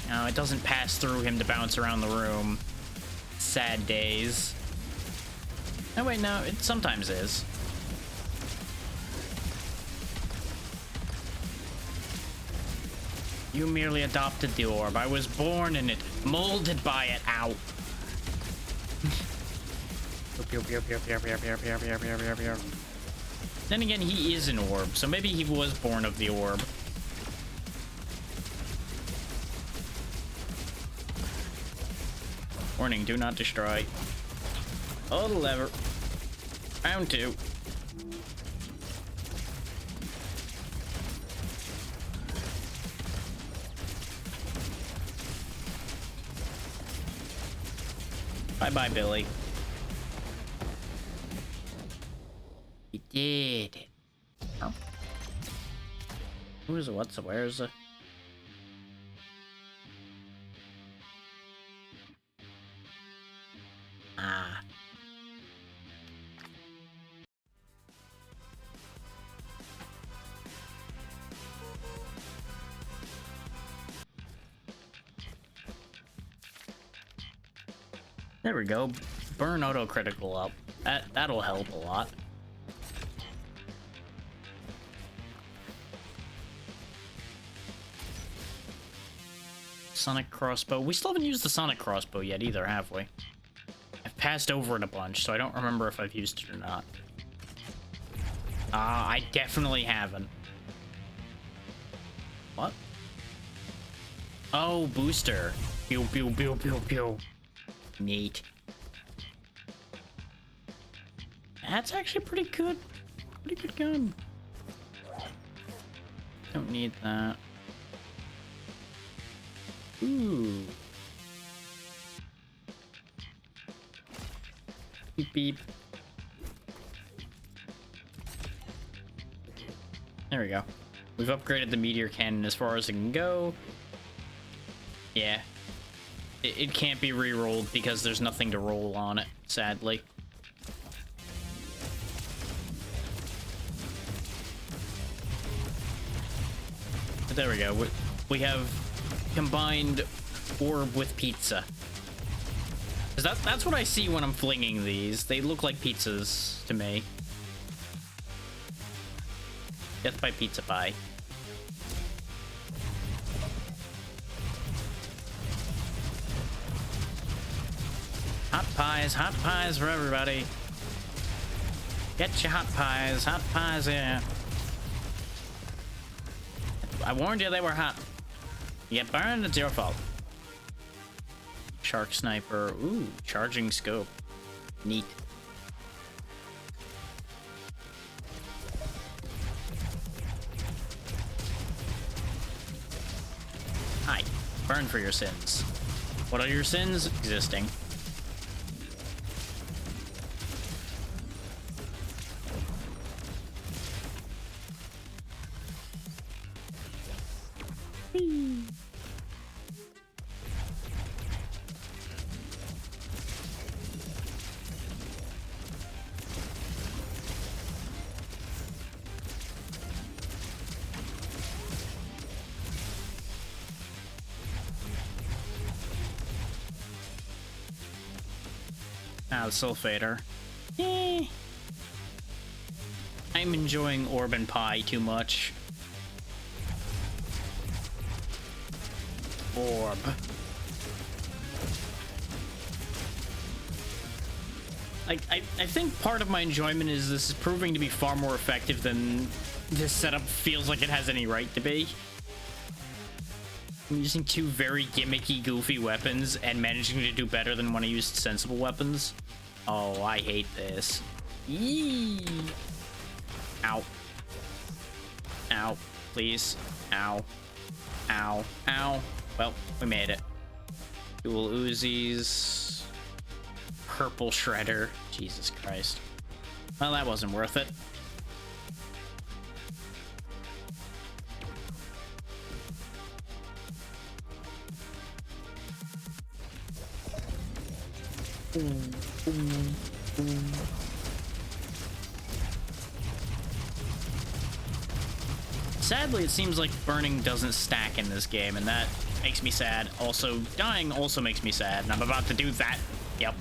No, it doesn't pass through him to bounce around the room. Sad days. Oh wait, no, it sometimes is. You merely adopted the orb. I was born in it, molded by it. Ow. Then again, he is an orb, so maybe he was born of the orb. Warning, do not destroy. Oh, the lever. Round 2. Bye-bye, Billy. He did it. Oh. Who is it? What's it? Where is it? Ah. There we go. Burn auto critical up. That'll help a lot. Sonic crossbow. We still haven't used the sonic crossbow yet either, have we? I've passed over it a bunch, so I don't remember if I've used it or not. I definitely haven't. What? Oh, booster. Pew, pew, pew, pew, pew. Neat. That's actually pretty good. Pretty good gun. Don't need that. Ooh. Beep beep. There we go. We've upgraded the meteor cannon as far as it can go. Yeah. It can't be re-rolled because there's nothing to roll on it, sadly. But there we go. We have combined orb with pizza. 'Cause that's what I see when I'm flinging these. They look like pizzas to me. Death by pizza pie. Hot pies for everybody. Get your hot pies here. I warned you they were hot. You get burned, it's your fault. Shark sniper, ooh, charging scope. Neat. Hi, burn for your sins. What are your sins? Existing. Ah, the sulfator. Eh. I'm enjoying orb and pie too much. Orb. I think part of my enjoyment is this is proving to be far more effective than this setup feels like it has any right to be. I'm using two very gimmicky, goofy weapons and managing to do better than when I used sensible weapons. Oh, I hate this. Yee. Ow. Ow. Please. Ow. Ow. Ow. Well, we made it. Dual Uzis. Purple Shredder. Jesus Christ. Well, that wasn't worth it. Sadly, it seems like burning doesn't stack in this game, and that makes me sad. Also, dying also makes me sad, and I'm about to do that. Yep.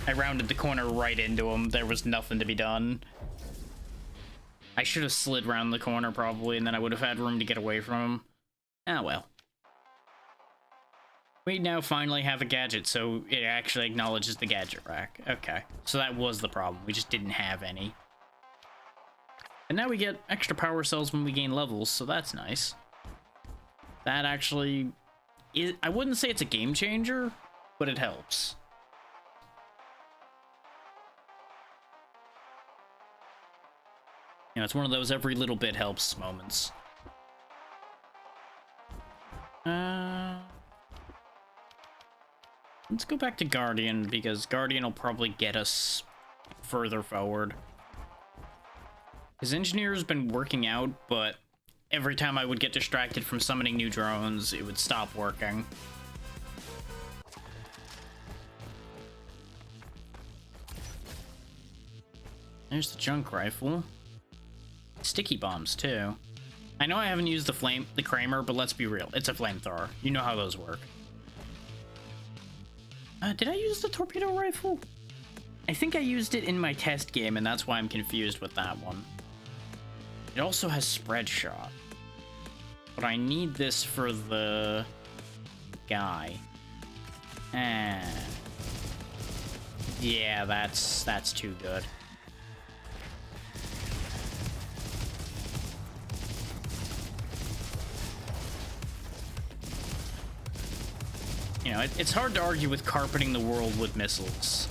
I rounded the corner right into him. There was nothing to be done. I should have slid around the corner, probably, and then I would have had room to get away from him. Ah, well. We now finally have a gadget, so it actually acknowledges the gadget rack. Okay, so that was the problem. We just didn't have any. And now we get extra power cells when we gain levels, so that's nice. That actually is... I wouldn't say it's a game changer, but it helps. You know, it's one of those every little bit helps moments. Let's go back to Guardian, because Guardian will probably get us further forward. His engineer's been working out, but every time I would get distracted from summoning new drones, it would stop working. There's the junk rifle. Sticky bombs, too. I know I haven't used the Kramer, but let's be real. It's a flamethrower. You know how those work. Did I use the torpedo rifle? I think I used it in my test game, and that's why I'm confused with that one. It also has spread shot. But I need this for the guy. Yeah, that's too good. You know, it's hard to argue with carpeting the world with missiles.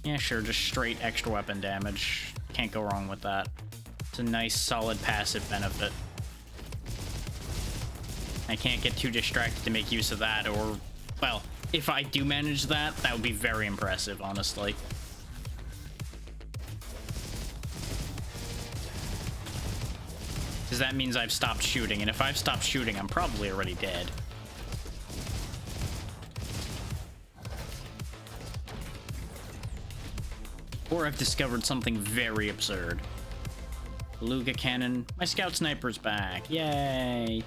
Yeah, sure, just straight extra weapon damage. Can't go wrong with that. It's a nice, solid passive benefit. I can't get too distracted to make use of that, or... Well, if I do manage that, that would be very impressive, honestly. Because that means I've stopped shooting, and if I've stopped shooting, I'm probably already dead. Or I've discovered something very absurd. Beluga cannon. My scout sniper's back. Yay!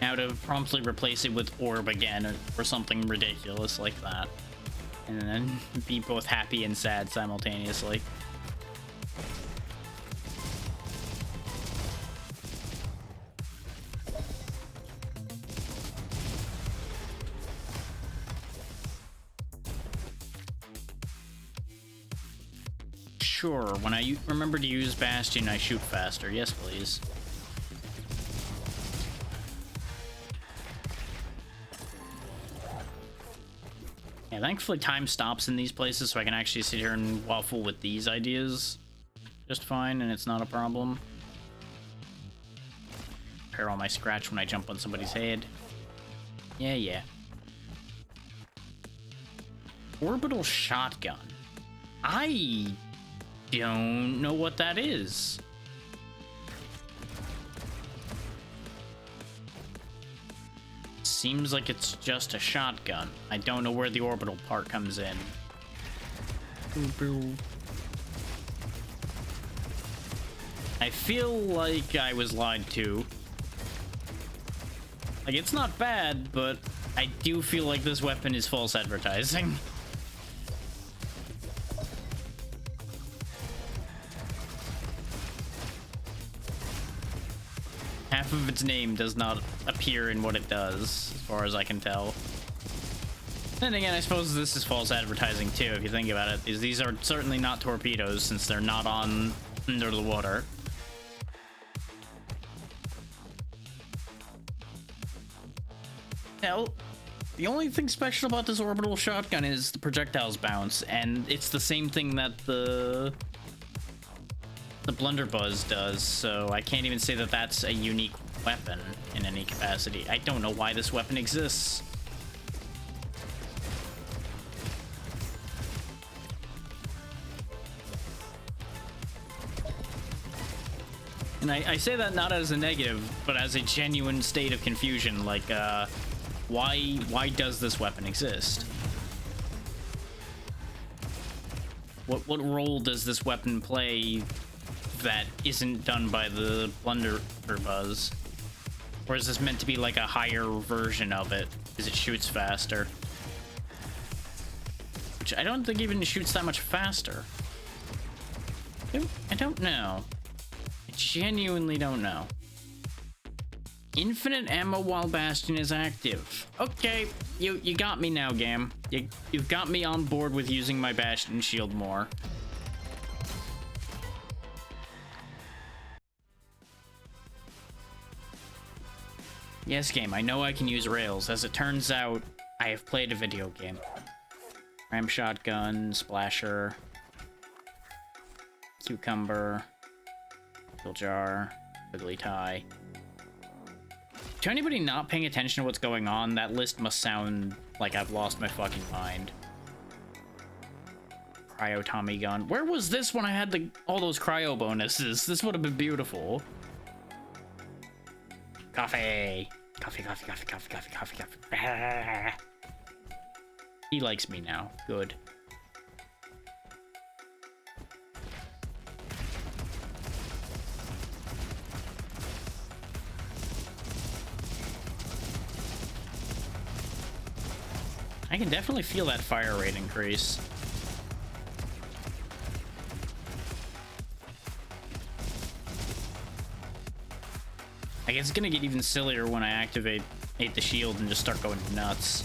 Now to promptly replace it with orb again, or something ridiculous like that. and then be both happy and sad simultaneously. Sure, when I remember to use Bastion, I shoot faster. Yes, please. Yeah, thankfully time stops in these places, so I can actually sit here and waffle with these ideas just fine, and it's not a problem. Repair all my scratch when I jump on somebody's head. Yeah. Orbital shotgun. I don't know what that is. Seems like it's just a shotgun. I don't know where the orbital part comes in. I feel like I was lied to. Like, it's not bad, but I do feel like this weapon is false advertising. Half of its name does not appear in what it does, as far as I can tell. Then again, I suppose this is false advertising too, if you think about it. These are certainly not torpedoes, since they're not on under the water. Hell, the only thing special about this orbital shotgun is the projectiles bounce, and it's the same thing that the blunderbuss does, so I can't even say that that's a unique weapon in any capacity. I don't know why this weapon exists. And I say that not as a negative, but as a genuine state of confusion, like, why does this weapon exist? What role does this weapon play that isn't done by the blunderbuss? Or is this meant to be like a higher version of it, because it shoots faster? Which I don't think even shoots that much faster. I don't know. I genuinely don't know. Infinite ammo while Bastion is active. Okay, you got me now, game. You've got me on board with using my Bastion shield more. Yes, game, I know I can use rails. As it turns out, I have played a video game. Ram shotgun, splasher, cucumber, pickle jar, wiggly tie. To anybody not paying attention to what's going on, that list must sound like I've lost my fucking mind. Cryo Tommy gun. Where was this when I had all those cryo bonuses? This would have been beautiful. Coffee. Coffee. He likes me now. Good. I can definitely feel that fire rate increase. I guess it's gonna get even sillier when I activate the shield and just start going nuts.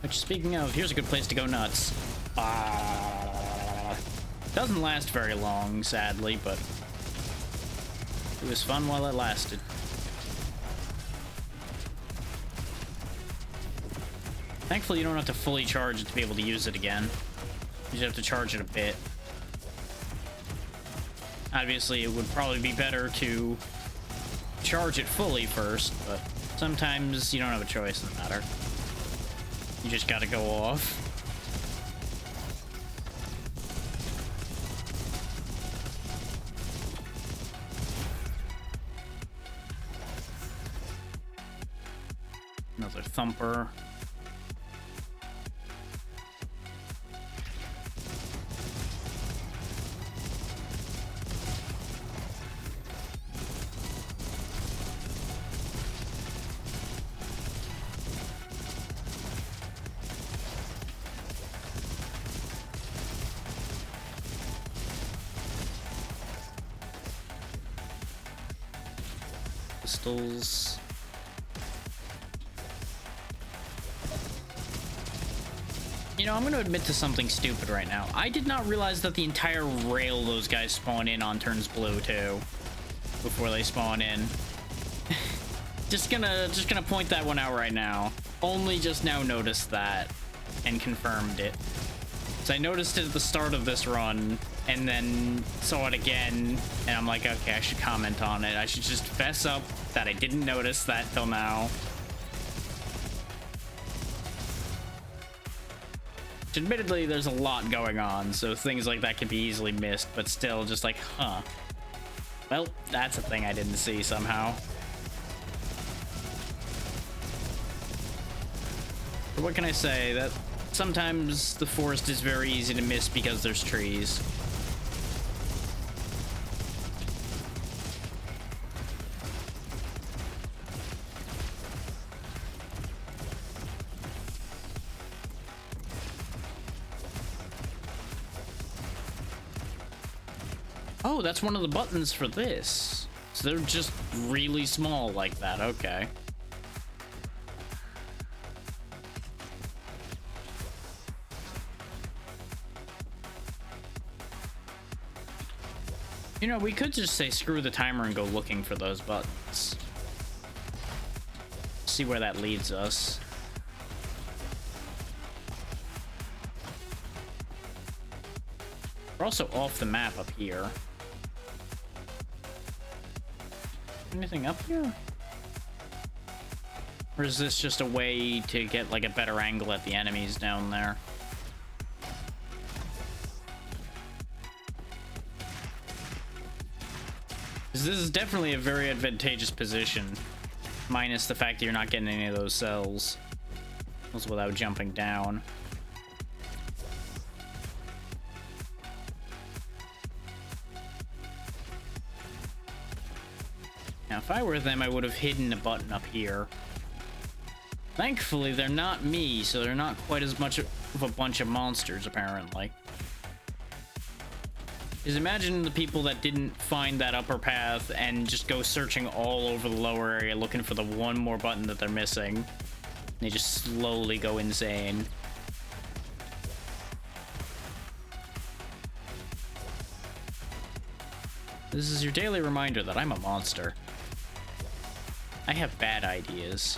Which, speaking of, here's a good place to go nuts. Doesn't last very long, sadly, but it was fun while it lasted. Thankfully, you don't have to fully charge it to be able to use it again. You just have to charge it a bit. Obviously, it would probably be better to charge it fully first, but sometimes you don't have a choice in the matter. You just gotta go off. Another thumper. pistols. You know, I'm going to admit to something stupid right now. I did not realize that the entire rail those guys spawn in on turns blue, too. Before they spawn in. just gonna point that one out right now. Only just now noticed that. And confirmed it. So I noticed it at the start of this run. And then saw it again. And I'm like, okay, I should comment on it. I should just fess up that I didn't notice that till now. Admittedly, there's a lot going on, so things like that can be easily missed, but still just like, huh. Well, that's a thing I didn't see somehow. But what can I say? That sometimes the forest is very easy to miss because there's trees. Oh, that's one of the buttons for this. So they're just really small like that. Okay. You know, we could just say screw the timer and go looking for those buttons. See where that leads us. We're also off the map up here. Anything up here? Or is this just a way to get like a better angle at the enemies down there? This is definitely a very advantageous position. Minus the fact that you're not getting any of those cells. Also without jumping down. Now, if I were them, I would have hidden a button up here. Thankfully, they're not me, so they're not quite as much of a bunch of monsters, apparently. Because imagine the people that didn't find that upper path and just go searching all over the lower area looking for the one more button that they're missing. They just slowly go insane. This is your daily reminder that I'm a monster. I have bad ideas.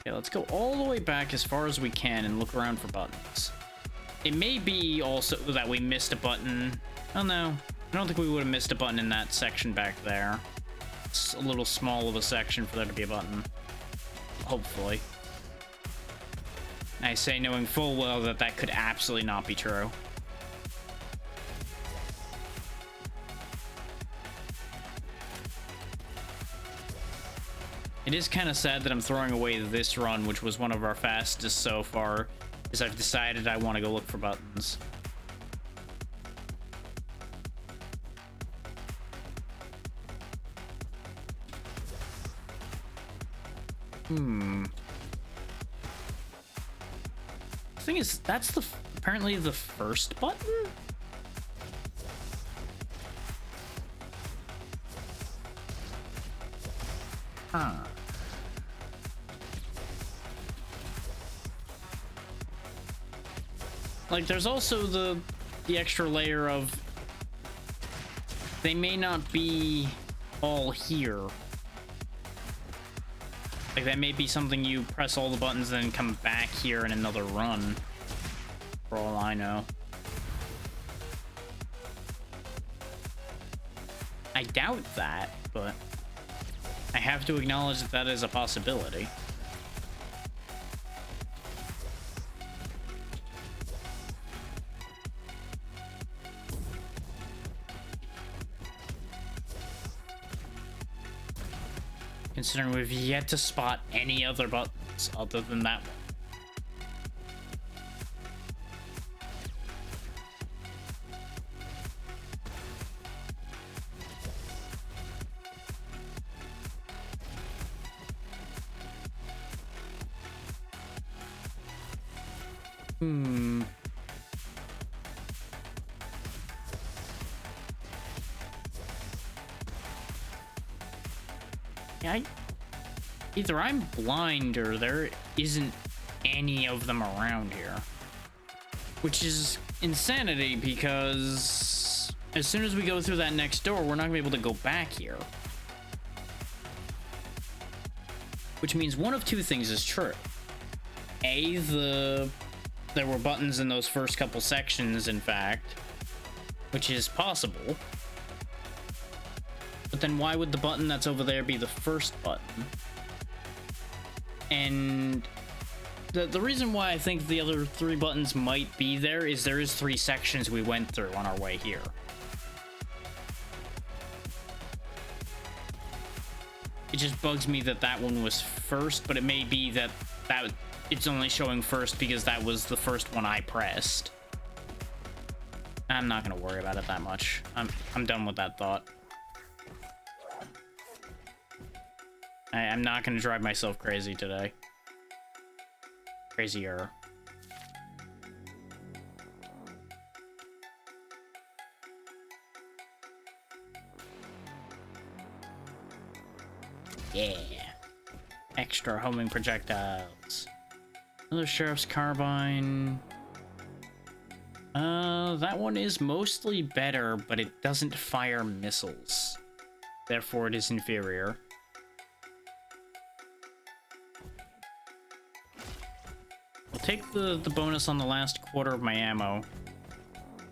Okay, let's go all the way back as far as we can and look around for buttons. It may be also that we missed a button. Oh no, I don't think we would have missed a button in that section back there. It's a little small of a section for there to be a button. Hopefully. I say knowing full well that that could absolutely not be true. It is kind of sad that I'm throwing away this run, which was one of our fastest so far, because I've decided I want to go look for buttons. The thing is, that's apparently the first button? Huh. Like, there's also the extra layer of they may not be all here. Like, that may be something you press all the buttons and then come back here in another run. For all I know. I doubt that, but I have to acknowledge that that is a possibility. Considering we've yet to spot any other buttons other than that one. Either I'm blind or there isn't any of them around here. Which is insanity because as soon as we go through that next door, we're not gonna be able to go back here. Which means one of two things is true. A, there were buttons in those first couple sections, in fact, which is possible. But then why would the button that's over there be the first button? And the reason why I think the other 3 buttons might be there is 3 sections we went through on our way here. It just bugs me that that one was first, but it may be that it's only showing first because that was the first one I pressed. I'm not gonna worry about it that much. I'm done with that thought. I'm not gonna drive myself crazy today. Crazier. Yeah. Extra homing projectiles. Another sheriff's carbine. That one is mostly better, but it doesn't fire missiles. Therefore, it is inferior. I'll take the bonus on the last quarter of my ammo.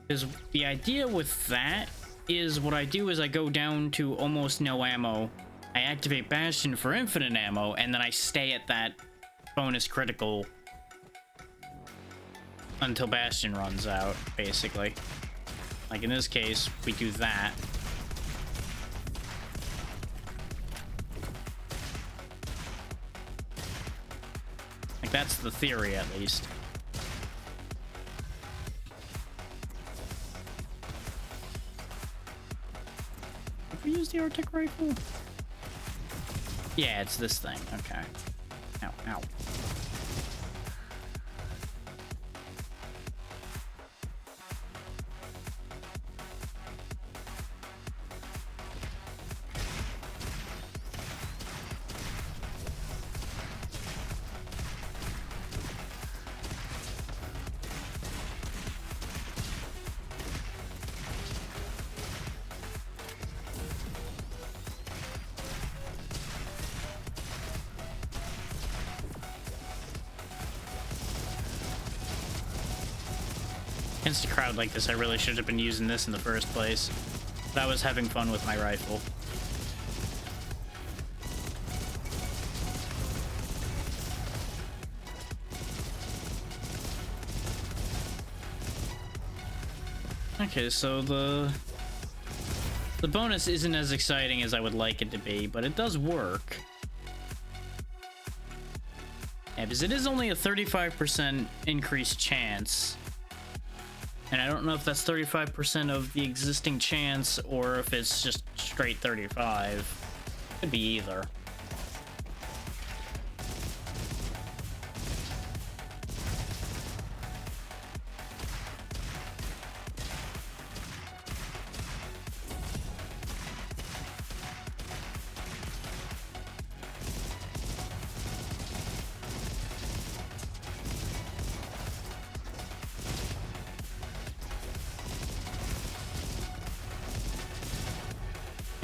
Because the idea with that is what I do is I go down to almost no ammo. I activate Bastion for infinite ammo, and then I stay at that bonus critical until Bastion runs out, basically. Like in this case, we do that. Like that's the theory, at least. Have we used the Arctic rifle? Yeah, it's this thing. Okay. Ow, ow. Against a crowd like this, I really should have been using this in the first place. But I was having fun with my rifle. Okay, so the bonus isn't as exciting as I would like it to be, but it does work. Yeah, because it is only a 35% increased chance. And I don't know if that's 35% of the existing chance or if it's just straight 35. Could be either.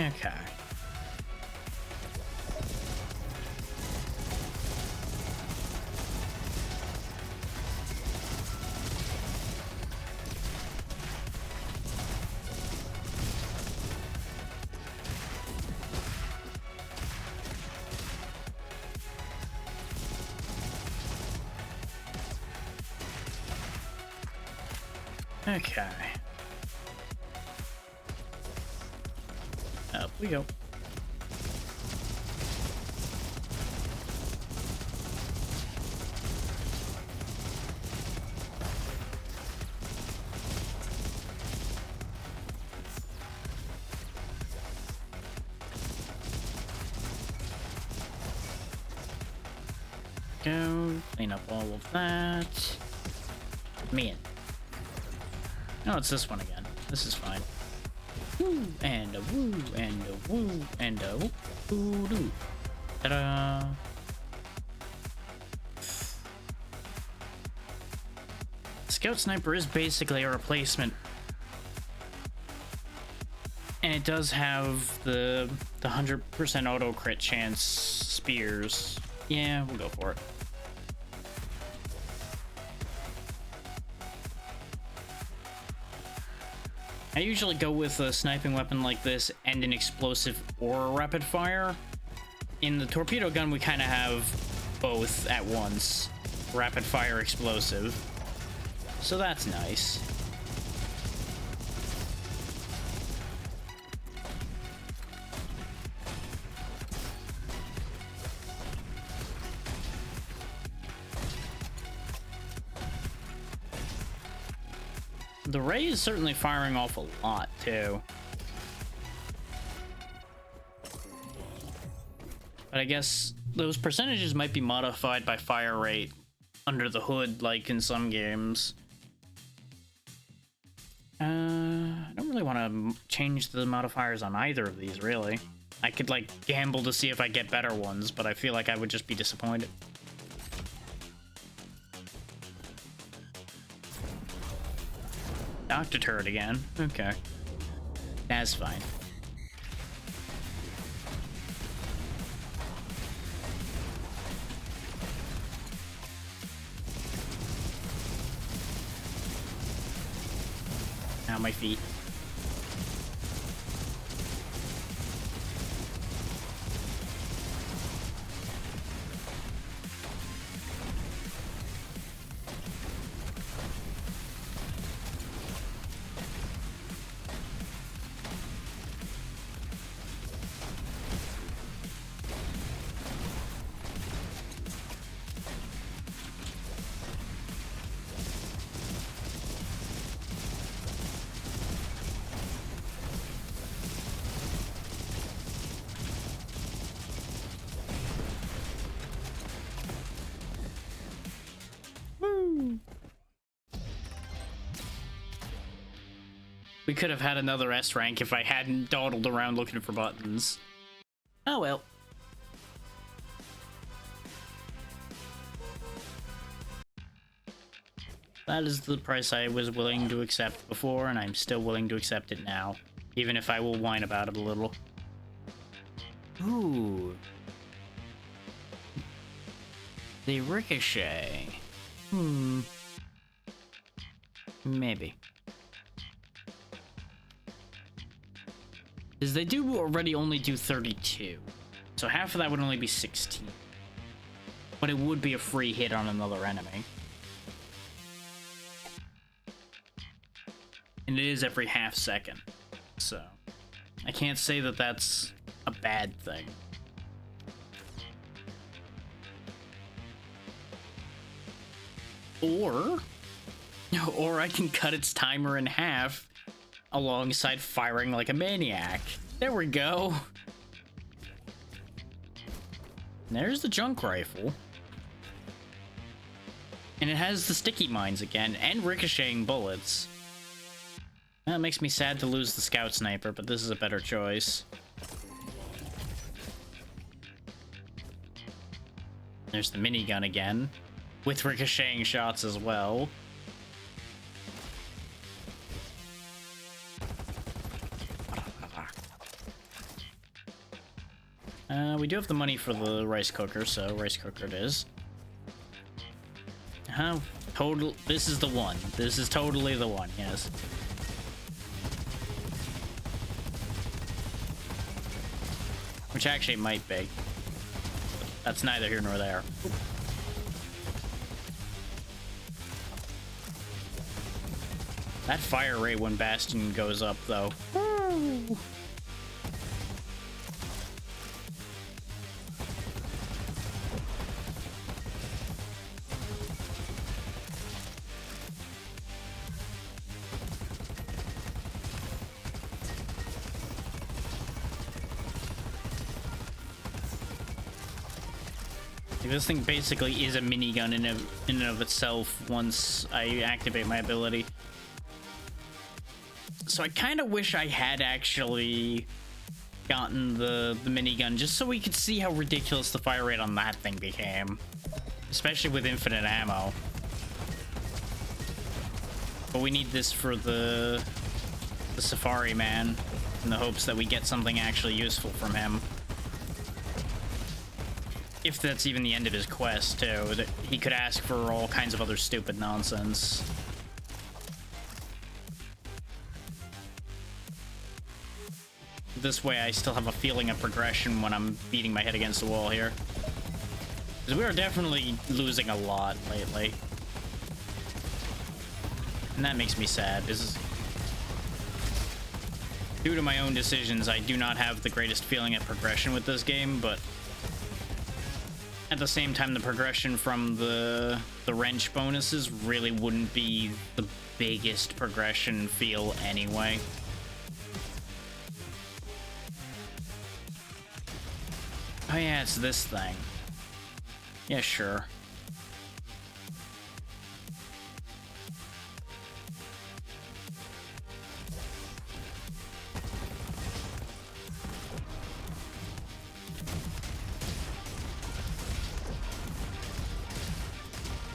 Okay. Okay. Up we go. Go clean up all of that. Man. No, it's this one again. This is fine. Woo and a woo and a woo and a woo doo. Ta-da! Scout Sniper is basically a replacement. And it does have the 100% auto crit chance spears. Yeah, we'll go for it. I usually go with a sniping weapon like this and an explosive or a rapid fire. In the torpedo gun, we kind of have both at once. Rapid fire, explosive. So that's nice. The ray is certainly firing off a lot, too. But I guess those percentages might be modified by fire rate under the hood, like in some games. I don't really want to change the modifiers on either of these, really. I could, like, gamble to see if I get better ones, but I feel like I would just be disappointed. Doctor turret again. Okay. That's fine. Ow, my feet. We could have had another S rank if I hadn't dawdled around looking for buttons. Oh well. That is the price I was willing to accept before, and I'm still willing to accept it now. Even if I will whine about it a little. Ooh. The ricochet. Maybe. Because they do already only do 32. So half of that would only be 16. But it would be a free hit on another enemy. And it is every half second. So I can't say that that's a bad thing. Or I can cut its timer in half alongside firing like a maniac. There we go. There's the junk rifle. And it has the sticky mines again, and ricocheting bullets. That makes me sad to lose the scout sniper, but this is a better choice. There's the minigun again, with ricocheting shots as well. We do have the money for the rice cooker, so rice cooker it is. This is the one. This is totally the one, yes. Which actually might be. That's neither here nor there. That fire rate when Bastion goes up, though. Woo! This thing basically is a minigun in and of itself once I activate my ability. So I kind of wish I had actually gotten the minigun just so we could see how ridiculous the fire rate on that thing became. Especially with infinite ammo. But we need this for the Safari Man, in the hopes that we get something actually useful from him. If that's even the end of his quest, too. That he could ask for all kinds of other stupid nonsense. This way I still have a feeling of progression when I'm beating my head against the wall here. Because we are definitely losing a lot lately. And that makes me sad. This is... Due to my own decisions, I do not have the greatest feeling of progression with this game, but... At the same time, the progression from the wrench bonuses really wouldn't be the biggest progression feel anyway. Oh yeah, it's this thing. Yeah, sure.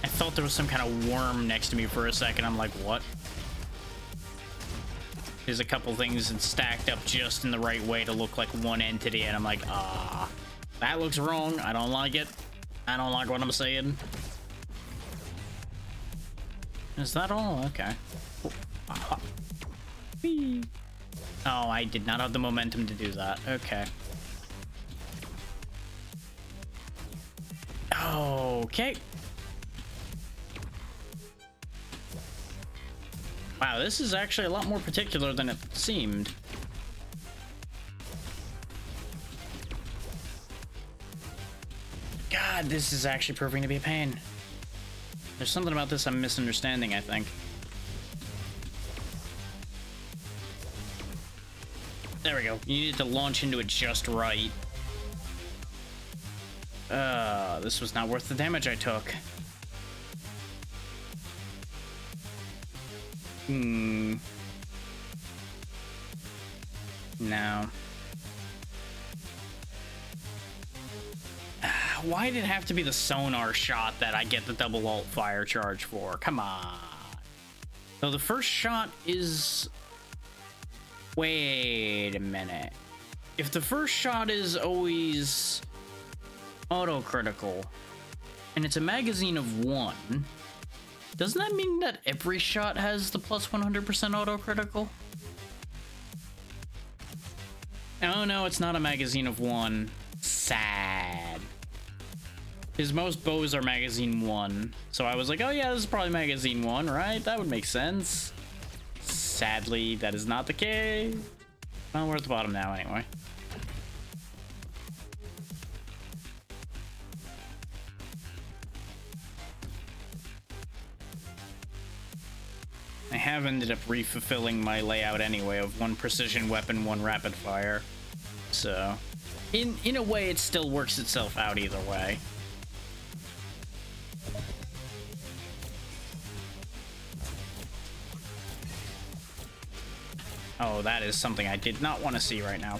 I thought there was some kind of worm next to me for a second. I'm like, what? There's a couple things that stacked up just in the right way to look like one entity, and I'm like, ah, that looks wrong. I don't like it. I don't like what I'm saying. Is that all? Okay. Oh, I did not have the momentum to do that. Okay. Okay. Wow, this is actually a lot more particular than it seemed. God, this is actually proving to be a pain. There's something about this I'm misunderstanding, I think. There we go. You needed to launch into it just right. This was not worth the damage I took. No. Why did it have to be the sonar shot that I get the double alt fire charge for? Come on. So the first shot is... Wait a minute. If the first shot is always auto-critical, and it's a magazine of 1, doesn't that mean that every shot has the plus 100% auto-critical? Oh no, it's not a magazine of 1. Sad. Because most bows are magazine 1. So I was like, oh yeah, this is probably magazine 1, right? That would make sense. Sadly, that is not the case. Well, we're at the bottom now anyway. I have ended up refulfilling my layout anyway of 1 precision weapon, 1 rapid fire. So, in a way, it still works itself out either way. Oh, that is something I did not want to see right now.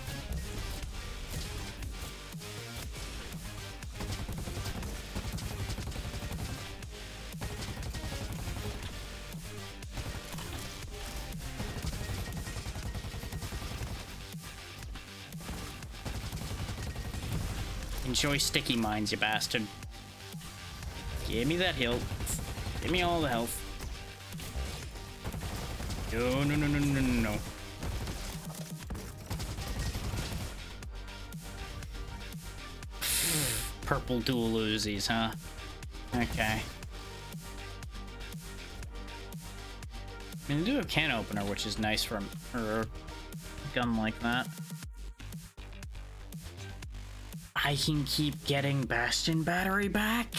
Enjoy sticky mines, you bastard. Give me that health. Give me all the health. No, no, no, no, no, no, no. Purple dual Uzis, huh? Okay. I mean, they do have can opener, which is nice for a gun like that. I can keep getting Bastion battery back.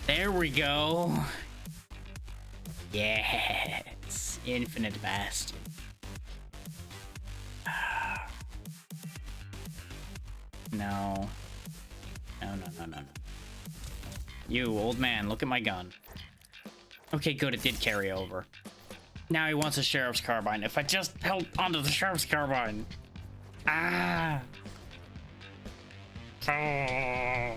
There we go. Yes, infinite Bastion. No. No, no, no, no, no. You, old man, look at my gun. Okay, good, it did carry over. Now he wants a sheriff's carbine. If I just held onto the sheriff's carbine. Ah! Oh.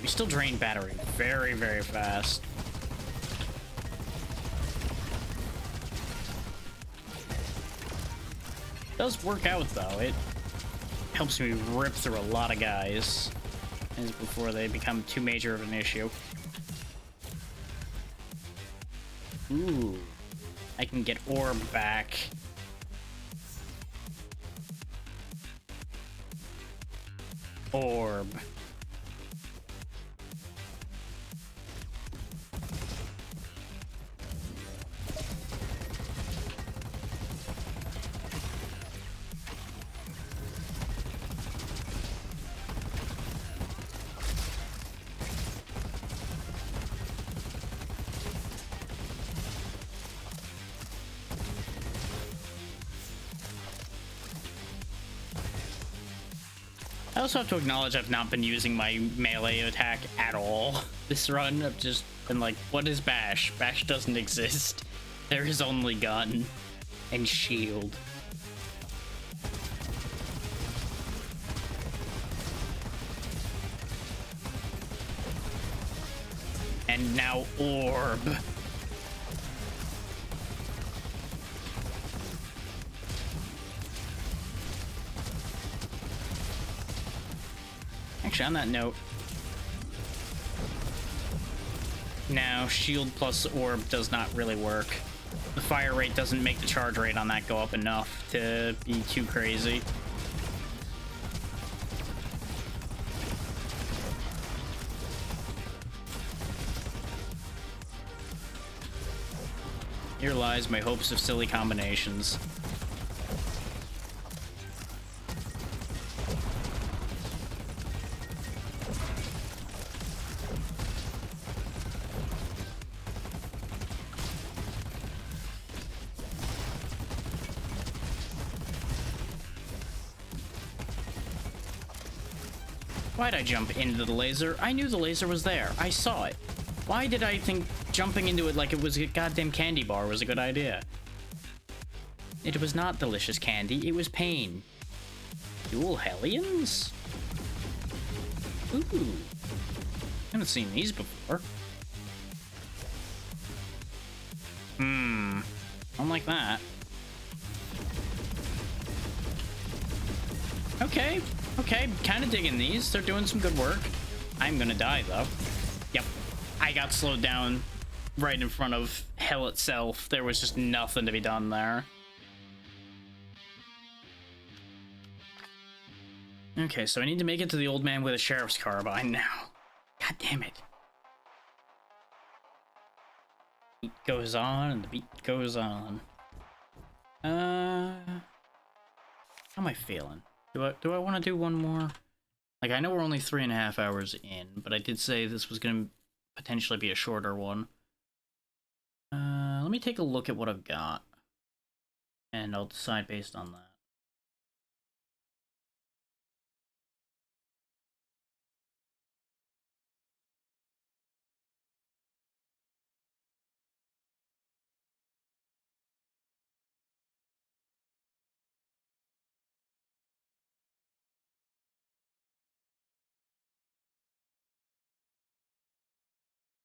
We still drain battery very, very fast. It does work out, though. It helps me rip through a lot of guys as before they become too major of an issue. Ooh. I can get orb back. Orb. I also have to acknowledge I've not been using my melee attack at all this run. I've just been like, what is bash? Bash doesn't exist. There is only gun and shield. And now orb. Actually, on that note, now shield plus orb does not really work. The fire rate doesn't make the charge rate on that go up enough to be too crazy. Here lies my hopes of silly combinations. Why'd I jump into the laser? I knew the laser was there. I saw it. Why did I think jumping into it like it was a goddamn candy bar was a good idea? It was not delicious candy, it was pain. Dual Hellions? Ooh. Haven't seen these before. Don't like that. Okay. Okay, kind of digging these. They're doing some good work. I'm gonna die, though. Yep. I got slowed down right in front of hell itself. There was just nothing to be done there. Okay, so I need to make it to the old man with a sheriff's carbine now. God damn it. Beat goes on, and the beat goes on. How am I feeling? Do I want to do one more? Like, I know we're only 3.5 hours in, but I did say this was going to potentially be a shorter one. Let me take a look at what I've got, and I'll decide based on that.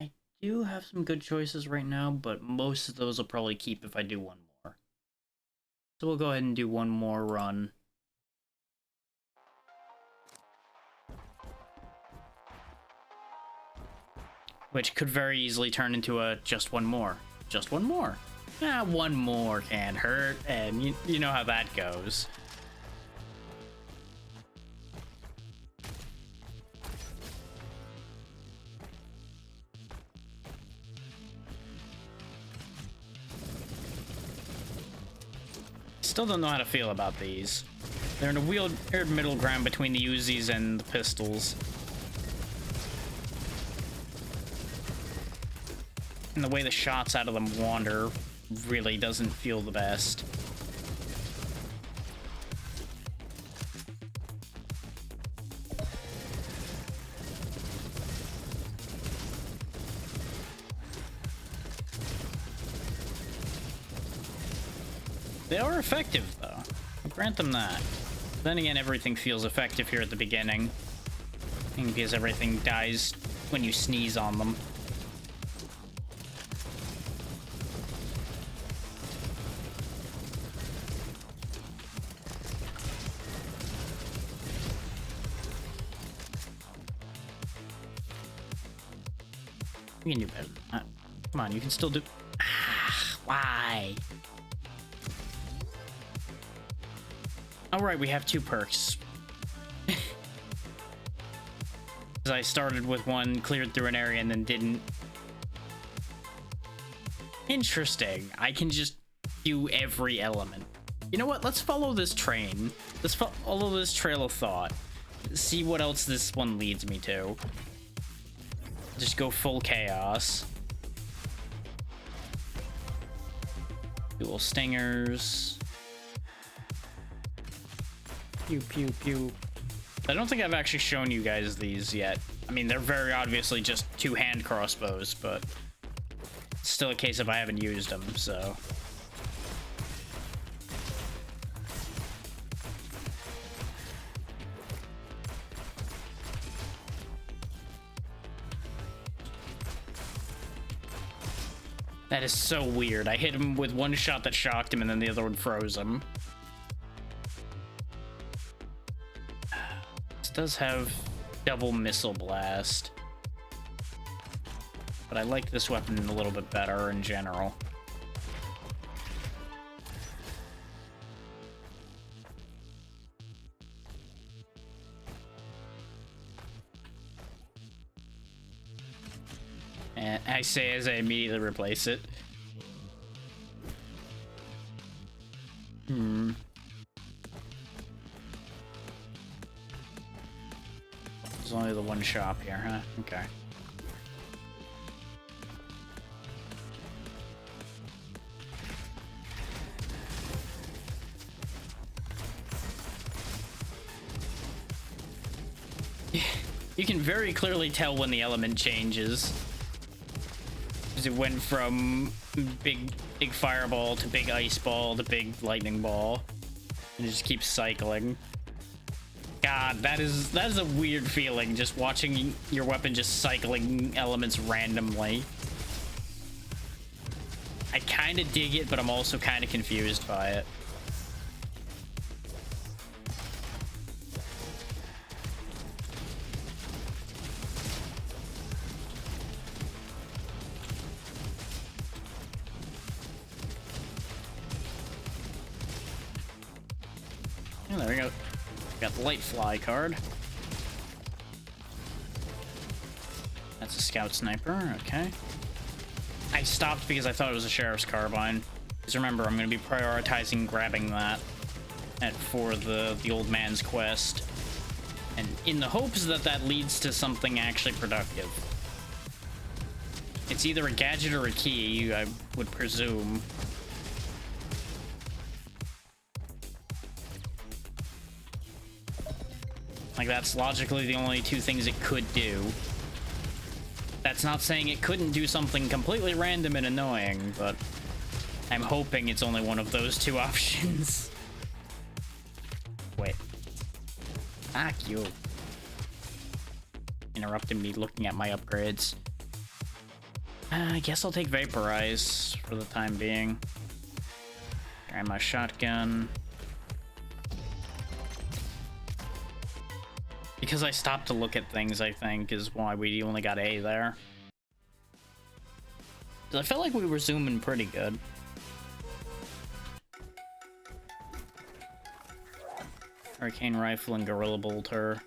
I do have some good choices right now, but most of those will probably keep if I do one more. So we'll go ahead and do one more run. Which could very easily turn into a just one more. Just one more. Ah, one more can't hurt, and you know how that goes. still don't know how to feel about these. They're in a weird middle ground between the Uzis and the pistols. And the way the shots out of them wander really doesn't feel the best. They are effective, though. I'll grant them that. Then again, everything feels effective here at the beginning. I think because everything dies when you sneeze on them. You can do better than that. Come on, you can still do... Ah, why? Alright, we have 2 perks. I started with one, cleared through an area, and then didn't. Interesting. I can just do every element. You know what? Let's follow this train. Let's follow this trail of thought. See what else this one leads me to. Just go full chaos. Dual stingers. Pew, pew, pew. I don't think I've actually shown you guys these yet. I mean, they're very obviously just 2 hand crossbows, but it's still a case of I haven't used them, so. That is so weird. I hit him with one shot that shocked him, and then the other one froze him. This does have double missile blast, but I like this weapon a little bit better in general. And I say as I immediately replace it. There's only the one shop here, huh? Okay. You can very clearly tell when the element changes. Because it went from big fireball to big ice ball to big lightning ball. And it just keeps cycling. God, that is a weird feeling, just watching your weapon just cycling elements randomly. I kind of dig it, but I'm also kind of confused by it. Oh, there we go. Got the light fly card. That's a scout sniper, okay. I stopped because I thought it was a sheriff's carbine. Because remember, I'm going to be prioritizing grabbing that for the old man's quest. And in the hopes that that leads to something actually productive. It's either a gadget or a key, I would presume. Like, that's logically the only 2 things it could do. That's not saying it couldn't do something completely random and annoying, but I'm hoping it's only one of those 2 options. Wait. Fuck you. Interrupting me looking at my upgrades. I guess I'll take Vaporize for the time being. Grab my shotgun. Because I stopped to look at things, I think, is why we only got A there. I felt like we were zooming pretty good. Arcane Rifle and Gorilla Bolter.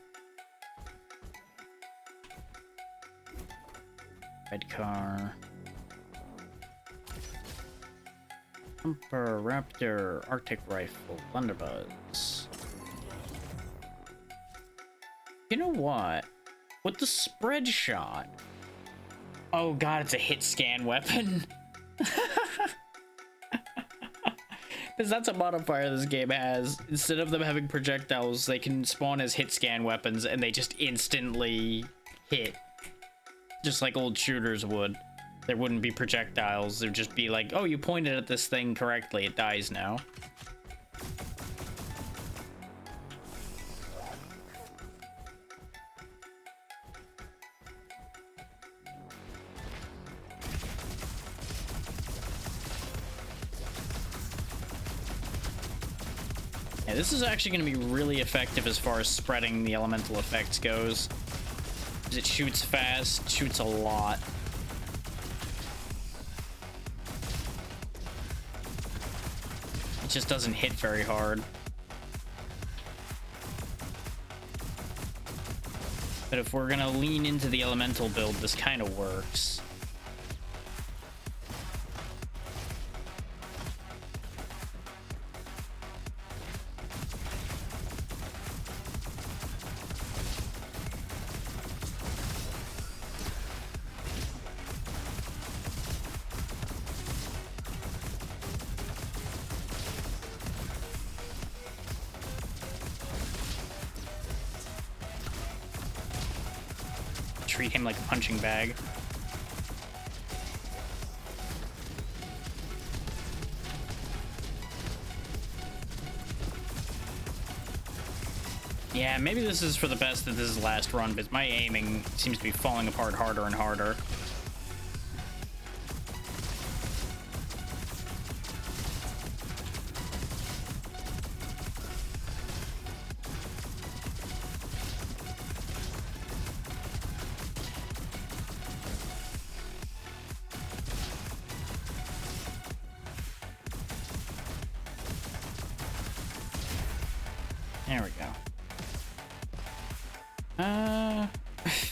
Red car. Thumper, Raptor, Arctic Rifle, Thunderbuzz. You know what? With the spread shot... Oh god, it's a hit scan weapon. Because that's a modifier this game has. Instead of them having projectiles, they can spawn as hit scan weapons and they just instantly hit. Just like old shooters would. There wouldn't be projectiles. There'd just be like, oh, you pointed at this thing correctly. It dies now. Yeah, this is actually going to be really effective as far as spreading the elemental effects goes. Because it shoots fast, shoots a lot. It just doesn't hit very hard. But if we're going to lean into the elemental build, this kind of works. Treat him like a punching bag. Yeah, maybe this is for the best that this is last run, but my aiming seems to be falling apart harder and harder. There we go.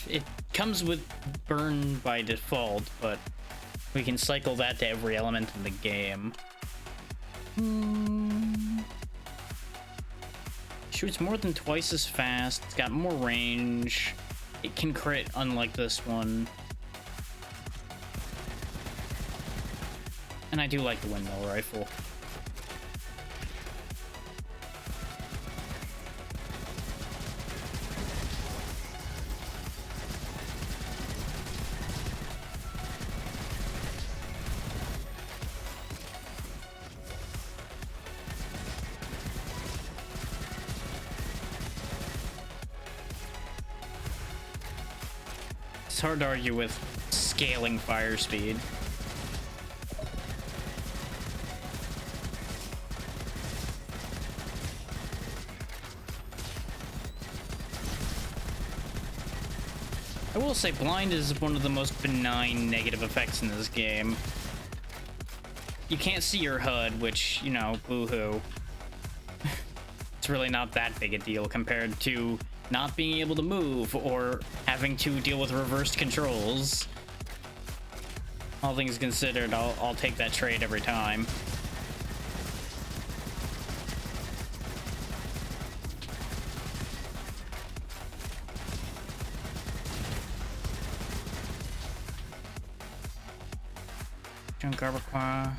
It comes with burn by default, but we can cycle that to every element in the game. Shoots more than twice as fast. It's got more range. It can crit, unlike this one. And I do like the windmill rifle. It's hard to argue with scaling fire speed. I will say blind is one of the most benign negative effects in this game. You can't see your HUD, which, you know, boo-hoo. It's really not that big a deal compared to not being able to move or having to deal with reversed controls. All things considered, I'll take that trade every time. Junk Garbaquois.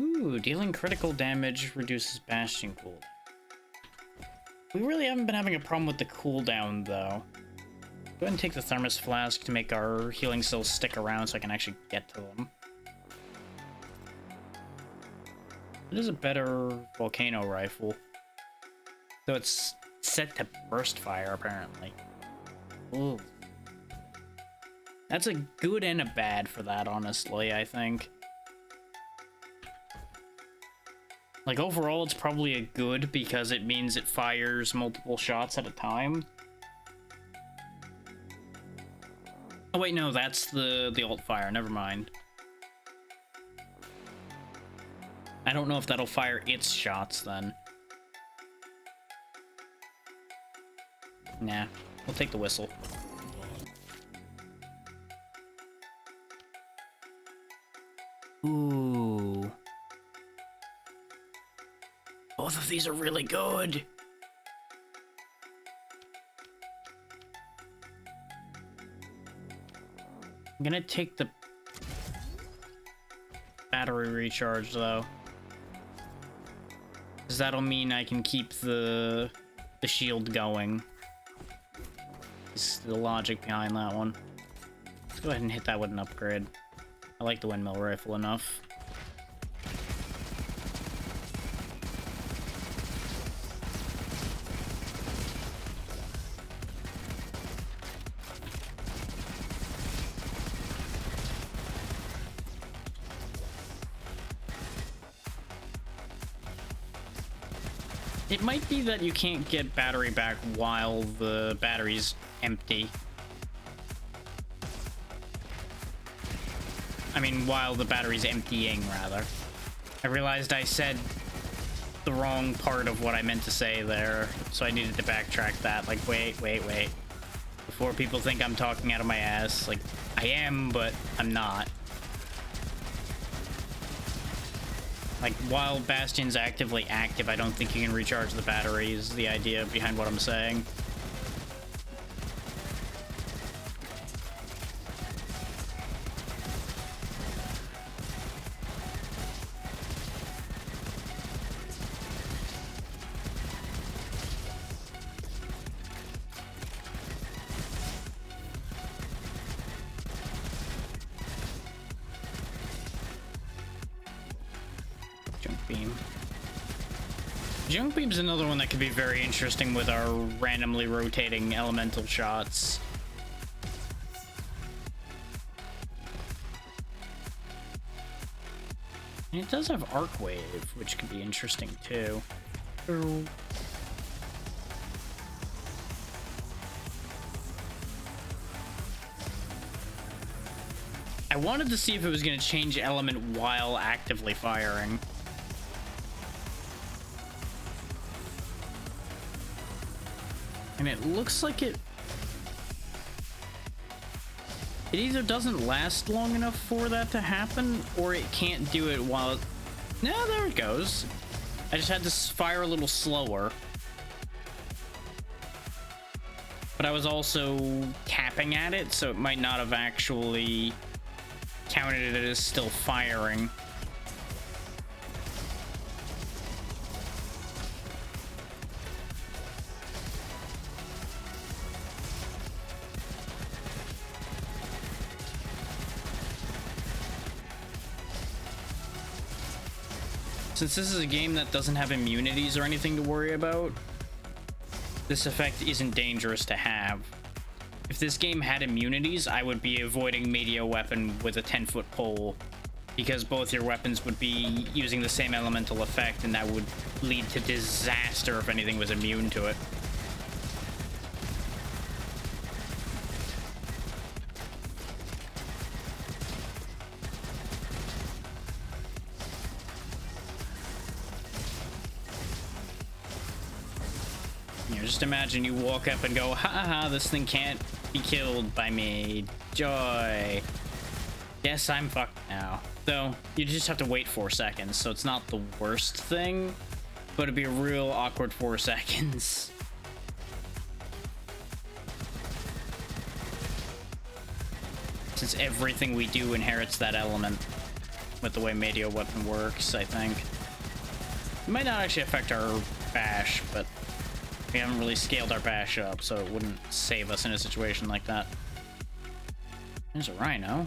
Ooh, dealing critical damage reduces bastion cooldown. We really haven't been having a problem with the cooldown, though. Go ahead and take the thermos flask to make our healing cells stick around so I can actually get to them. It is a better volcano rifle. So it's set to burst fire, apparently. Ooh. That's a good and a bad for that, honestly, I think. Like, overall, it's probably a good because it means it fires multiple shots at a time. Oh, wait, no, that's the alt fire. Never mind. I don't know if that'll fire its shots, then. Nah. We'll take the whistle. Ooh. Both of these are really good. I'm gonna take the battery recharge though, because that'll mean I can keep the shield going. Is the logic behind that one. Let's go ahead and hit that with an upgrade. I like the windmill rifle enough. It might be that you can't get battery back while the battery's empty. I mean, while the battery's emptying, rather. I realized I said the wrong part of what I meant to say there, so I needed to backtrack that. Like, wait. Before people think I'm talking out of my ass. Like, I am, but I'm not. Like, while Bastion's actively active, I don't think you can recharge the battery, is the idea behind what I'm saying. Junk Beam's another one that could be very interesting with our randomly rotating elemental shots. And it does have Arc Wave, which could be interesting too. I wanted to see if it was going to change element while actively firing. And it looks like it either doesn't last long enough for that to happen, or it can't do it while it... No, there it goes. I just had to fire a little slower. But I was also tapping at it, so it might not have actually counted it as still firing. Since this is a game that doesn't have immunities or anything to worry about, this effect isn't dangerous to have. If this game had immunities, I would be avoiding media weapon with a 10-foot pole, because both your weapons would be using the same elemental effect, and that would lead to disaster if anything was immune to it. Just imagine you walk up and go, ha ha, this thing can't be killed by me. Joy. Yes, I'm fucked now. So, you just have to wait 4 seconds, so it's not the worst thing, but it'd be a real awkward 4 seconds. Since everything we do inherits that element with the way media weapon works, I think. It might not actually affect our bash, but we haven't really scaled our bash up, so it wouldn't save us in a situation like that. There's a rhino.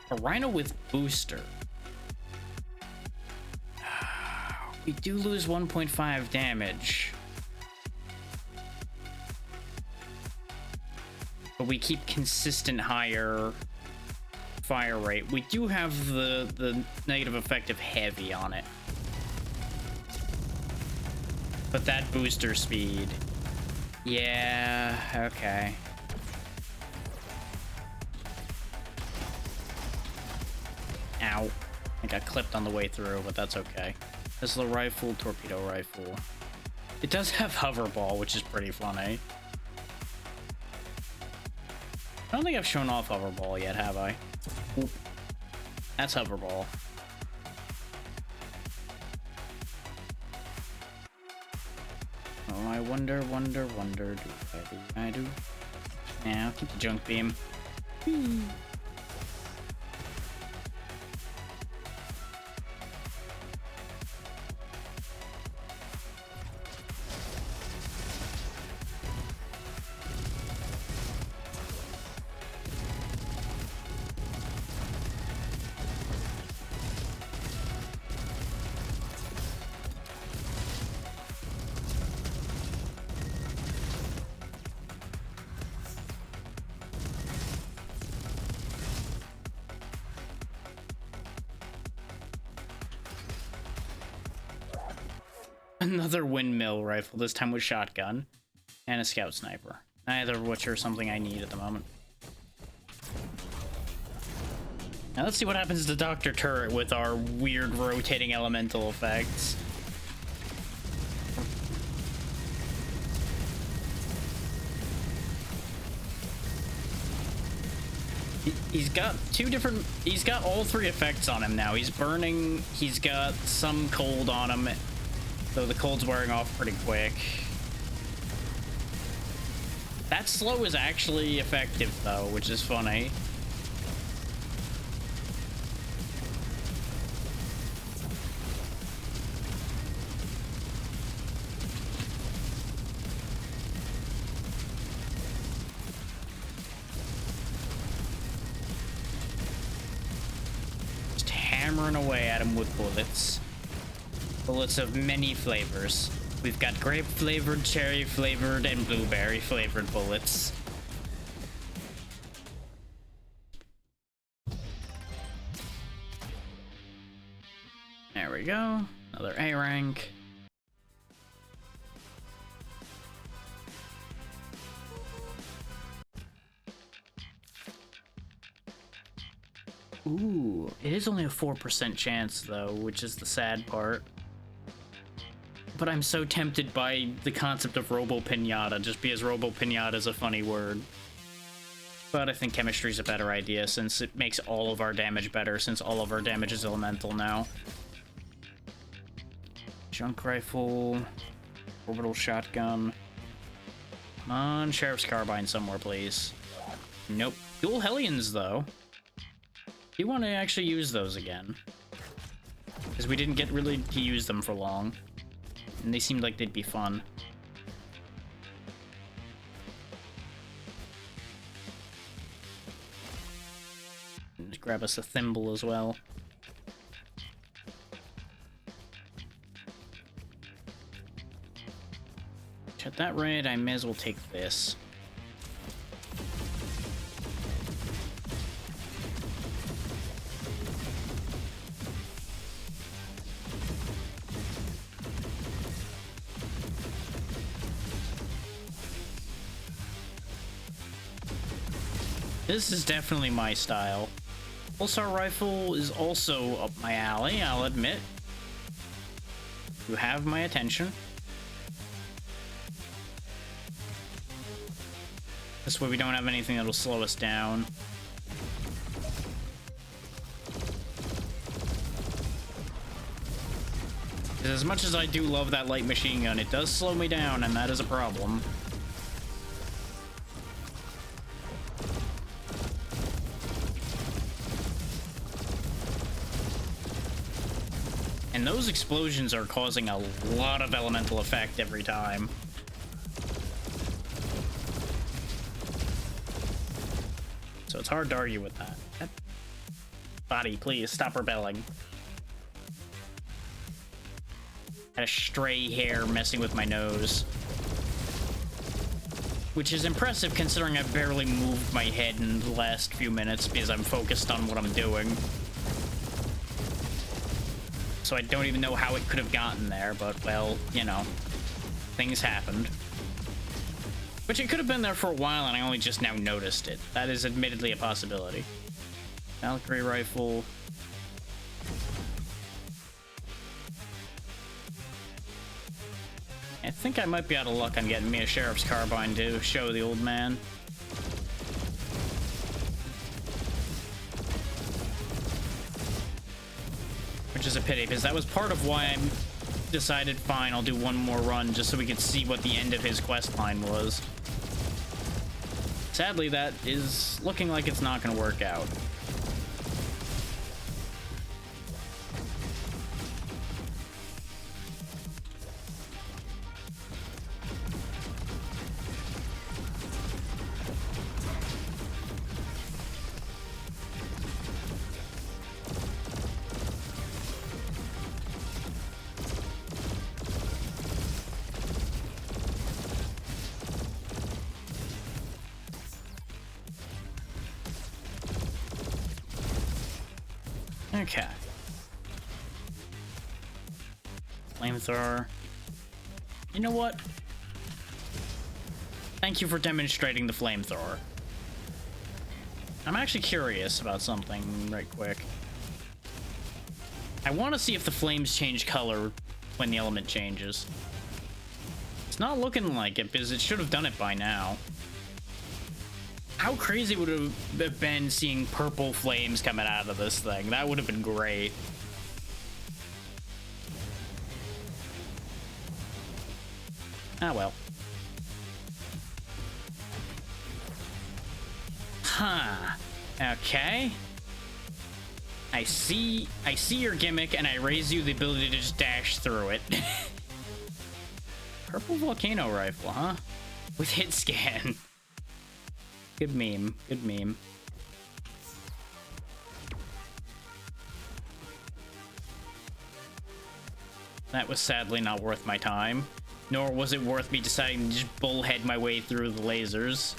A rhino with booster. We do lose 1.5 damage. But we keep consistent higher fire rate. We do have the negative effect of heavy on it. But that booster speed. Yeah, okay. Ow. I got clipped on the way through, but that's okay. Missile rifle, torpedo rifle. It does have hoverball, which is pretty funny. I don't think I've shown off hoverball yet, have I? Oop. That's hoverball. Oh, I wonder, do I do? Yeah, I'll keep the junk beam. Another windmill rifle, this time with shotgun, and a scout sniper. Neither of which are something I need at the moment. Now let's see what happens to Dr. Turret with our weird rotating elemental effects. He's got he's got all three effects on him now. He's burning, he's got some cold on him, though the cold's wearing off pretty quick. That slow is actually effective though, which is funny. Just hammering away at him with bullets. Bullets of many flavors. We've got grape flavored, cherry flavored, and blueberry flavored bullets. There we go. Another A rank. Ooh, it is only a 4% chance though, which is the sad part. But I'm so tempted by the concept of robo-pinata, just because robo-pinata is a funny word. But I think chemistry is a better idea, since it makes all of our damage better, since all of our damage is elemental now. Junk rifle, orbital shotgun. Come on, Sheriff's Carbine somewhere, please. Nope. Dual Hellions, though. You want to actually use those again. Because we didn't get really to use them for long. And they seemed like they'd be fun. Just grab us a thimble as well. At that rate, I may as well take this. This is definitely my style. Pulsar rifle is also up my alley, I'll admit. You have my attention. This way we don't have anything that'll slow us down. As much as I do love that light machine gun, it does slow me down, and that is a problem. And those explosions are causing a lot of elemental effect every time. So it's hard to argue with that. Body, please, stop rebelling. Had a stray hair messing with my nose. Which is impressive considering I've barely moved my head in the last few minutes because I'm focused on what I'm doing. So I don't even know how it could have gotten there, but, well, you know, things happened. Which it could have been there for a while and I only just now noticed it. That is admittedly a possibility. Valkyrie rifle. think I might be out of luck on getting me a sheriff's carbine to show the old man. Which is a pity, because that was part of why I decided, fine, I'll do one more run just so we could see what the end of his quest line was. Sadly, that is looking like it's not going to work out. Okay. Flamethrower. You know what? Thank you for demonstrating the flamethrower. I'm actually curious about something right quick. I want to see if the flames change color when the element changes. It's not looking like it, because it should have done it by now. How crazy would it have been seeing purple flames coming out of this thing? That would have been great. Ah, well. Huh. Okay. I see your gimmick, and I raise you the ability to just dash through it. Purple volcano rifle, huh? With hit scan. Good meme. Good meme. That was sadly not worth my time. Nor was it worth me deciding to just bullhead my way through the lasers.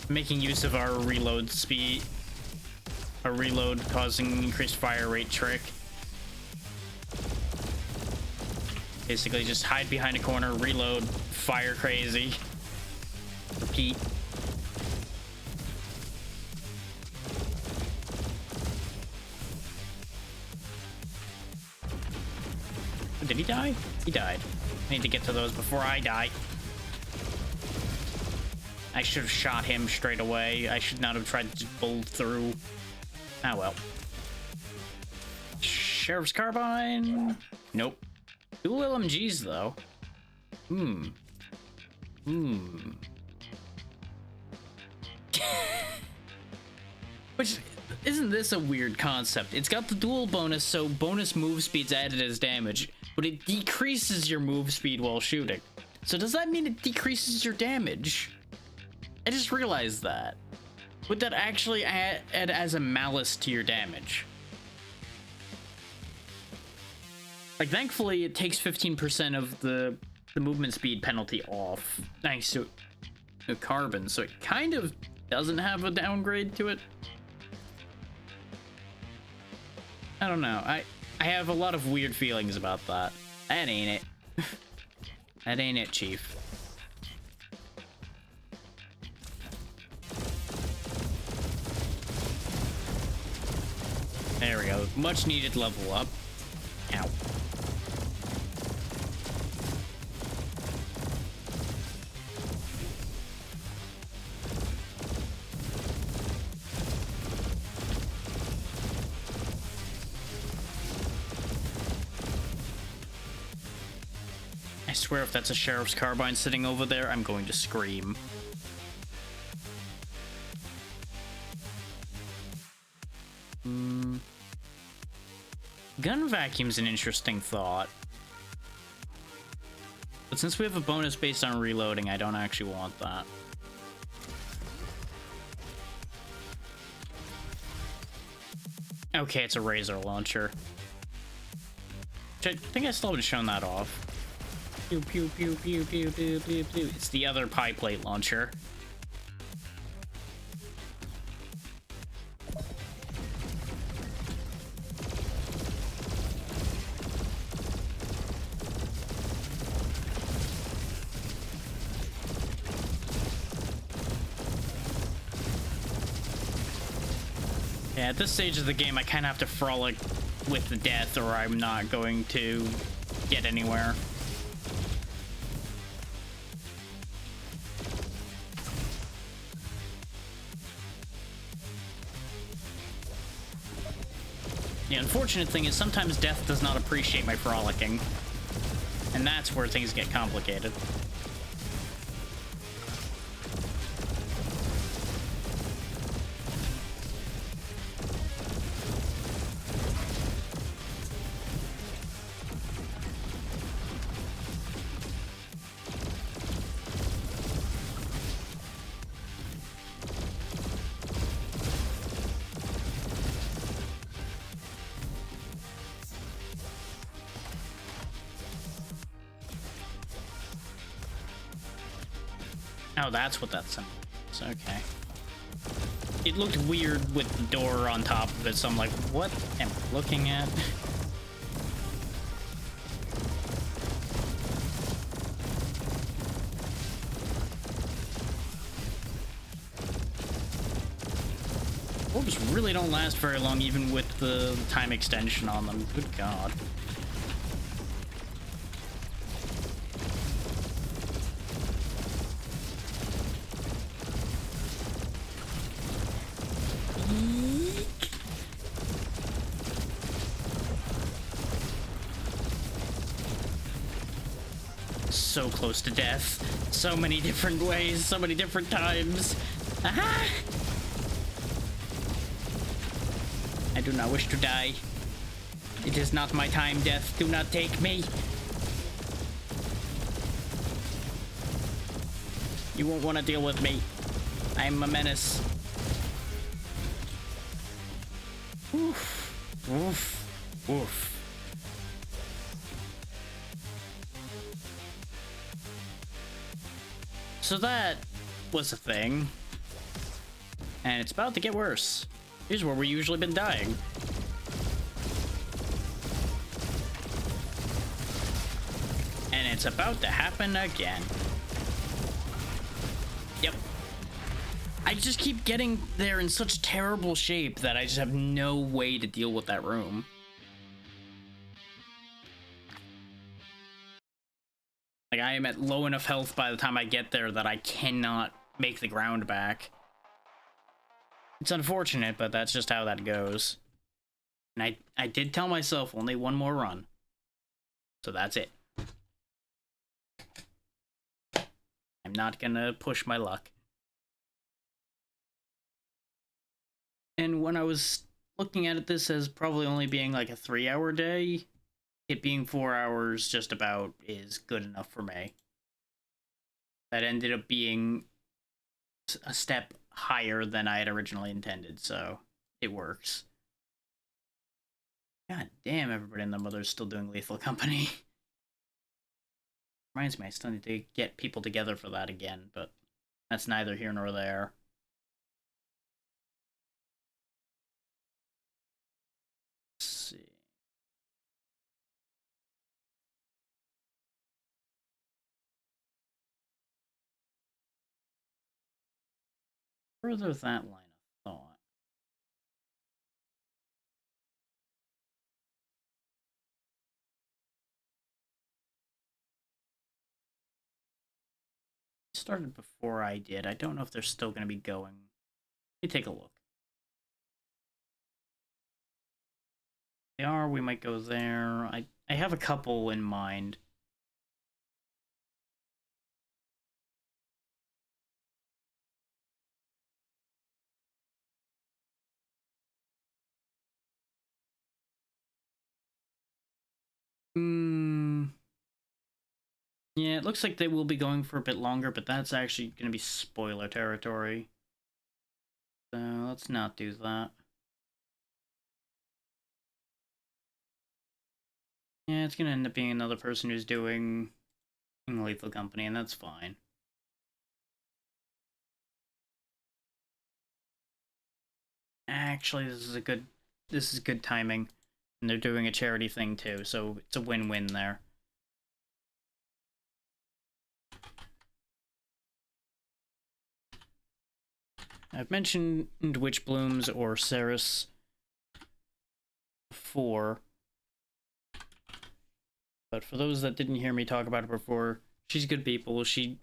Making use of our reload speed, a reload causing increased fire rate trick. Basically just hide behind a corner, reload, fire crazy, repeat. Did he die? He died. I need to get to those before I die. I should have shot him straight away. I should not have tried to just bull through. Ah, well. Sheriff's carbine? Nope. Dual LMGs, though. Which, isn't this a weird concept? It's got the dual bonus, so bonus move speed's added as damage, but it decreases your move speed while shooting. So does that mean it decreases your damage? I just realized that. Would that actually add as a malus to your damage? Like, thankfully, it takes 15% of the movement speed penalty off, thanks to the carbon, so it kind of doesn't have a downgrade to it. I don't know. I have a lot of weird feelings about that. That ain't it. That ain't it, Chief. There we go. Much needed level up. Ow. I swear if that's a sheriff's carbine sitting over there, I'm going to scream. Gun vacuum's an interesting thought. But since we have a bonus based on reloading, I don't actually want that. Okay, it's a razor launcher. Which I think I still haven't shown that off. Pew, pew, pew, pew, pew, pew, pew, pew. It's the other pie plate launcher. Yeah, at this stage of the game, I kind of have to frolic with the death, or I'm not going to get anywhere. The unfortunate thing is sometimes death does not appreciate my frolicking, and that's where things get complicated. Oh, that's what that symbol is. Okay. It looked weird with the door on top of it, so I'm like, what am I looking at? Orbs really don't last very long, even with the time extension on them. Good God. So close to death. So many different ways, so many different times. Aha! I do not wish to die. It is not my time, death. Do not take me. You won't want to deal with me. I am a menace. Oof. Oof. Oof. So that was a thing. And it's about to get worse. Here's where we usually been dying. And it's about to happen again. Yep. I just keep getting there in such terrible shape that I just have no way to deal with that room. Like, I am at low enough health by the time I get there that I cannot make the ground back. It's unfortunate, but that's just how that goes. And I did tell myself only one more run. So that's it. I'm not gonna push my luck. And when I was looking at this as probably only being like a 3-hour day, it being 4 hours just about is good enough for me. That ended up being a step higher than I had originally intended, so it works. God damn, everybody and their mother's still doing Lethal Company. Reminds me, I still need to get people together for that again, but that's neither here nor there. Let's see. Further that line of thought. It started before I did. I don't know if they're still going to be going. Let me take a look. They are, we might go there. I have a couple in mind. Yeah, it looks like they will be going for a bit longer, but that's actually going to be spoiler territory. So let's not do that. Yeah, it's going to end up being another person who's doing Lethal Company, and that's fine. Actually, this is good timing. And they're doing a charity thing too, so it's a win-win there. I've mentioned Witch Blooms or Ceres before, but for those that didn't hear me talk about her before, she's good people. She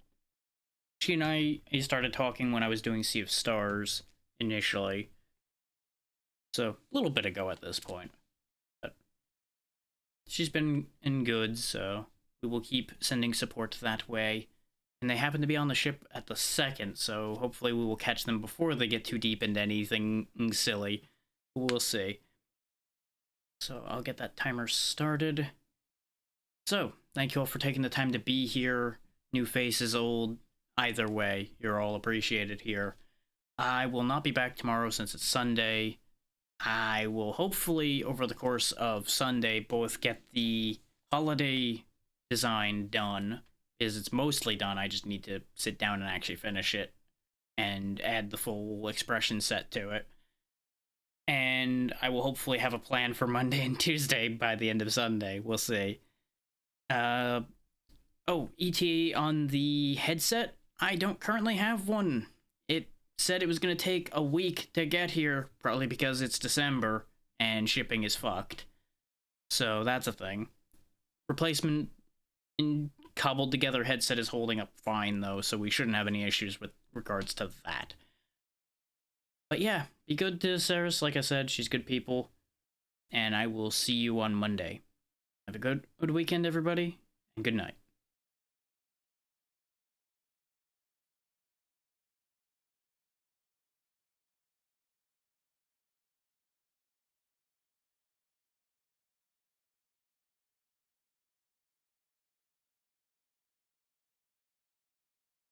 and I started talking when I was doing Sea of Stars initially, so a little bit ago at this point. But she's been in good, so we will keep sending support that way. And they happen to be on the ship at the second, so hopefully we will catch them before they get too deep into anything silly. We'll see. So I'll get that timer started. So, thank you all for taking the time to be here. New faces, old, either way, you're all appreciated here. I will not be back tomorrow since it's Sunday. I will hopefully, over the course of Sunday, both get the holiday design done, because it's mostly done. I just need to sit down and actually finish it and add the full expression set to it. And I will hopefully have a plan for Monday and Tuesday by the end of Sunday. We'll see. Oh, ETA on the headset? I don't currently have one. It said it was going to take a week to get here, probably because it's December and shipping is fucked. So that's a thing. Replacement in cobbled together headset is holding up fine though, so we shouldn't have any issues with regards to that. But yeah, be good to Ceres, like I said, she's good people. And I will see you on Monday. Have a good weekend, everybody, and good night.